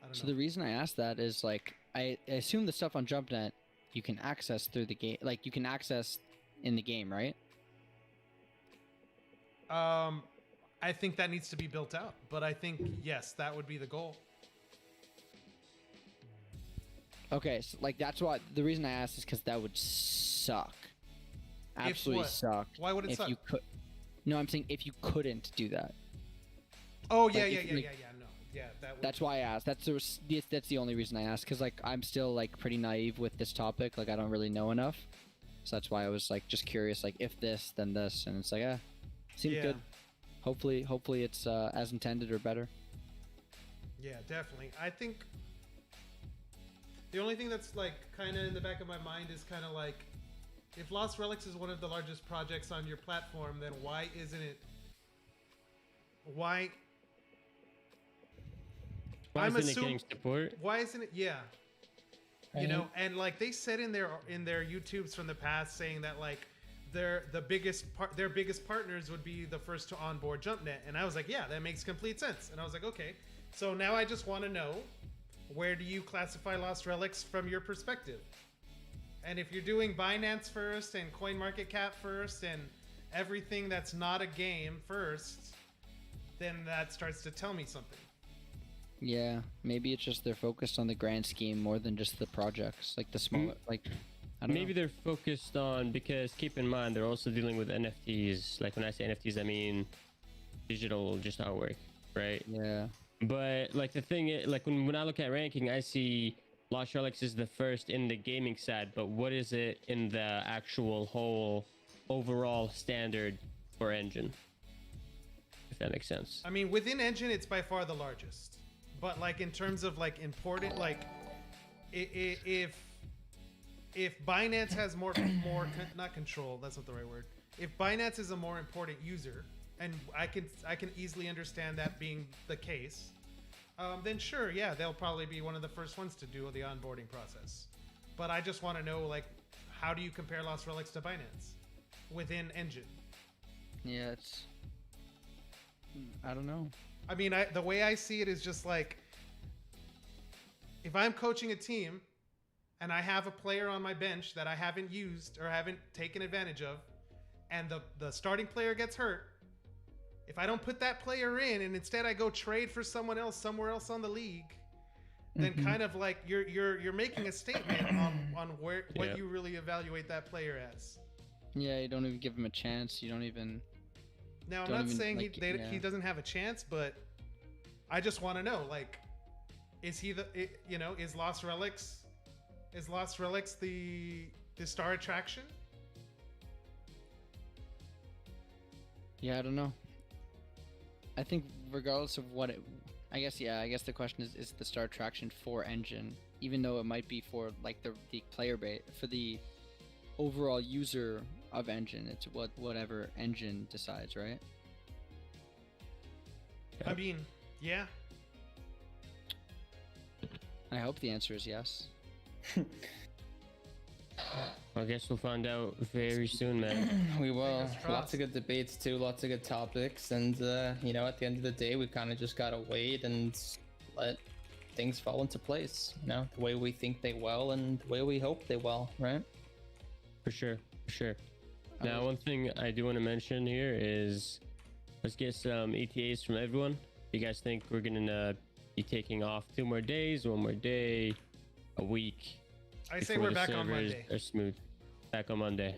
I don't know. So the reason I asked that is like I assume the stuff on JumpNet you can access through the game, like you can access in the game, right? I think that needs to be built out, but I think yes, that would be the goal. Okay, so like that's why the reason I asked is because that would suck. Absolutely suck. Why would it suck? You could. No, I'm saying if you couldn't do that. Oh yeah. No, yeah. That's why I asked. That's the only reason I asked, because like I'm still like pretty naive with this topic. Like I don't really know enough, so that's why I was like just curious. Like if this, then this, and it's like seems good. Hopefully it's as intended or better. Yeah, definitely. I think the only thing that's like kind of in the back of my mind is kind of like, if Lost Relics is one of the largest projects on your platform, then why isn't it? Why isn't it getting support? Why isn't it? Yeah. Right. You know, and like they said in their YouTubes from the past, saying that like their biggest partners would be the first to onboard JumpNet, and I was like, yeah, that makes complete sense. And I was like, okay, so now I just want to know, where do you classify Lost Relics from your perspective? And if you're doing Binance first and CoinMarketCap first and everything that's not a game first, then that starts to tell me something. Yeah, maybe it's just they're focused on the grand scheme more than just the projects, like the smaller, like I don't Maybe know. they're focused on, because keep in mind they're also dealing with NFTs. Like when I say NFTs, I mean digital just artwork, right? Yeah, But like the thing is, like when I look at ranking, I see Lost Relics is the first in the gaming side, but what is it in the actual whole overall standard for engine? If that makes sense. I mean, within Engine, it's by far the largest. But like in terms of like important, like if Binance has not control, that's not the right word. If Binance is a more important user, and I can easily understand that being the case, then sure, yeah, they'll probably be one of the first ones to do the onboarding process. But I just want to know, like, how do you compare Lost Relics to Binance within Engine? yeah, it's I don't know. I mean, the way I see it is just like, if I'm coaching a team and I have a player on my bench that I haven't used or haven't taken advantage of, and the starting player gets hurt, if I don't put that player in and instead I go trade for someone else somewhere else on the league, then kind of like you're making a statement on what you really evaluate that player as. Yeah, you don't even give him a chance. You don't even. Now, I'm Don't not even, saying like, he doesn't have a chance, but I just want to know, like, is he is Lost Relics the star attraction? Yeah, I don't know. I think regardless of what it, I guess the question is the star attraction for Engine, even though it might be for like the player base, for the overall user of Engine, it's whatever Engine decides, right? I mean, yeah. I hope the answer is yes. I guess we'll find out very soon, man. We will. Fingers crossed. Lots of good debates too, lots of good topics, and you know, at the end of the day, we kind of just gotta wait and let things fall into place. You know, the way we think they will and the way we hope they will, right? For sure. Now, one thing I do want to mention here is let's get some ETAs from everyone. You guys think we're gonna be taking off 2 more days, 1 more day, a week? I say before we're the back on servers Monday. are smooth. Back on Monday.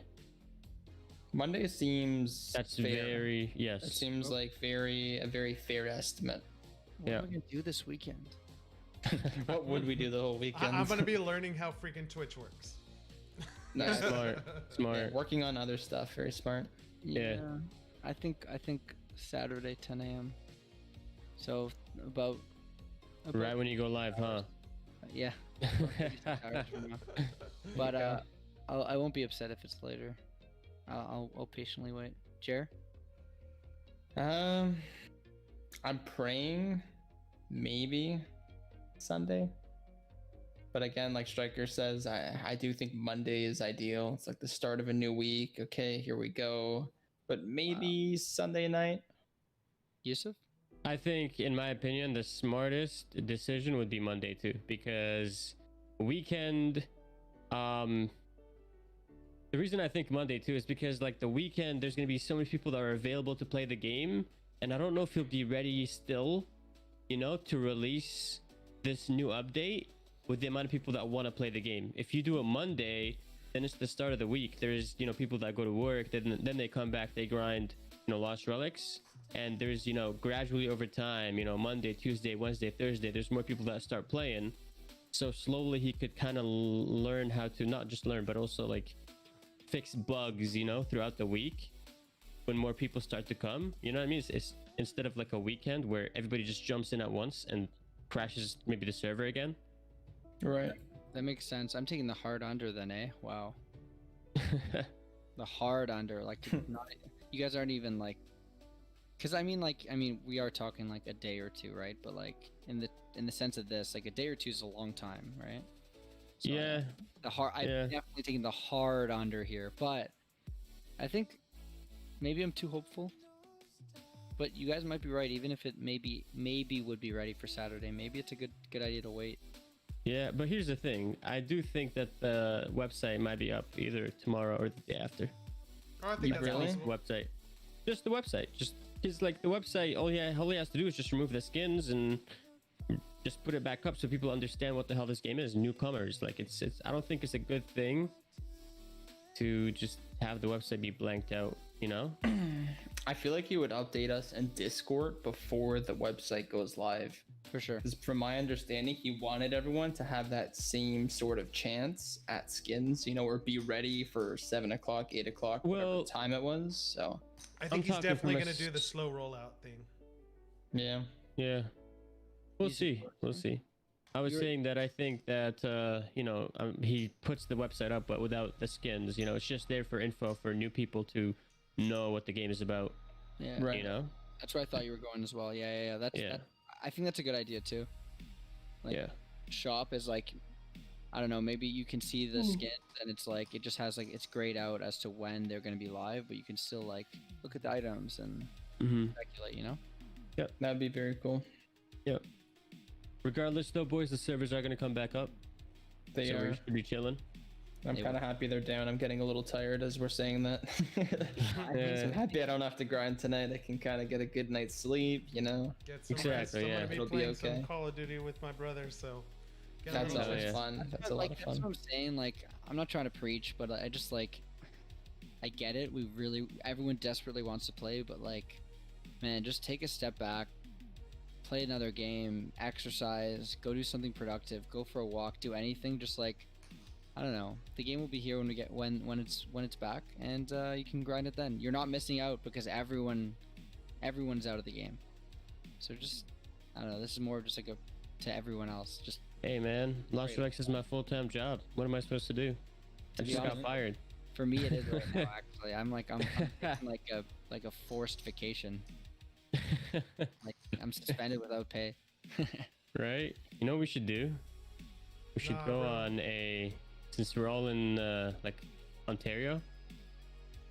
Monday seems That's fair. very It seems like a very fair estimate. What Yeah. are we gonna do this weekend? What would we do the whole weekend? I'm gonna be learning how freaking Twitch works. Nice. Smart. Yeah, working on other stuff. Very smart. Yeah. I think Saturday 10 a.m. So about Right when you go live, huh? yeah. Maybe 6 hours from now. But I won't be upset if it's later. I'll patiently wait. Jer? I'm praying maybe Sunday. But again, like Striker says, I do think Monday is ideal. It's like the start of a new week. Okay, here we go. But maybe Sunday night. Yusuf? I think, in my opinion, the smartest decision would be Monday too, because weekend. The reason I think Monday too is because like the weekend, there's gonna be so many people that are available to play the game, and I don't know if you'll be ready still, to release this new update with the amount of people that want to play the game. If you do it Monday, then it's the start of the week. There's people that go to work, then they come back, they grind, Lost Relics. And there's, gradually over time, Monday, Tuesday, Wednesday, Thursday, there's more people that start playing. So slowly he could kind of learn how to not just learn, but also like fix bugs, throughout the week when more people start to come. You know what I mean? It's instead of like a weekend where everybody just jumps in at once and crashes maybe the server again. Right. That makes sense. I'm taking the hard under then, eh? Wow. The hard under. Like, not, you guys aren't even like. Because I mean, we are talking like a day or two, right? But like in the sense of this, like a day or two is a long time, right? So Yeah. I'm definitely taking the hard under here, but I think maybe I'm too hopeful. But you guys might be right. Even if it maybe would be ready for Saturday, maybe it's a good idea to wait. Yeah, but here's the thing. I do think that the website might be up either tomorrow or the day after. Oh, I think You that's really? possible. Website, just the website, just because like the website, all he has to do is just remove the skins and just put it back up so people understand what the hell this game is. Newcomers, like it's. I don't think it's a good thing to just have the website be blanked out. You know? I feel like he would update us in Discord before the website goes live. For sure. Because from my understanding, he wanted everyone to have that same sort of chance at skins, you know, or be ready for 7 o'clock, 8 o'clock, Well- whatever time it was. So, I think I'm he's talking definitely from a going to do the slow rollout thing. yeah. Yeah. We'll Easy see. work, We'll huh? see. I was You're- saying that I think that he puts the website up, but without the skins. You know, it's just there for info for new people to know what the game is about. Yeah. Right. You know? That's where I thought you were going as well. Yeah. Yeah. I think that's a good idea too. Like, Yeah. shop is like, I don't know, maybe you can see the skins and it's like it just has like it's grayed out as to when they're going to be live, but you can still like look at the items and Mm-hmm. speculate, you know? That'd be very cool. Yep. Regardless, though, boys, the servers are going to come back up. They so we are. should be chilling. I'm They kind of happy they're down. I'm getting a little tired as we're saying that. I'm happy I don't have to grind tonight. I can kind of get a good night's sleep, you know? Get some Exactly, rest. I'm yeah. going to be It'll be playing okay. some Call of Duty with my brother, so. get a That's little always rest. fun. That's a lot like, of that's fun. what I'm saying. Like, I'm not trying to preach, but I just like, I get it. Everyone desperately wants to play, but like, man, just take a step back, play another game, exercise, go do something productive, go for a walk, do anything. Just like, I don't know. The game will be here when it's back, and you can grind it then. You're not missing out because everyone's out of the game. So just, I don't know. This is more of just like to everyone else. Just Hey, man. Lost Great. Relics is my full-time job. What am I supposed to do? I be just got honest- fired. for me, it is right now. Actually, I'm taking like a forced vacation. Like I'm suspended without pay. Right? You know what we should do? We should Nah, go bro. on since we're all in like Ontario,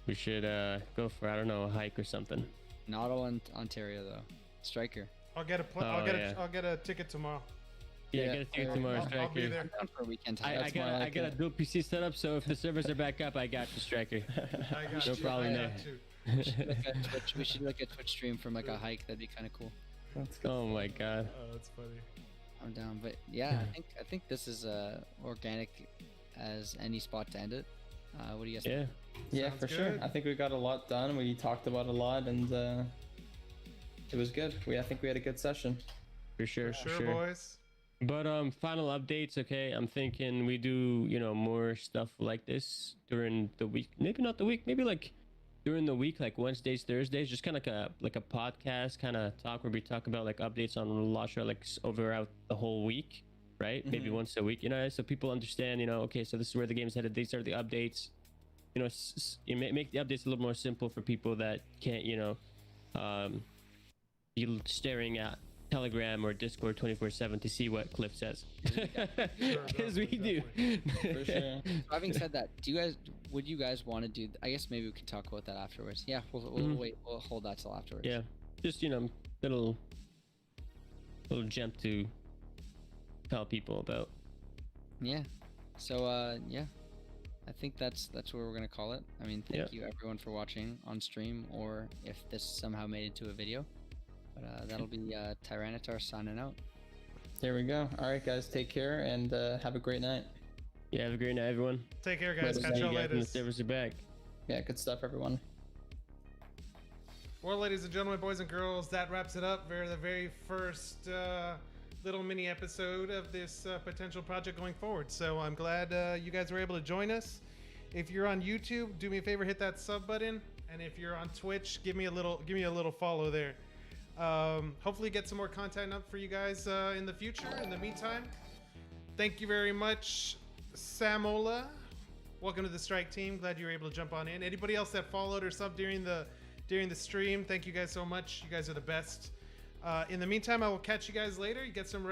we should go for, I don't know, a hike or something. Not all in Ontario though. Striker. I'll get a Oh, yeah. I'll get a ticket tomorrow. Yeah, Yeah, get a ticket I'll- tomorrow, I'll be Striker. there. I'm down for a weekend. I That's got more I like got a it. dual PC set up, so if the servers are back up, I got you, Striker. I got No you. problem I there. got you. We should look at Twitch stream from like a hike. That'd be kind of cool. That's good. Oh my god. Oh, that's funny. I'm down, but yeah, I think this is organic as any spot to end it. What do you guys think? Yeah. Yeah, Sounds for sure. good. I think we got a lot done. We talked about a lot, and it was good. I think we had a good session. For sure, Sure, for sure. boys. But final updates, okay? I'm thinking we do, more stuff like this during the week. Maybe not the week, maybe like during the week, like Wednesdays, Thursdays, just kind of like a podcast kind of talk where we talk about like updates on Lost Relics over out the whole week, right? Maybe once a week, so people understand, okay, so this is where the game's headed. These are the updates. You make the updates a little more simple for people that can't, be staring at Telegram or Discord 24/7 to see what Cliff says. Because we do. For sure. Having said that, would you guys want to do? I guess maybe we can talk about that afterwards. Yeah, we'll wait. We'll hold that till afterwards. Yeah, just little gem to tell people about. Yeah. So yeah, I think that's where we're gonna call it. I mean, thank you everyone for watching on stream, or if this somehow made it to a video. But that'll be Tyranitar signing out. There we go. All right, guys, take care and have a great night. Yeah, have a great night, everyone. Take care, guys. Later. Catch See y'all you guys when later. the servers are back. Yeah, good stuff, everyone. Well, ladies and gentlemen, boys and girls, that wraps it up for the very first little mini episode of this potential project going forward. So I'm glad you guys were able to join us. If you're on YouTube, do me a favor, hit that sub button, and if you're on Twitch, give me a little follow there. Hopefully, get some more content up for you guys in the future. In the meantime, thank you very much, Samola. Welcome to the Strike team. Glad you were able to jump on in. Anybody else that followed or subbed during the stream, thank you guys so much. You guys are the best. In the meantime, I will catch you guys later. You get some rest.